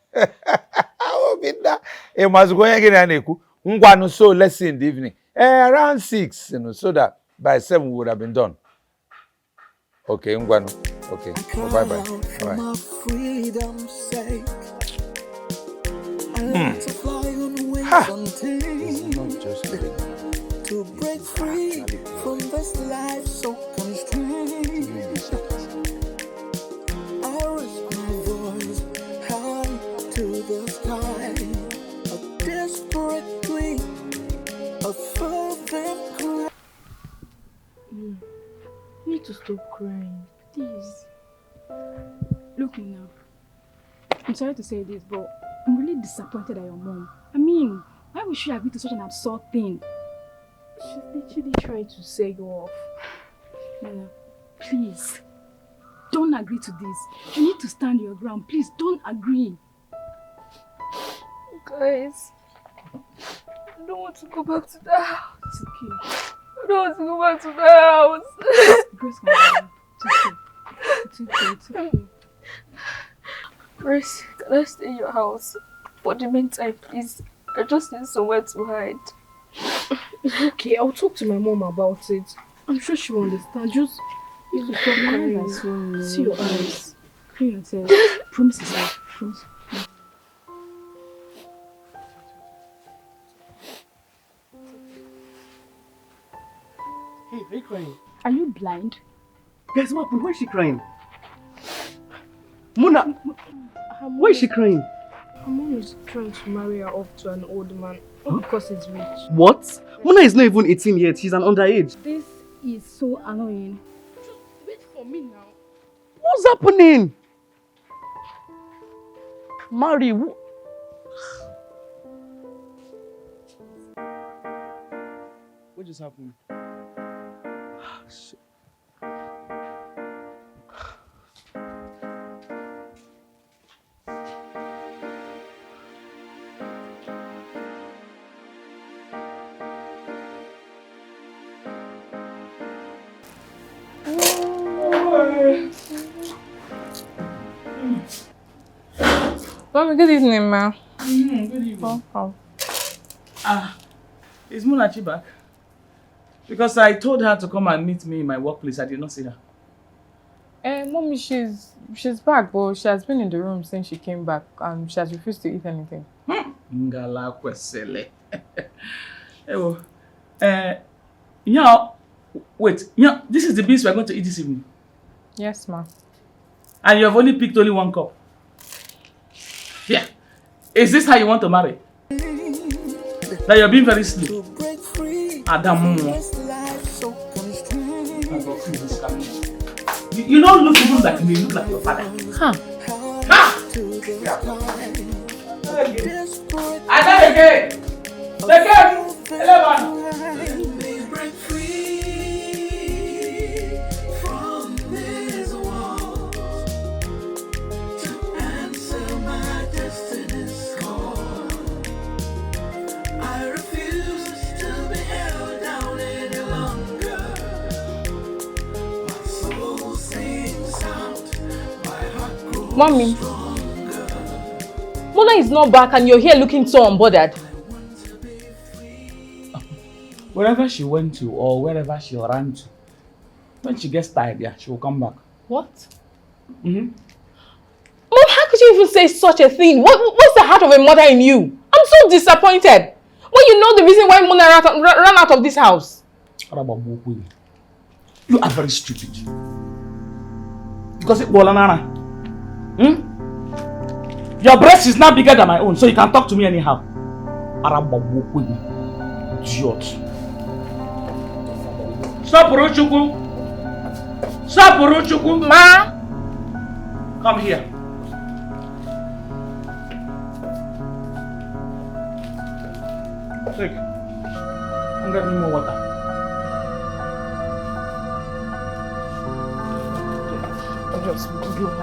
Speaker 4: It must go again. So let's see in the evening. Around 6, you know, so that by 7 we would have been done. Okay, Ngwanu. Okay. Bye-bye.
Speaker 10: My freedom's sake. I like to fly on wings untamed. To break free from this life so constrained. I raise my voice high to the sky. A desperate plea, a fervent cry.
Speaker 3: You need to stop crying, please.
Speaker 8: Look now. I'm sorry to say this, but I'm really disappointed at your mom. I mean, why would she agree to such an absurd thing?
Speaker 3: She's literally trying to set you off.
Speaker 8: Nana, please, don't agree to this. You need to stand your ground. Please, don't agree.
Speaker 3: Guys, I don't want to go back to the house.
Speaker 8: It's okay.
Speaker 3: I don't want to go back to the house.
Speaker 8: Grace, come on. It's okay.
Speaker 3: Grace, can I stay in your house? For the meantime, please. I just need somewhere to hide. It's okay. I'll talk to my mom about it. I'm sure she will understand. Just you need to stop crying. See your eyes.
Speaker 8: Clean yourself. Promise yourself. Promise.
Speaker 11: Hey, are you crying?
Speaker 8: Are you blind?
Speaker 11: Guys, what happened? Why is she crying? Muna! Why is she crying?
Speaker 3: Her mom is trying to marry her off to an old man. All because he's rich.
Speaker 11: What? Muna is not even 18 yet. She's an underage.
Speaker 8: This is so annoying.
Speaker 3: Just wait for me now.
Speaker 11: What's happening? Marry. What just happened? Shit.
Speaker 5: Good evening, ma.
Speaker 1: Good evening. Is Munachi back? Because I told her to come and meet me in my workplace. I did not see her.
Speaker 5: Mommy, she's back, but she has been in the room since she came back and she has refused to eat anything.
Speaker 1: Ngala kwesele. Ewo, Yeah, wait. Yeah, this is the beans we're going to eat this evening.
Speaker 5: Yes, ma.
Speaker 1: And you have only picked only 1 cup. Yeah. Is this how you want to marry? That you're being very slow. Adam. You don't look even like me, you look like your father.
Speaker 5: Huh?
Speaker 1: I got again. Again. 11.
Speaker 5: Mommy, Mona is not back and you're here looking so unbothered.
Speaker 1: Wherever she went to or wherever she ran to, when she gets tired, yeah, she will come back.
Speaker 5: What?
Speaker 1: Mm-hmm.
Speaker 5: Mom, how could you even say such a thing? What's the heart of a mother in you? I'm so disappointed. When you know the reason why Mona ran out of this house.
Speaker 1: You are very stupid. Because your breast is not bigger than my own, so you can talk to me anyhow. Idiot. Stop Urochukwu. Stop Urochukwu.
Speaker 5: Ma.
Speaker 1: Come here. Take. I'm getting more water.
Speaker 5: Just you are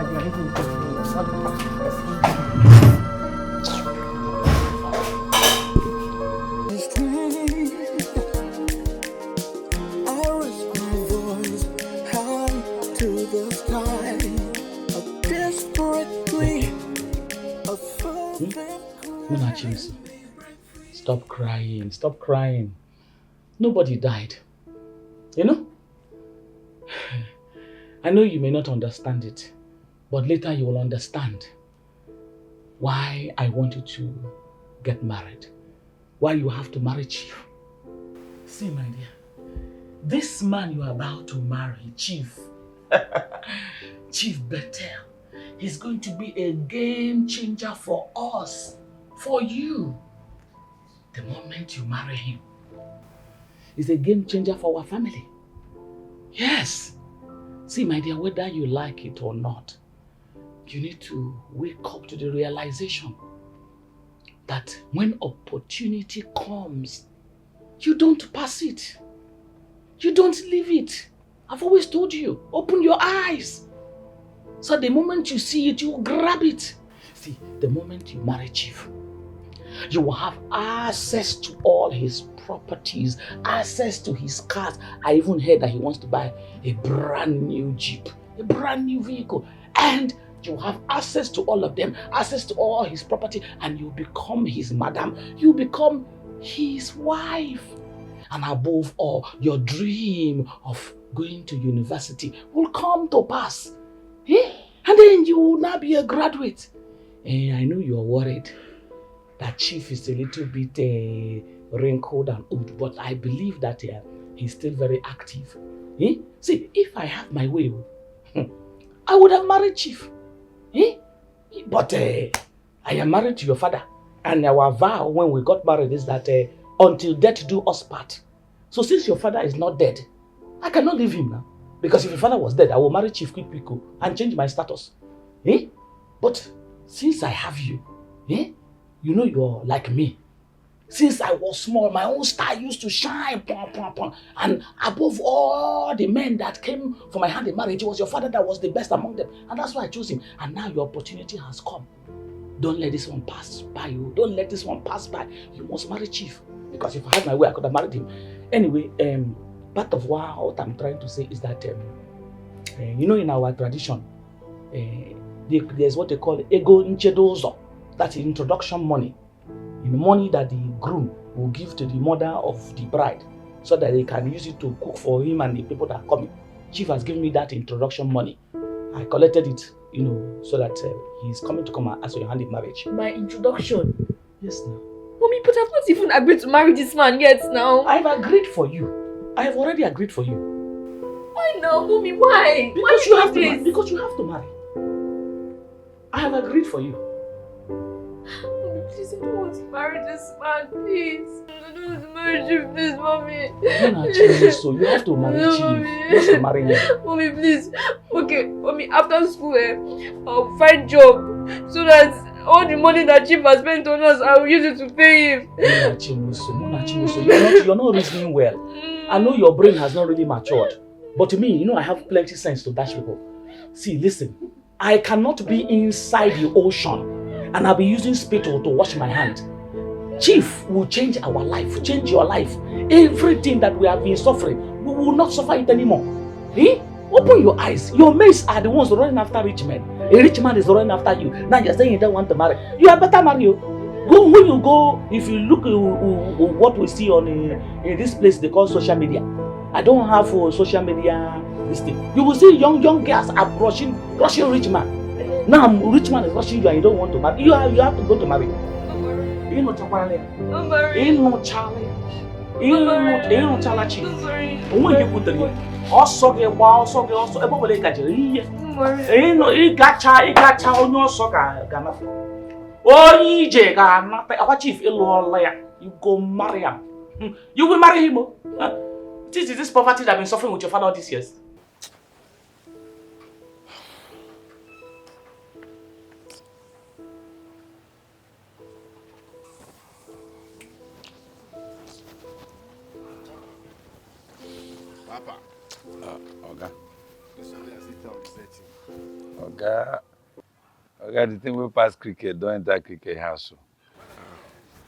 Speaker 1: Stop crying. Stop crying. Nobody died. You know? I know you may not understand it, but later you will understand why I want you to get married. Why you have to marry Chief. See, my dear, this man you are about to marry, Chief, Chief Bethel, he's going to be a game changer for us, for you. The moment you marry him, he's a game changer for our family. Yes. See, my dear, whether you like it or not, you need to wake up to the realization that when opportunity comes, you don't pass it. You don't leave it. I've always told you, open your eyes. So the moment you see it, you grab it. See, the moment you marry Chief, you will have access to all his properties, access to his cars. I even heard that he wants to buy a brand new Jeep, a brand new vehicle. And you have access to all of them, access to all his property, and you become his madam. You become his wife. And above all, your dream of going to university will come to pass. Eh? And then you will now be a graduate. I know you are worried that Chief is a little bit wrinkled and old, but I believe that he's still very active. Eh? See, if I have my way, I would have married Chief. Eh? But I am married to your father, and our vow when we got married is that until death do us part. So since your father is not dead, I cannot leave him now. Because if your father was dead, I will marry Chief quick and change my status. Eh? But since I have you, eh? You know you're like me. Since I was small, my own star used to shine. And above all the men that came from my hand in marriage, it was your father that was the best among them. And that's why I chose him. And now your opportunity has come. Don't let this one pass by you. Don't let this one pass by. You must marry Chief. Because if I had my way, I could have married him. Anyway, part of what I'm trying to say is that, you know, in our tradition, there's what they call ego nchedozo. That's introduction money. The money that the groom will give to the mother of the bride so that they can use it to cook for him and the people that are coming. Chief has given me that introduction money. I collected it, you know, so that he's coming to come and ask for your hand in marriage.
Speaker 17: My introduction?
Speaker 1: Yes, now.
Speaker 13: Mommy, but I've not even agreed to marry this man yet now.
Speaker 1: I've agreed for you. I have already agreed for you.
Speaker 13: Why now, Mommy? Why?
Speaker 1: Because you have to marry. Because you have to marry. I have agreed for you.
Speaker 13: Mommy, please, I don't want to marry this man, please. I don't want to marry Chief, please, Mommy.
Speaker 1: So you have to marry Chief. You have to marry him.
Speaker 13: Mommy, please. Okay, Mommy, after school, I'll find job so that all the money that Chief has spent on us, I will use it to pay him. You're not
Speaker 1: reasoning well. I know your brain has not really matured. But to me, you know, I have plenty sense to dash people. See, listen. I cannot be inside the ocean and I'll be using spittle to wash my hand. Chief will change our life, change your life. Everything that we have been suffering, we will not suffer it anymore. Eh? Open your eyes. Your mates are the ones running after rich men. A rich man is running after you. Now you're saying you don't want to marry. You had better marry you. Go when you go, if you look at what we see on in this place they call social media. I don't have social media this thing. You will see young girls are rushing rich man. Now rich man is rushing you and you don't want to marry. You have to go to marry. You know Charlie. You know Charlie. You know Charlie Chief. When you put the also get also everybody catch you. You know you got on your soccer. Oh, EJ got our chief you go marry him. You will marry him. This is this poverty that I've been suffering with your father all these years.
Speaker 4: Papa. Oga. Oga, the thing we pass cricket, don't enter cricket house.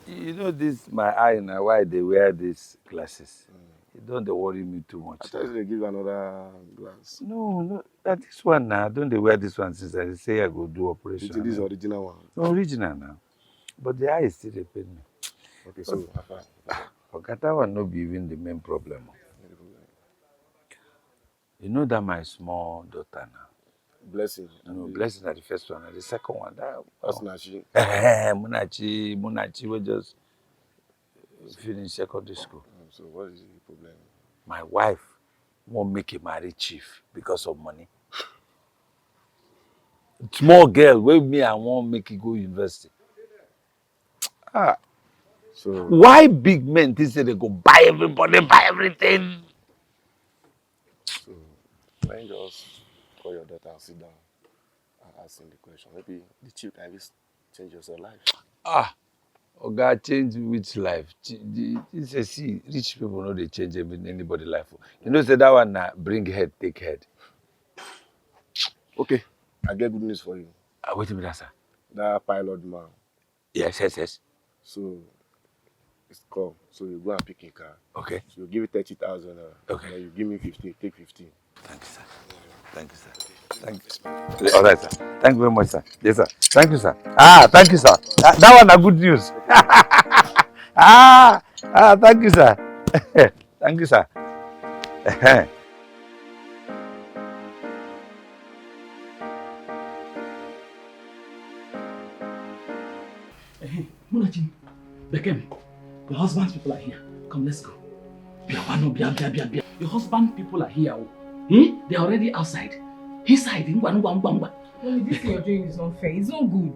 Speaker 4: You know this, my eye now, why they wear these glasses. It don't they worry me too much.
Speaker 2: I thought they give another glass.
Speaker 4: No, that this one now, don't they wear this one since I say I go do operation.
Speaker 2: This is the original one.
Speaker 4: No, original now. But the eye is still a pain me.
Speaker 2: Okay, so
Speaker 4: okay, that one not be even the main problem. You know that my small daughter now.
Speaker 2: Blessing.
Speaker 4: No, Blessing at the first one, and the second one.
Speaker 2: That's Nachi.
Speaker 4: Munachi, we just finished secondary school.
Speaker 2: So what is the problem?
Speaker 4: My wife won't make a marry Chief because of money. Small girl, with me, I won't make it go university.
Speaker 2: So
Speaker 4: why big men think say they go buy everybody, buy everything?
Speaker 2: So when you just call your daughter and sit down and ask him the question, maybe the Chief can just change your life.
Speaker 4: God change which life? See, rich people know they change anybody's life. You know, say that one bring head, take head.
Speaker 2: Okay, I get good news for you.
Speaker 4: Wait a minute, sir.
Speaker 2: That pilot man.
Speaker 4: Yes.
Speaker 2: So it's called. So you go and pick a car.
Speaker 4: Okay.
Speaker 2: So you give it 30,000.
Speaker 4: Okay.
Speaker 2: Then you give me 15. Take 15.
Speaker 4: Thank you, sir. Thank you, sir. Thank you. All right, sir. Thank you very much, sir. Yes, sir. Thank you, sir. Thank you, sir. That one a good news. Thank you, sir. Thank you, sir.
Speaker 1: Munachi, Bekem, your husband's people are here. Come, let's go. Your husband people are here. They're already outside. Inside.
Speaker 5: Mommy, this thing you're doing is not fair. It's not good.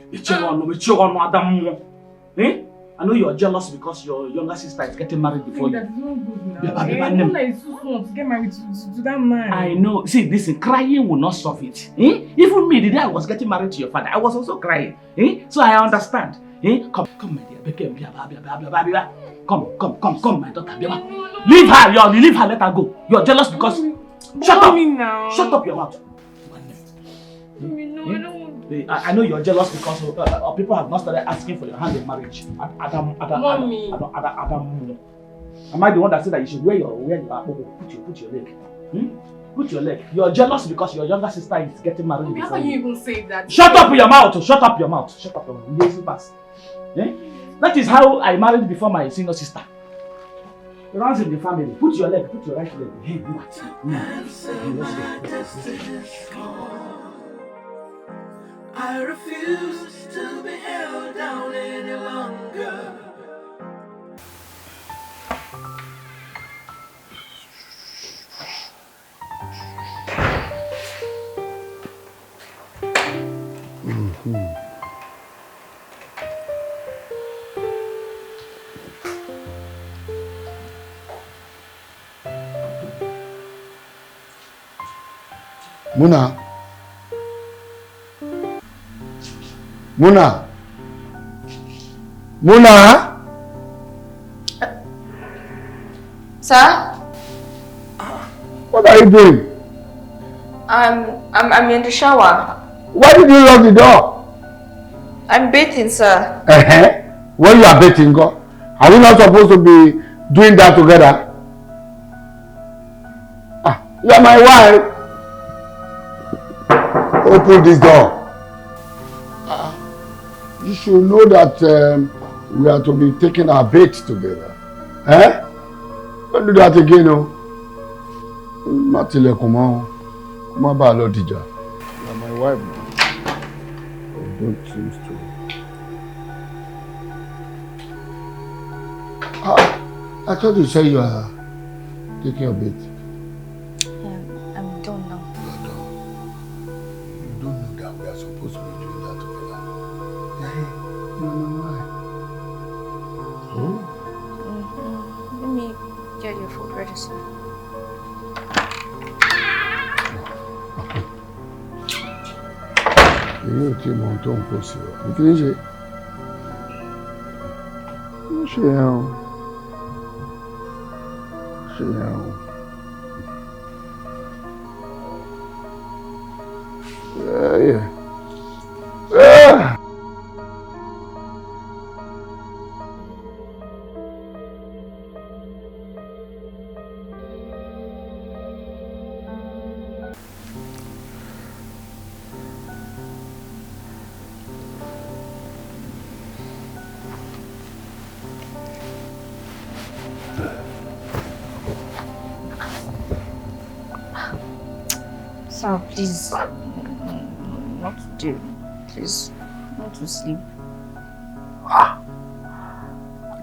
Speaker 1: I know you're jealous because your younger sister is getting married before you.
Speaker 5: That's not good now. Mona is too small to get married to that man.
Speaker 1: I know. See, listen, crying will not solve it. Even me, the day I was getting married to your father, I was also crying. So I understand. Come, my dear. Come, my daughter. Leave her, leave her, let her go. You're jealous because... Shut up!
Speaker 5: Now.
Speaker 1: Shut up your mouth. I know you're jealous because people have not started asking for your hand in marriage. Adam. Am I the one that said that you should wear your put your leg? Put your leg. You're jealous because your younger sister is getting married.
Speaker 5: How can you even say that?
Speaker 1: Shut up your mouth! Shut up your mouth! Lazy bastard. That is how I married before my senior sister. It runs in the family. Put your leg, put your right leg. Let's go.
Speaker 10: I refuse to be held down any longer.
Speaker 2: Muna. Muna. Muna.
Speaker 3: Sir?
Speaker 2: What are you doing?
Speaker 3: I'm in the shower.
Speaker 2: Why did you lock the door?
Speaker 3: I'm bathing, sir.
Speaker 2: When you are bathing, God, are we not supposed to be doing that together? You are my wife. Open this door. You should know that we are to be taking our bath together. Don't do that again, no. Matile, come on. Come on, Balo Dija. You are my wife. Don't choose to. I thought you said you are taking a bath.
Speaker 3: I'm done now.
Speaker 2: You don't know that we are supposed to be doing that together. You are my wife.
Speaker 3: Let me get your food ready, sir.
Speaker 2: You tí mo tó ń kó sí ọ. Kí ni ṣe? Ó ṣe yẹn o. Ó ṣe yẹn o. Yeah.
Speaker 3: Sir, please. Not to do. Please. Not to sleep.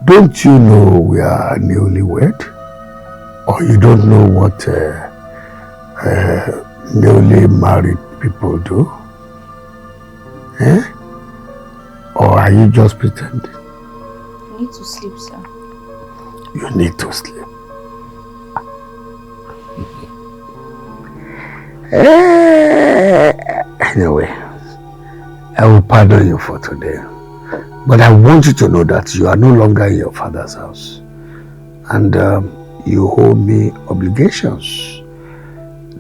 Speaker 2: Don't you know we are newlywed? Or you don't know what newly married people do? Or are you just pretending?
Speaker 3: I need to sleep, sir.
Speaker 2: You need to sleep. Anyway, I will pardon you for today. But I want you to know that you are no longer in your father's house. And you owe me obligations.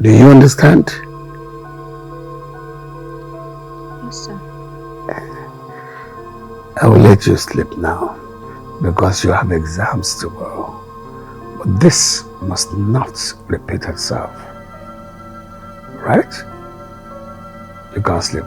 Speaker 2: Do you understand?
Speaker 3: Yes, sir.
Speaker 2: I will let you sleep now because you have exams tomorrow. But this must not repeat itself. Right? You can sleep.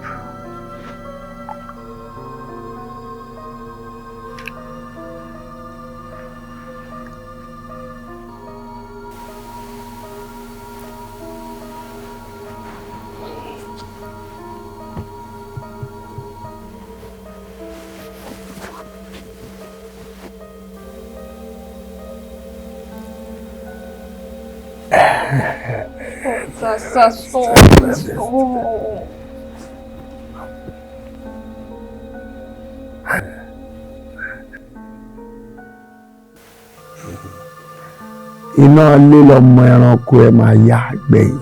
Speaker 2: Iná lílọ ọmọ ẹranko ẹ máa yá gbẹ̀yìn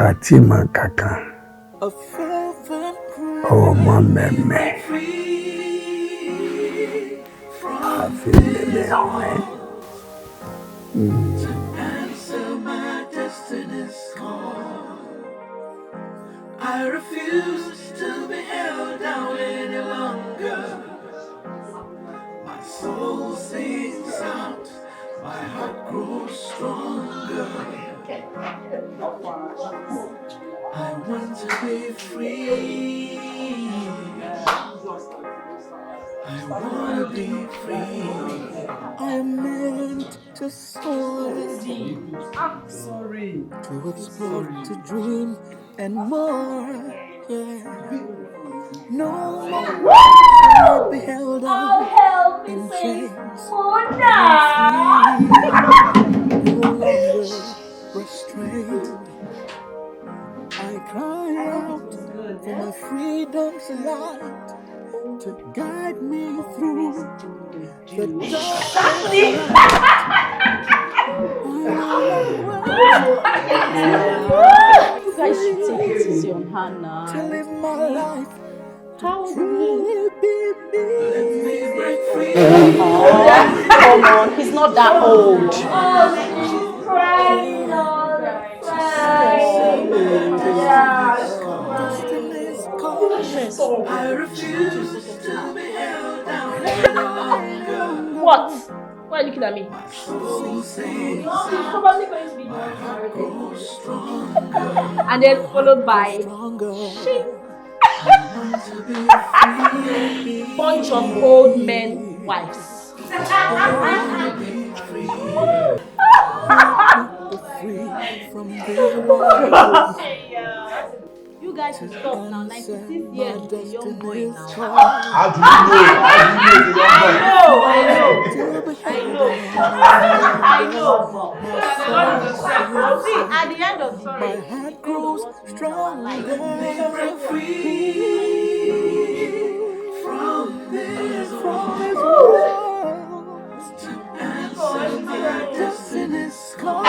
Speaker 2: àti ìmọ̀ kankan ọmọ mẹ́mẹ́ àfi mẹ́mẹ́ hàn ẹ́.
Speaker 10: Answer my destiny's call. I refuse to be held down any longer. My soul sings out, my heart grows stronger. I want to be free. I want to be free. I'm meant to soar. I'm sorry. To explore, to dream, and more. Yeah. No more be held on in chains. No longer restrained. I cry out for my freedom's light to guide me through the dark.
Speaker 17: You guys should take it easy on her now.
Speaker 10: To live my life.
Speaker 17: How old is he? Come on, he's not that old.
Speaker 10: Crying all the
Speaker 17: I refuse to be held down. What? Why are you looking at me? He's probably going to be and then followed by bunch of old men wives. You guys should stop now. 96 years is a young boy now.
Speaker 2: How do you know?
Speaker 17: I know. See, at the end of the day, my heart grows stronger. From this world to answer my destiny's call.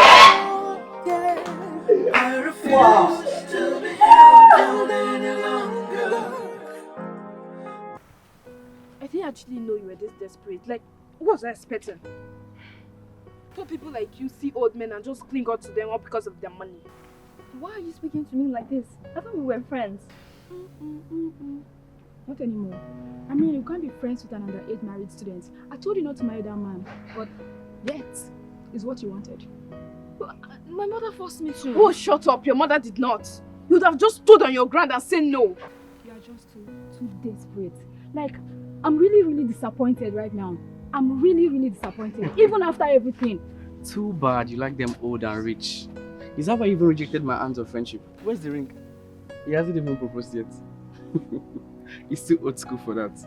Speaker 17: I refuse to be held down any longer.
Speaker 3: I didn't actually know you were this desperate. Like, what was I expecting? Poor people like you see old men and just cling on to them all because of their money. Why are you speaking to me like this? I thought we were friends. Not anymore. I mean, you can't be friends with an underage married student. I told you not to marry that man, but that is what you wanted. But my mother forced me to. Oh, shut up. Your mother did not. You would have just stood on your ground and said no. You are just too desperate. Like, I'm really disappointed right now. I'm really disappointed, even after everything.
Speaker 11: Too bad you like them old and rich. Is that why you even rejected my hands of friendship? Where's the ring? He hasn't even proposed yet. He's too old school for that.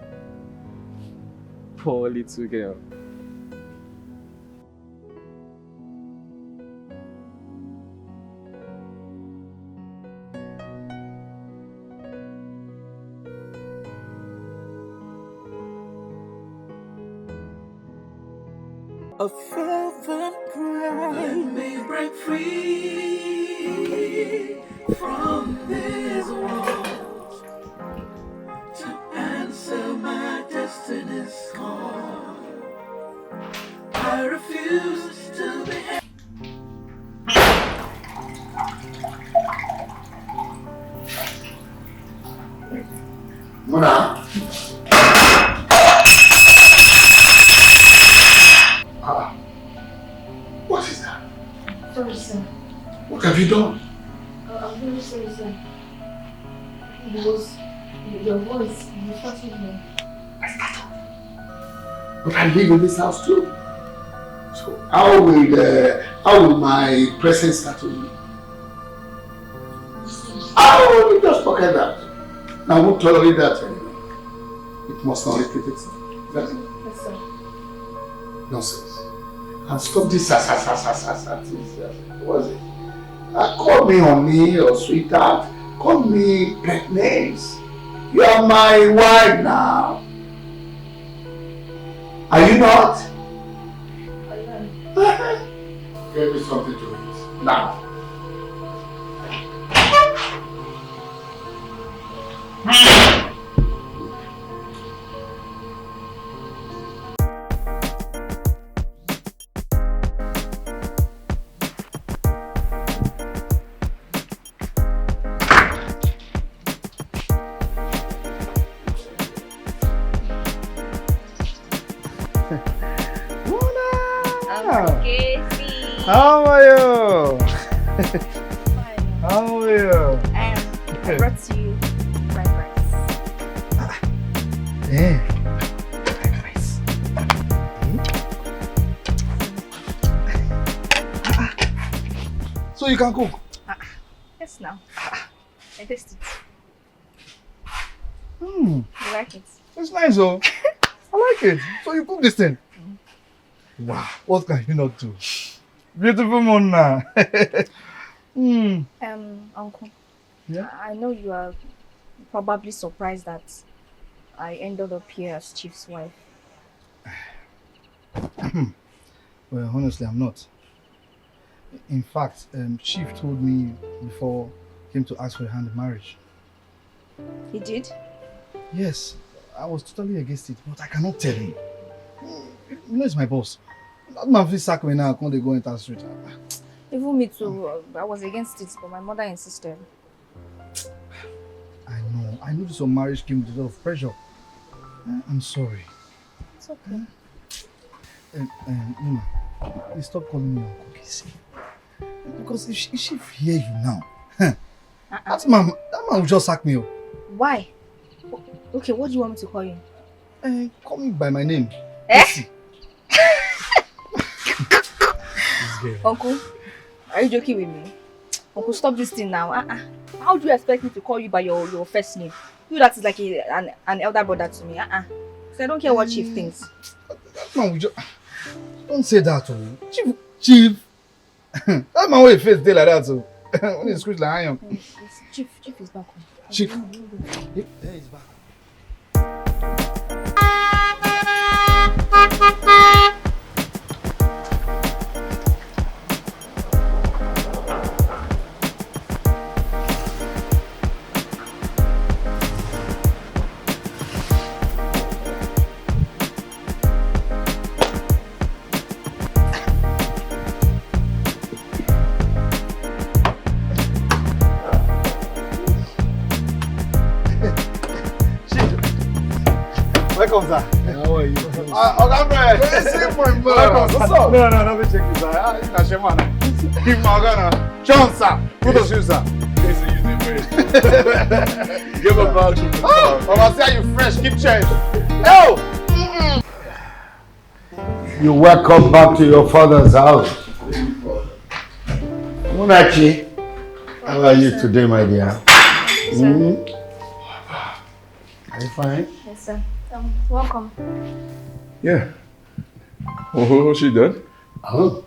Speaker 11: Poor little girl.
Speaker 10: A fervent cry.
Speaker 17: Let me break free from this world to answer my destiny's call. I refuse to be held.
Speaker 2: Mona. What is that?
Speaker 3: Sorry, sir.
Speaker 2: What have you done?
Speaker 3: I'm really sorry, sir. It was your voice. You startled me.
Speaker 2: But I live in this house too. So how will my presence startle you? Oh, just forget that. I won't tolerate that anymore. It must not repeat itself. That's it.
Speaker 3: Yes, sir.
Speaker 2: Nonsense. And stop this what was it? Call me honey or sweetheart. Call me pet names. You are my wife now. Are you not?
Speaker 3: I am.
Speaker 2: Give me something to eat. Now.
Speaker 6: How are you? How are you?
Speaker 3: I brought you fried rice.
Speaker 6: Yeah. So you can cook?
Speaker 3: Yes, now. I taste it.
Speaker 6: Hmm.
Speaker 3: You like it?
Speaker 6: It's nice, though. I like it. So you cook this thing? Wow. What can you not do? Beautiful Mona.
Speaker 3: Uncle.
Speaker 6: Yeah?
Speaker 3: I know you are probably surprised that I ended up here as Chief's wife.
Speaker 6: Well, honestly, I'm not. In fact, Chief told me before he came to ask for a hand in marriage.
Speaker 3: He did?
Speaker 6: Yes, I was totally against it, but I cannot tell him. You know, he's my boss. That man will sack me now, can't they go enter the street?
Speaker 3: Even me too. I was against it, but my mother insisted.
Speaker 6: I know this marriage came with a lot of pressure. I'm sorry.
Speaker 3: It's okay.
Speaker 6: Muna, please stop calling me Uncle Kissy. Because if she hear you now, that man will just sack me up.
Speaker 3: Why? Okay, what do you want me to call you?
Speaker 6: Call me by my name.
Speaker 3: Eh? Uncle, are you joking with me? Uncle, stop this thing now. How do you expect me to call you by your first name? You that is like an elder brother to me. So I don't care what Chief thinks.
Speaker 6: That man will just... Don't say that, oh. Chief. That man will face day like that, so when he screams like iron.
Speaker 3: Chief is back home.
Speaker 6: Chief. Yeah, he's back. Welcome, sir. How are you? See my man. What's up? No, let me check this out. You can share man. Give my Ghana. John, sir. Good to see you, sir. Give a voucher. I see you fresh. Keep change. No.
Speaker 2: You're welcome back to your father's house. Munachi, how are you today, my dear? Are you fine?
Speaker 3: Yes, sir. Welcome.
Speaker 4: Yeah. Oh, she done?
Speaker 2: Oh,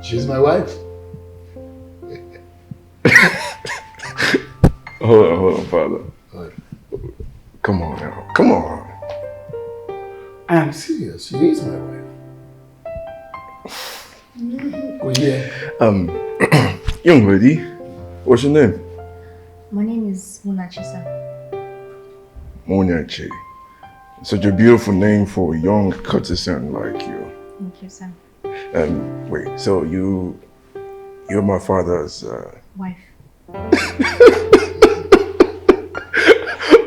Speaker 2: she's my wife.
Speaker 4: Hold on, father. Come on now. Come on.
Speaker 2: I am serious. She is my wife. Go here.
Speaker 4: Young lady, what's your name?
Speaker 3: My name is Munachi, sir.
Speaker 4: Munachi. Such a beautiful name for a young courtesan like you.
Speaker 3: Thank you, sir.
Speaker 4: Wait, so you're my father's
Speaker 3: wife.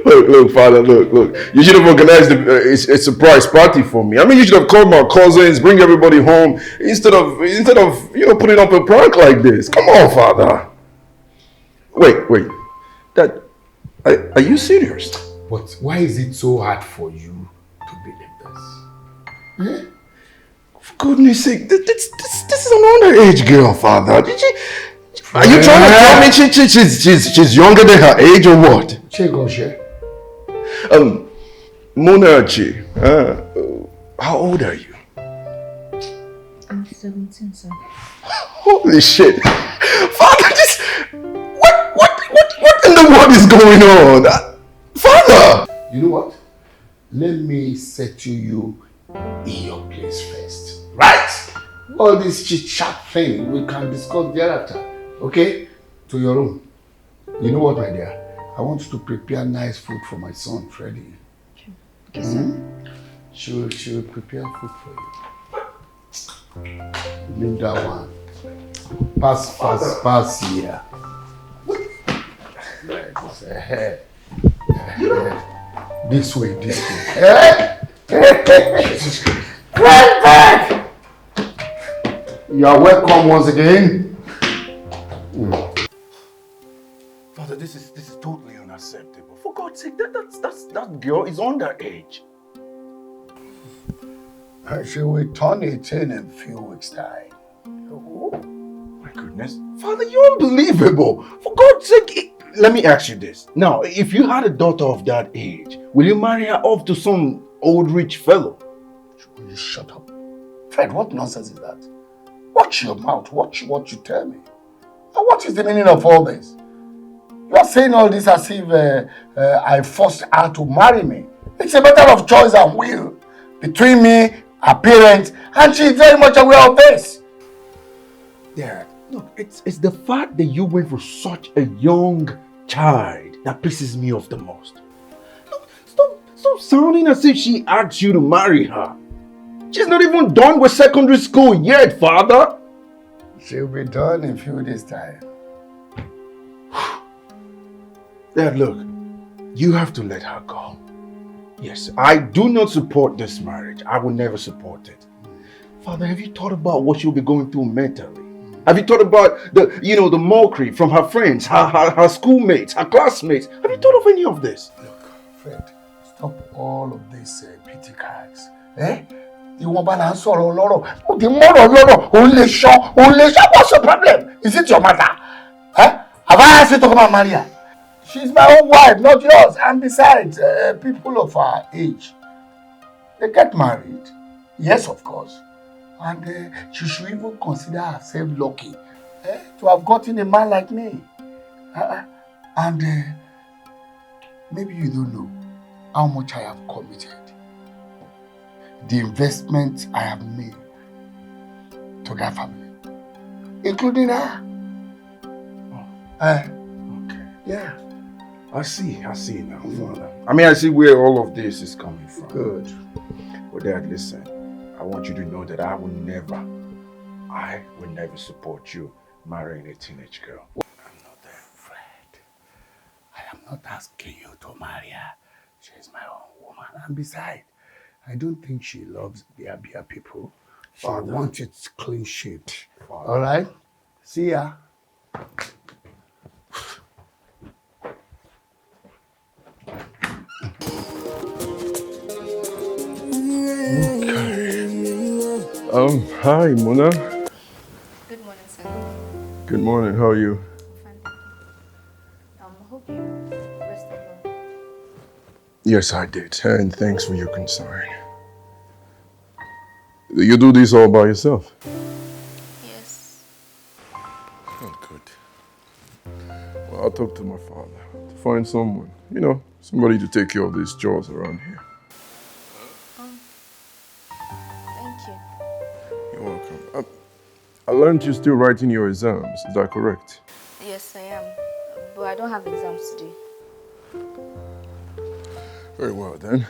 Speaker 4: Look, father, look. You should have organized a surprise party for me. I mean, you should have called my cousins, bring everybody home, instead of putting up a prank like this. Come on, father. Wait. Dad, are you serious?
Speaker 2: But why is it so hard for you to be like this?
Speaker 4: For goodness sake, this is an underage girl, father. Are you trying to tell me she's younger than her age or what? Munachi, how old are you?
Speaker 3: I'm 17, sir.
Speaker 4: Holy shit. Father, what in the world is going on? Father!
Speaker 2: You know what? Let me settle you in your place first. Right? All this chit-chat thing we can discuss thereafter. Okay? To your room. You know what, my dear? I want you to prepare nice food for my son, Freddy.
Speaker 3: Okay, sir.
Speaker 2: She will prepare food for you. Leave that one. Pass here. This way. You are welcome once again.
Speaker 4: Father, this is totally unacceptable. For God's sake, that girl is underage.
Speaker 2: She will turn 18 in a few weeks' time.
Speaker 4: Oh, my goodness. Father, you're unbelievable. For God's sake, let me ask you this. Now, if you had a daughter of that age, will you marry her off to some old rich fellow?
Speaker 2: Will you shut up? Fred, what nonsense is that? Watch your mouth. Watch what you tell me. And what is the meaning of all this? You are saying all this as if I forced her to marry me. It's a matter of choice and will between me, her parents, and she is very much aware of this.
Speaker 4: Dad,
Speaker 18: Look, it's the fact that you went for such a young child that pisses me off the most. Look, stop sounding as if she asked you to marry her. She's not even done with secondary school yet, Father.
Speaker 2: She'll be done in a few days' time.
Speaker 18: Dad, look, you have to let her go. Yes, I do not support this marriage. I will never support it. Father, have you thought about what she'll be going through mentally? Have you thought about the mockery from her friends, her schoolmates, her classmates? Have you thought of any of this?
Speaker 2: Look, Fred, stop all of these pity cards. Eh? You want to sorrow loro. The more loro, only show. What's your problem? Is it your mother? Eh? Have I asked you to come and marry her? She's my own wife, not yours. And besides, people of her age, they get married. Yes, of course. And she should even consider herself lucky to have gotten a man like me. And maybe you don't know how much I have committed. The investment I have made to that family, including her.
Speaker 18: Okay. Yeah. I see now, Father. I mean, I see where all of this is coming from.
Speaker 2: Good.
Speaker 18: But Dad, listen. I want you to know that I will never support you marrying a teenage girl.
Speaker 2: I'm not there, Fred. I am not asking you to marry her. She's my own woman. And besides, I don't think she loves beer people. She wants it clean shaped. All right? See ya.
Speaker 19: Hi, Mona.
Speaker 3: Good morning, sir.
Speaker 19: Good morning, how are you?
Speaker 3: Hope you rested well.
Speaker 19: Yes, I did, and thanks for your concern. You do this all by yourself?
Speaker 3: Yes.
Speaker 19: Oh, good. Well, I'll talk to my father to find someone, somebody to take care of these chores around here.
Speaker 3: Thank you.
Speaker 19: You're welcome. I learned you're still writing your exams, is that correct?
Speaker 3: Yes, I am. But I don't have exams today.
Speaker 19: Very well then.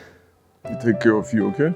Speaker 19: You take care of you, okay?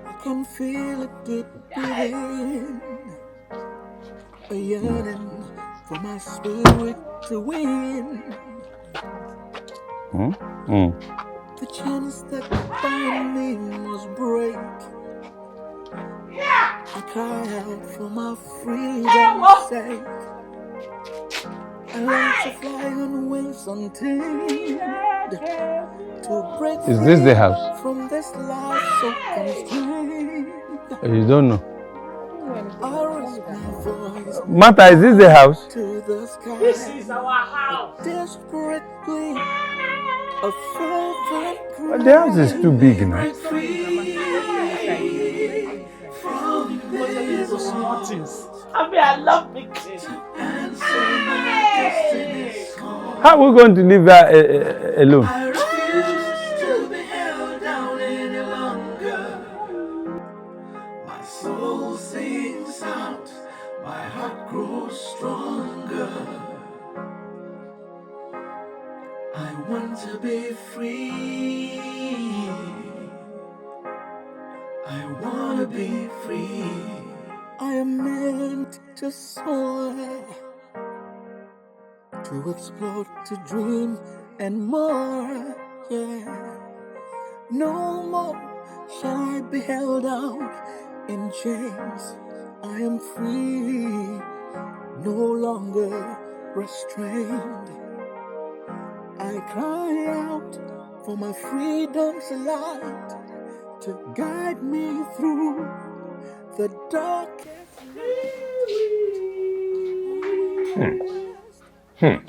Speaker 10: I can feel it deep within, a yearning for my spirit to win. The chains that bind me must break. I cry out for my freedom's sake. I long to fly on wings untamed, to break
Speaker 11: Is this the house?
Speaker 10: from this life so constrained.
Speaker 11: You don't know.
Speaker 10: I raise my voice
Speaker 11: Martha, is this the house?
Speaker 10: to the sky.
Speaker 12: This is our house.
Speaker 10: Desperately, a fervent cry.
Speaker 11: The house is too big now.
Speaker 12: Those small things. I mean, I love big things.
Speaker 4: How are we going to leave her alone?
Speaker 10: I refuse to be held down any longer. My soul sings out, my heart grows stronger. I want to be free. I want to be free. I am meant to soar, to explore, to dream, and more. Yeah. No more shall I be held down in chains. I am free, no longer restrained. I cry out for my freedom's light to guide me through the darkest.
Speaker 1: Hey!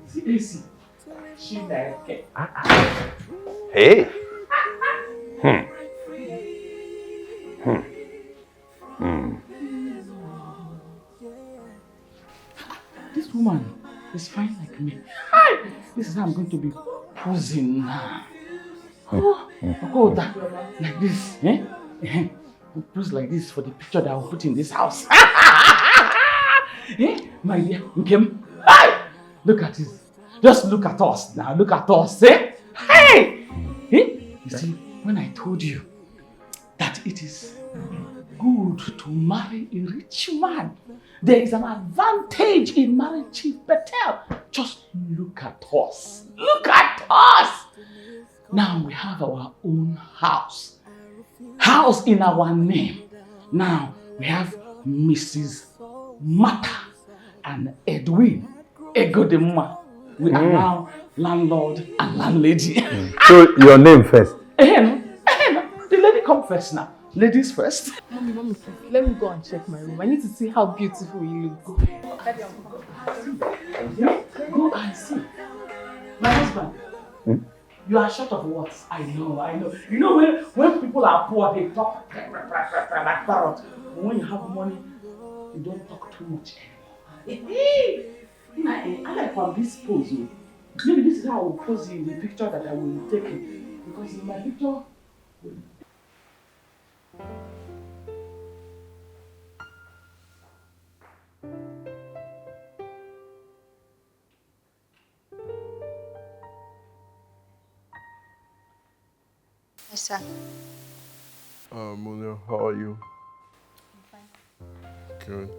Speaker 1: See, she like it.
Speaker 4: Hey.
Speaker 1: This woman is fine like me. Hi! This is how I'm going to be posing now. Oh, that, like this, eh? Pose like this for the picture that I'll put in this house. Eh? My dear, Nkem. Hi! Look at this. Just look at us now. Look at us, eh? Hey! Eh? You see, when I told you that it is good to marry a rich man, there is an advantage in marrying Chief Patel. Just look at us. Look at us! Now we have our own house. House in our name. Now we have Mrs. Mata and Edwin Egodema. We are now landlord and landlady.
Speaker 4: So your name first.
Speaker 1: The lady come first now. Ladies first.
Speaker 5: Mommy, let me go and check my room. I need to see how beautiful you look.
Speaker 1: Go and see. My husband, you are short of words. I know. You know when people are poor, they talk like parrot. But when you have money, you don't talk too much anymore. I like from this pose. Maybe this is how I will pose in the picture that I will take it. Because in my picture,
Speaker 20: Yes, sir.
Speaker 19: Mona, how are you?
Speaker 20: I'm fine.
Speaker 19: Good.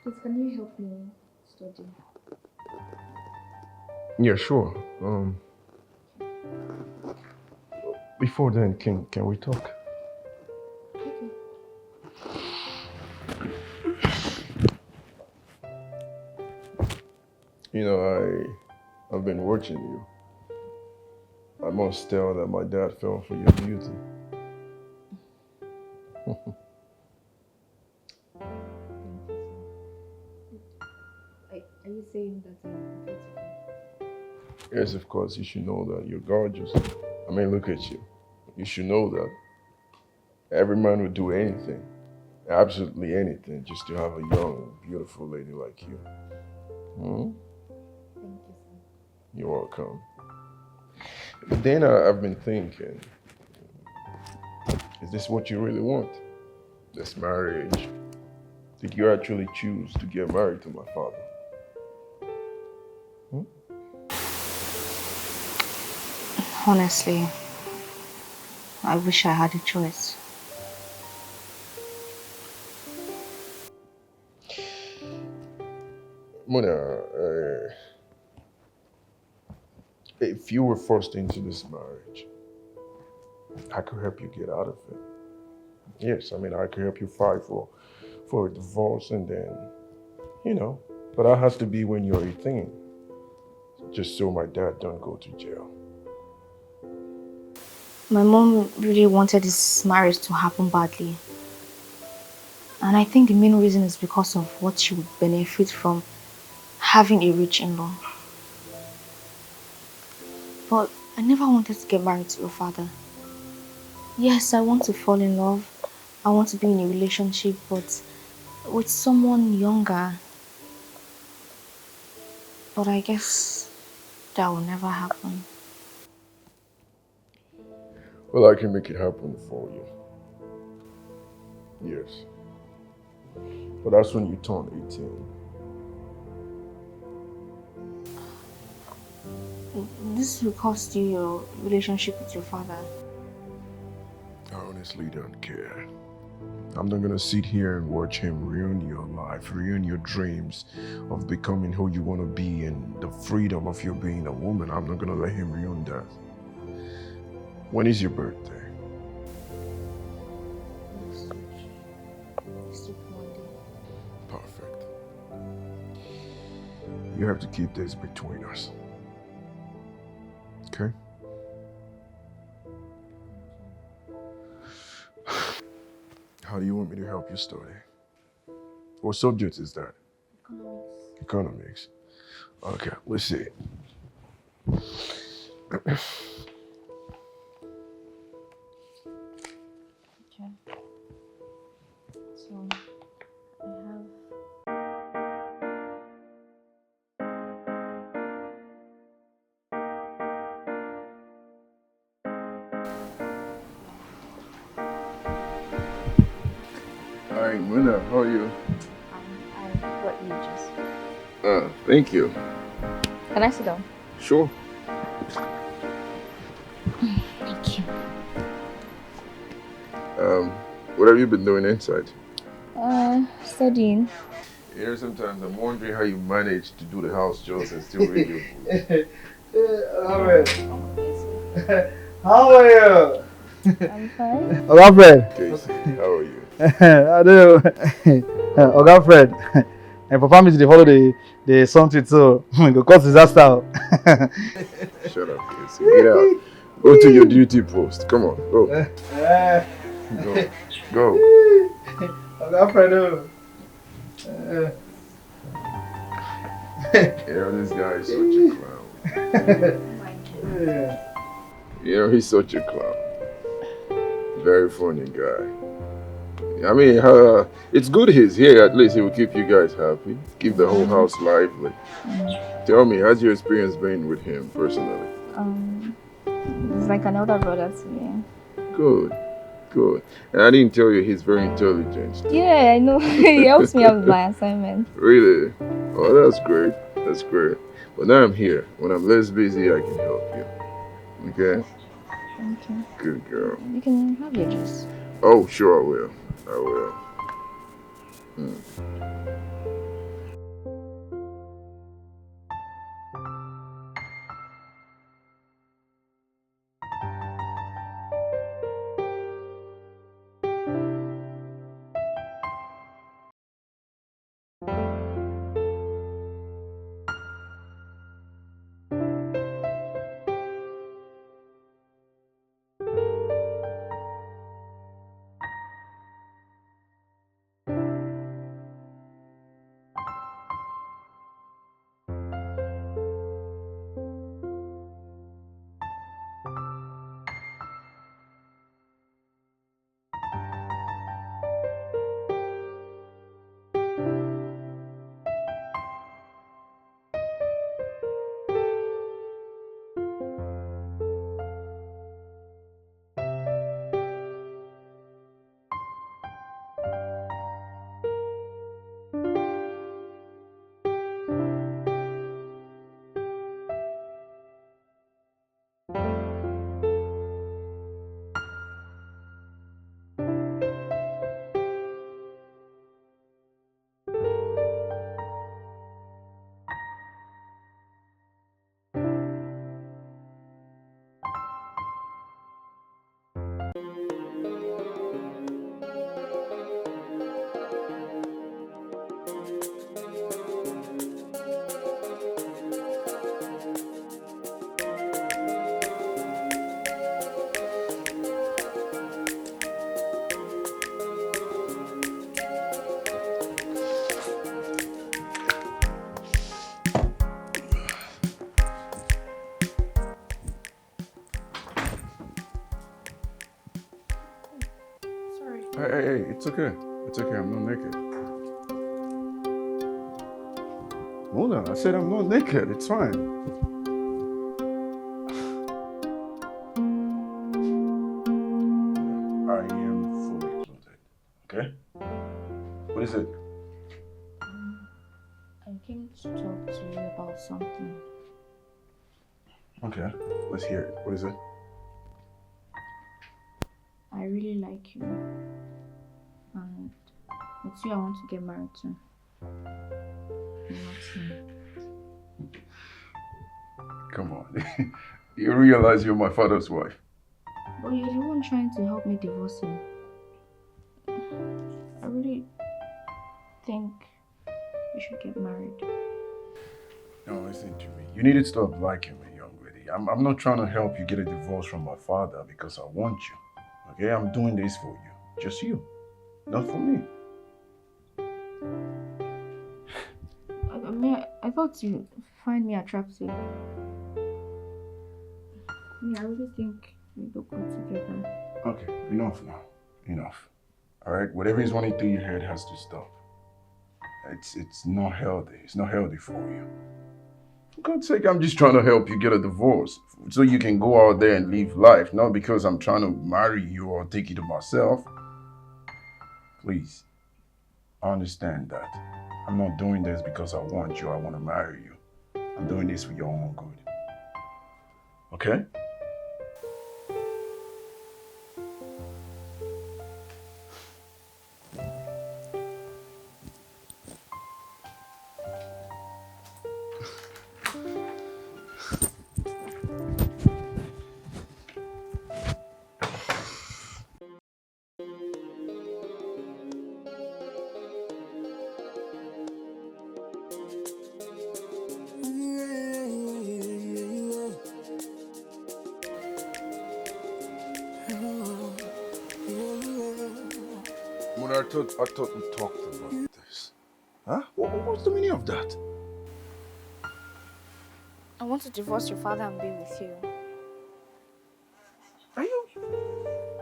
Speaker 3: Please, can you help me study?
Speaker 19: Yeah, sure. Before then, can we talk?
Speaker 3: Okay.
Speaker 19: You know, I've been watching you. I must tell that my dad fell for your beauty.
Speaker 3: Are you saying that I'm beautiful?
Speaker 19: Yes, of course, you should know that you're gorgeous. I mean, look at you. You should know that every man would do anything, absolutely anything, just to have a young, beautiful lady like you.
Speaker 3: Thank you, sir.
Speaker 19: You're welcome. But then I've been thinking, is this what you really want? This marriage? Did you actually choose to get married to my father?
Speaker 20: Honestly, I wish I had a choice.
Speaker 19: Mona, if you were forced into this marriage, I could help you get out of it. Yes, I mean, I could help you fight for a divorce and then, you know, but that has to be when you're 18, just so my dad don't go to jail.
Speaker 20: My mom really wanted this marriage to happen badly. And I think the main reason is because of what she would benefit from having a rich in-law. But I never wanted to get married to your father. Yes, I want to fall in love. I want to be in a relationship, but with someone younger. But I guess that will never happen.
Speaker 19: Well, I can make it happen for you. Yes. But that's when you turn 18.
Speaker 20: This will cost you your relationship with your father.
Speaker 19: I honestly don't care. I'm not gonna sit here and watch him ruin your life, ruin your dreams of becoming who you want to be and the freedom of you being a woman. I'm not gonna let him ruin that. When is your birthday? Perfect. You have to keep this between us. Okay? How do you want me to help you study? What subject is that? Economics. Okay, let's see.
Speaker 20: Okay. So, I have...
Speaker 19: Hi, Muna, how are you?
Speaker 20: I brought you juice.
Speaker 19: Thank you.
Speaker 20: Can I sit down?
Speaker 19: Sure.
Speaker 20: Thank you.
Speaker 19: What have you been doing inside?
Speaker 20: Studying.
Speaker 19: You know, sometimes I'm wondering how you manage to do the house chores and still read your books.
Speaker 6: How are you?
Speaker 20: I'm fine.
Speaker 6: Oga Fred.
Speaker 19: Casey, how are you?
Speaker 6: I do. Oga Fred. And for family they follow the something too. Go cause disaster.
Speaker 19: Shut up, Casey. Get out. Go to your duty post. Come on, go. Go. Go.
Speaker 6: Oga Fred.
Speaker 19: Yeah, this guy is such a clown. You know, he's such a clown. Very funny guy. I mean, it's good he's here. At least he will keep you guys happy. Keep the whole house lively. Tell me, how's your experience been with him personally?
Speaker 20: He's like an elder brother to me.
Speaker 19: Good. Good. And I didn't tell you he's very intelligent.
Speaker 20: Yeah, I know. He helps me out with my assignment.
Speaker 19: Really? Oh, that's great. That's great. But now I'm here. When I'm less busy, I can help you. Okay?
Speaker 20: Thank you.
Speaker 19: Good girl.
Speaker 20: You can have your juice.
Speaker 19: Oh, sure I will. I will. Hey, it's okay. It's okay, I'm not naked. Mona, I said I'm not naked, it's fine. I am fully clothed, okay? What is it?
Speaker 20: I came to talk to you about something.
Speaker 19: Okay, let's hear it. What is it?
Speaker 20: I really like you. And it's you I want to get married to. Not him.
Speaker 19: Come on. You realize you're my father's wife.
Speaker 20: But you're the one trying to help me divorce him. I really think we should get married.
Speaker 19: No, listen to me. You need to stop liking me, young lady. I'm not trying to help you get a divorce from my father because I want you. Okay, I'm doing this for you. Just you. Not for me.
Speaker 20: I thought you find me attractive. I really think we look good together.
Speaker 19: Okay, enough now. Enough. Alright, whatever is running through your head has to stop. It's not healthy. It's not healthy for you. For God's sake, I'm just trying to help you get a divorce so you can go out there and live life, not because I'm trying to marry you or take you to myself. Please, understand that. I'm not doing this because I want you, I want to marry you. I'm doing this for your own good. Okay? I thought we talked about this. Huh? What's the meaning of that?
Speaker 20: I want to divorce your father and be with you.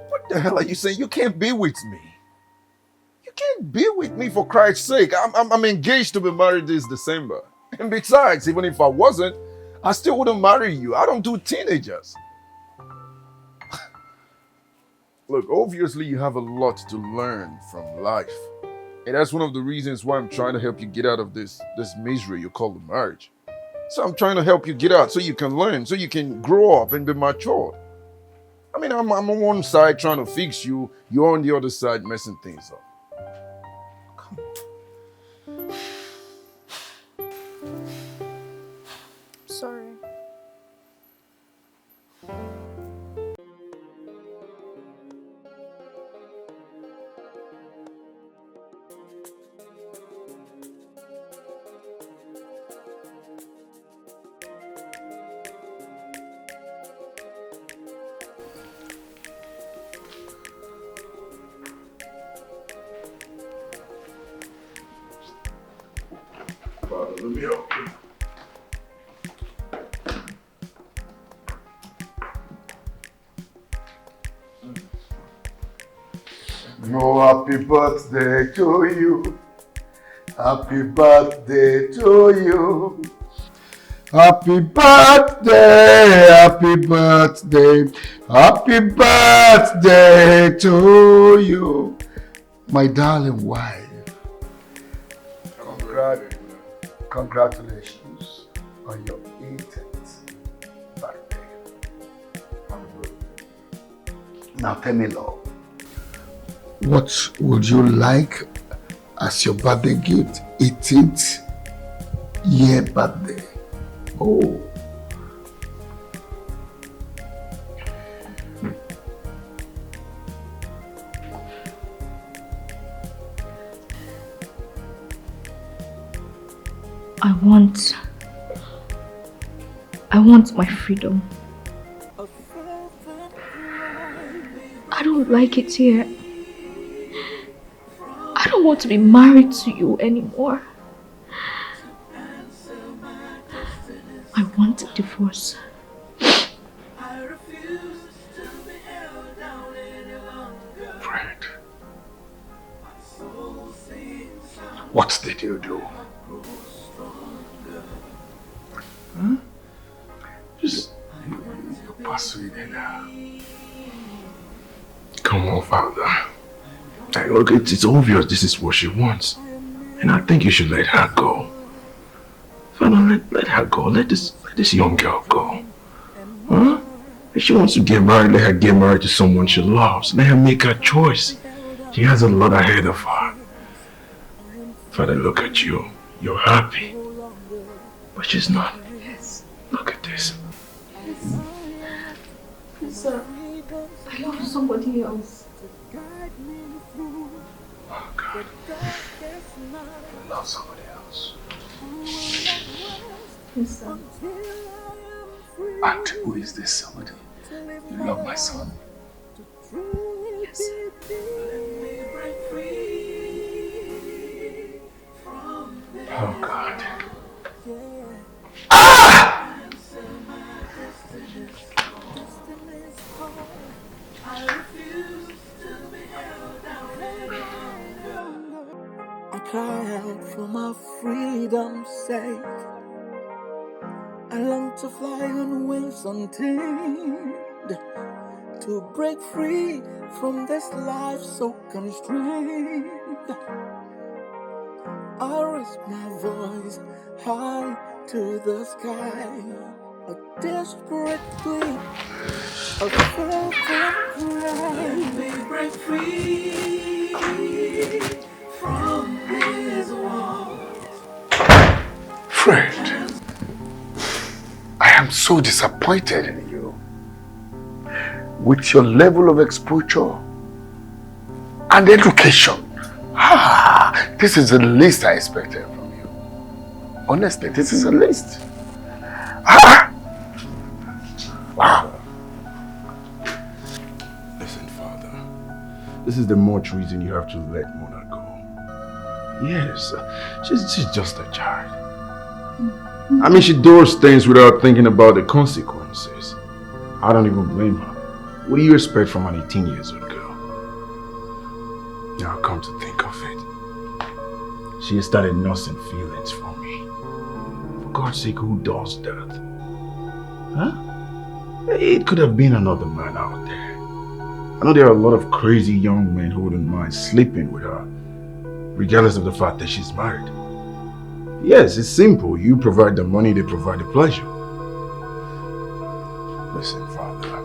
Speaker 19: What the hell are you saying? You can't be with me. You can't be with me for Christ's sake. I'm engaged to be married this December. And besides, even if I wasn't, I still wouldn't marry you. I don't do teenagers. Look, obviously you have a lot to learn from life. And that's one of the reasons why I'm trying to help you get out of this misery you call the marriage. So I'm trying to help you get out so you can learn, so you can grow up and be mature. I mean, I'm on one side trying to fix you, you're on the other side messing things up.
Speaker 20: Sorry.
Speaker 19: Let me help you.
Speaker 2: No, happy birthday to you. Happy birthday to you. Happy birthday, happy birthday, happy birthday to you, my darling wife. Congratulations on your 18th birthday. Now tell me, love, what would you like as your birthday gift? 18th year birthday. Oh.
Speaker 20: I want my freedom. I don't like it here. I don't want to be married to you anymore. I want a divorce.
Speaker 2: Fred,
Speaker 18: What did you do? Huh? Just you persuaded her. Come on, Father. Hey, look, it's obvious this is what she wants. And I think you should let her go. Father, let her go. Let this young girl go. Huh? If she wants to get married, let her get married to someone she loves. Let her make her choice. She has a lot ahead of her. Father, look at you. You're happy. But she's not. Look at this.
Speaker 3: Sir, I love somebody else.
Speaker 18: Oh God. You love somebody else.
Speaker 3: Yes, sir.
Speaker 18: And who is this somebody? You love my son?
Speaker 3: Yes, sir.
Speaker 18: Oh God.
Speaker 10: I cry out for my freedom's sake. I long to fly on wings untamed, to break free from this life so constrained. I raise my voice high to the sky, a desperate plea, a fervent cry. Let me break free from his walls.
Speaker 18: Fred, I am so disappointed in you. With your level of exposure and education. This is the least I expected from you. Honestly, this is the least. Wow.
Speaker 19: Listen, Father. This is the much reason you have to let Mona go. Yes, she's just a child. I mean, she does things without thinking about the consequences. I don't even blame her. What do you expect from an 18 years old girl? Now, come to think of it, she started nursing feelings for me. For God's sake, who does that? Huh? It could have been another man out there. I know there are a lot of crazy young men who wouldn't mind sleeping with her, regardless of the fact that she's married. Yes, it's simple. You provide the money, they provide the pleasure. Listen, Father,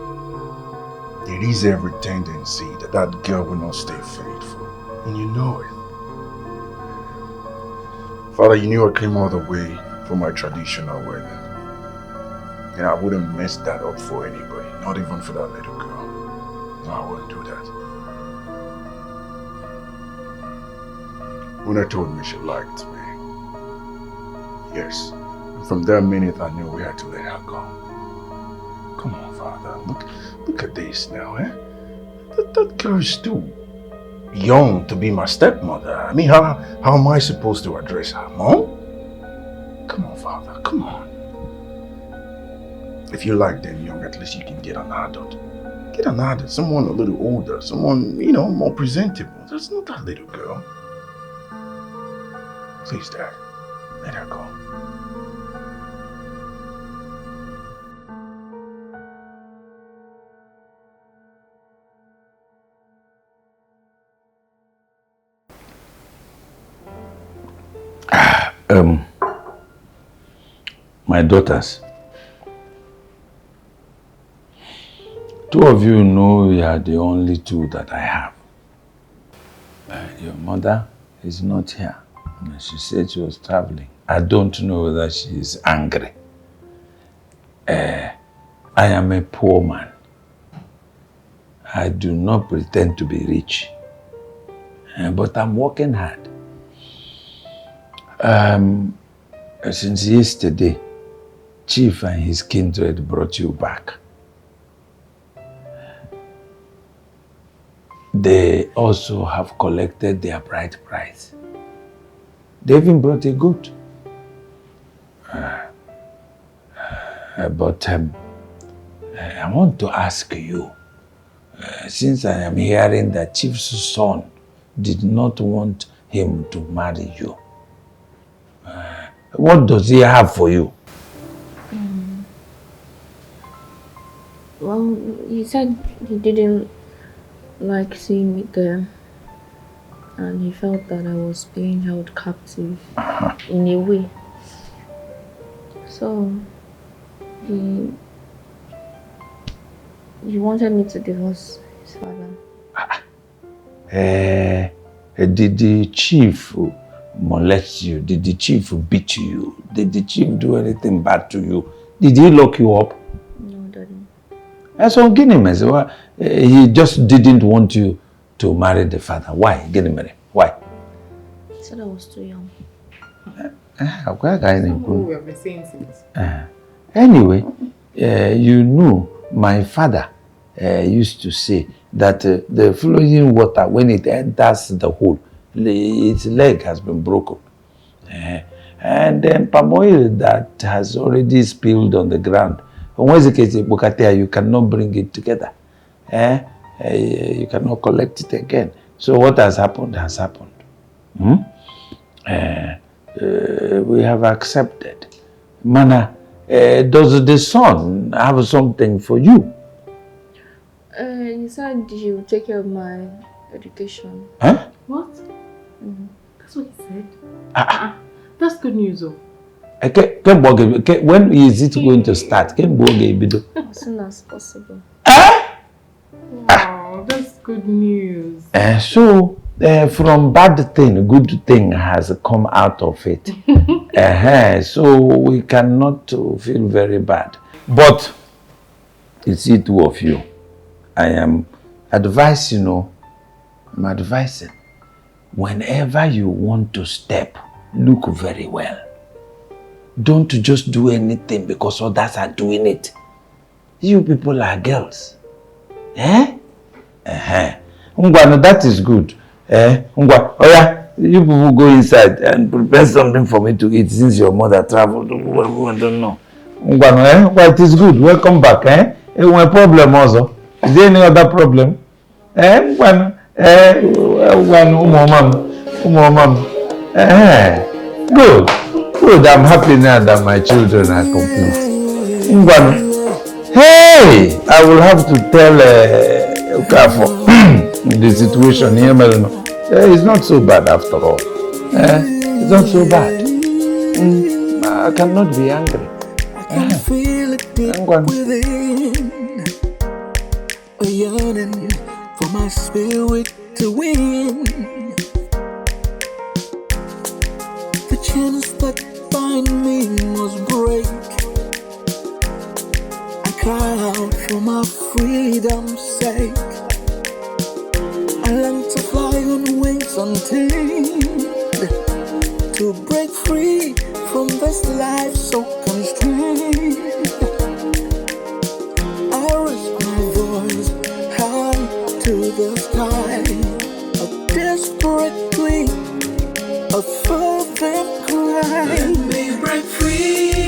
Speaker 19: there is every tendency that that girl will not stay faithful, and you know it. Father, you knew I came all the way for my traditional wedding. And I wouldn't mess that up for anybody, not even for that little girl. No, I wouldn't do that. Mona told me she liked me. Yes. And from that minute I knew we had to let her go. Come on, Father. Look at this now, eh? That girl is still young to be my stepmother. I mean, how am I supposed to address her? Mom? Come on, Father. Come on. If you like them young, at least you can get an adult. Get an adult, someone a little older, someone, you know, more presentable. That's not that little girl. Please, Dad, let her go.
Speaker 4: My daughters, two of you know you are the only two that I have. Your mother is not here. She said she was traveling. I don't know whether she is angry. I am a poor man. I do not pretend to be rich. But I'm working hard. Since yesterday, Chief and his kindred brought you back. They also have collected their bride price. They even brought a goat. But I want to ask you, since I am hearing that Chief's son did not want him to marry you. What does he have for you?
Speaker 3: Well, he said he didn't like seeing me there, and he felt that I was being held captive in a way. So he wanted me to divorce his father.
Speaker 4: Did the chief molest you? Did the chief beat you? Did the chief do anything bad to you? Did he lock you up?
Speaker 3: No, Daddy.
Speaker 4: So he just didn't want you to marry the father. Why? Why?
Speaker 3: He said I was too young.
Speaker 5: We have been saying since.
Speaker 4: Anyway, you know, my father used to say that the flowing water, when it enters the hole, its leg has been broken. And then palm oil that has already spilled on the ground, you cannot bring it together. You cannot collect it again. So what has happened has happened. We have accepted. Mana, does the son have something for you?
Speaker 3: He said he will take care of my education.
Speaker 4: Huh?
Speaker 5: What? That's what he said. That's good news, though.
Speaker 4: When is it going to start?
Speaker 3: As soon as possible.
Speaker 5: Wow, that's good news.
Speaker 4: So, from bad thing, good thing has come out of it. So we cannot feel very bad. But it's the two of you. I am advising, I'm advising. Whenever you want to step, look very well. Don't just do anything because others are doing it. You people are girls. Ngwa, that is good. Ngwa, oh yeah, you people go inside and prepare something for me to eat since your mother traveled. I don't know. Ngwa, well, it is good. Welcome back. No problem also. Is there any other problem? Ngwa, good. Good. I'm happy now that my children are complete. Ngwa, hey, I will have to tell Okafo the situation here. It's not so bad after all. It's not so bad. I cannot be angry.
Speaker 10: I can feel it deep within, a yearning for my spirit to win. The chains that bind me must break. I cry out for my freedom's sake. I long to fly on wings untamed, to break free from this life so constrained. I raise my voice high to the sky, a desperate plea, a fervent cry. Let me break free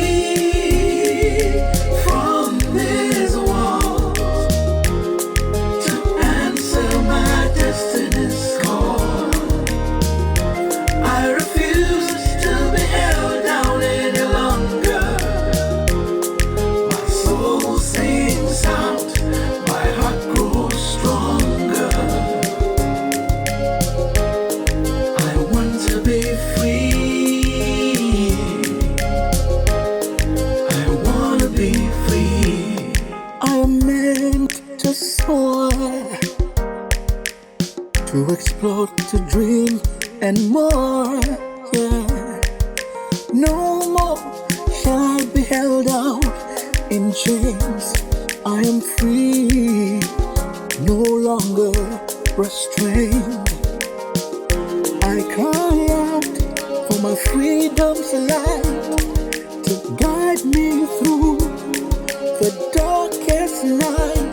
Speaker 10: from these walls to answer my destiny's call. I refuse to be held down any longer. My soul sings out, my heart grows stronger. I want to be free. I want to be free. I am meant to soar, to explore, to dream, and more. Yeah. No more shall I be held out in chains. I am free, no longer restrained. I cry out for my freedom's light to guide me through the darkest night.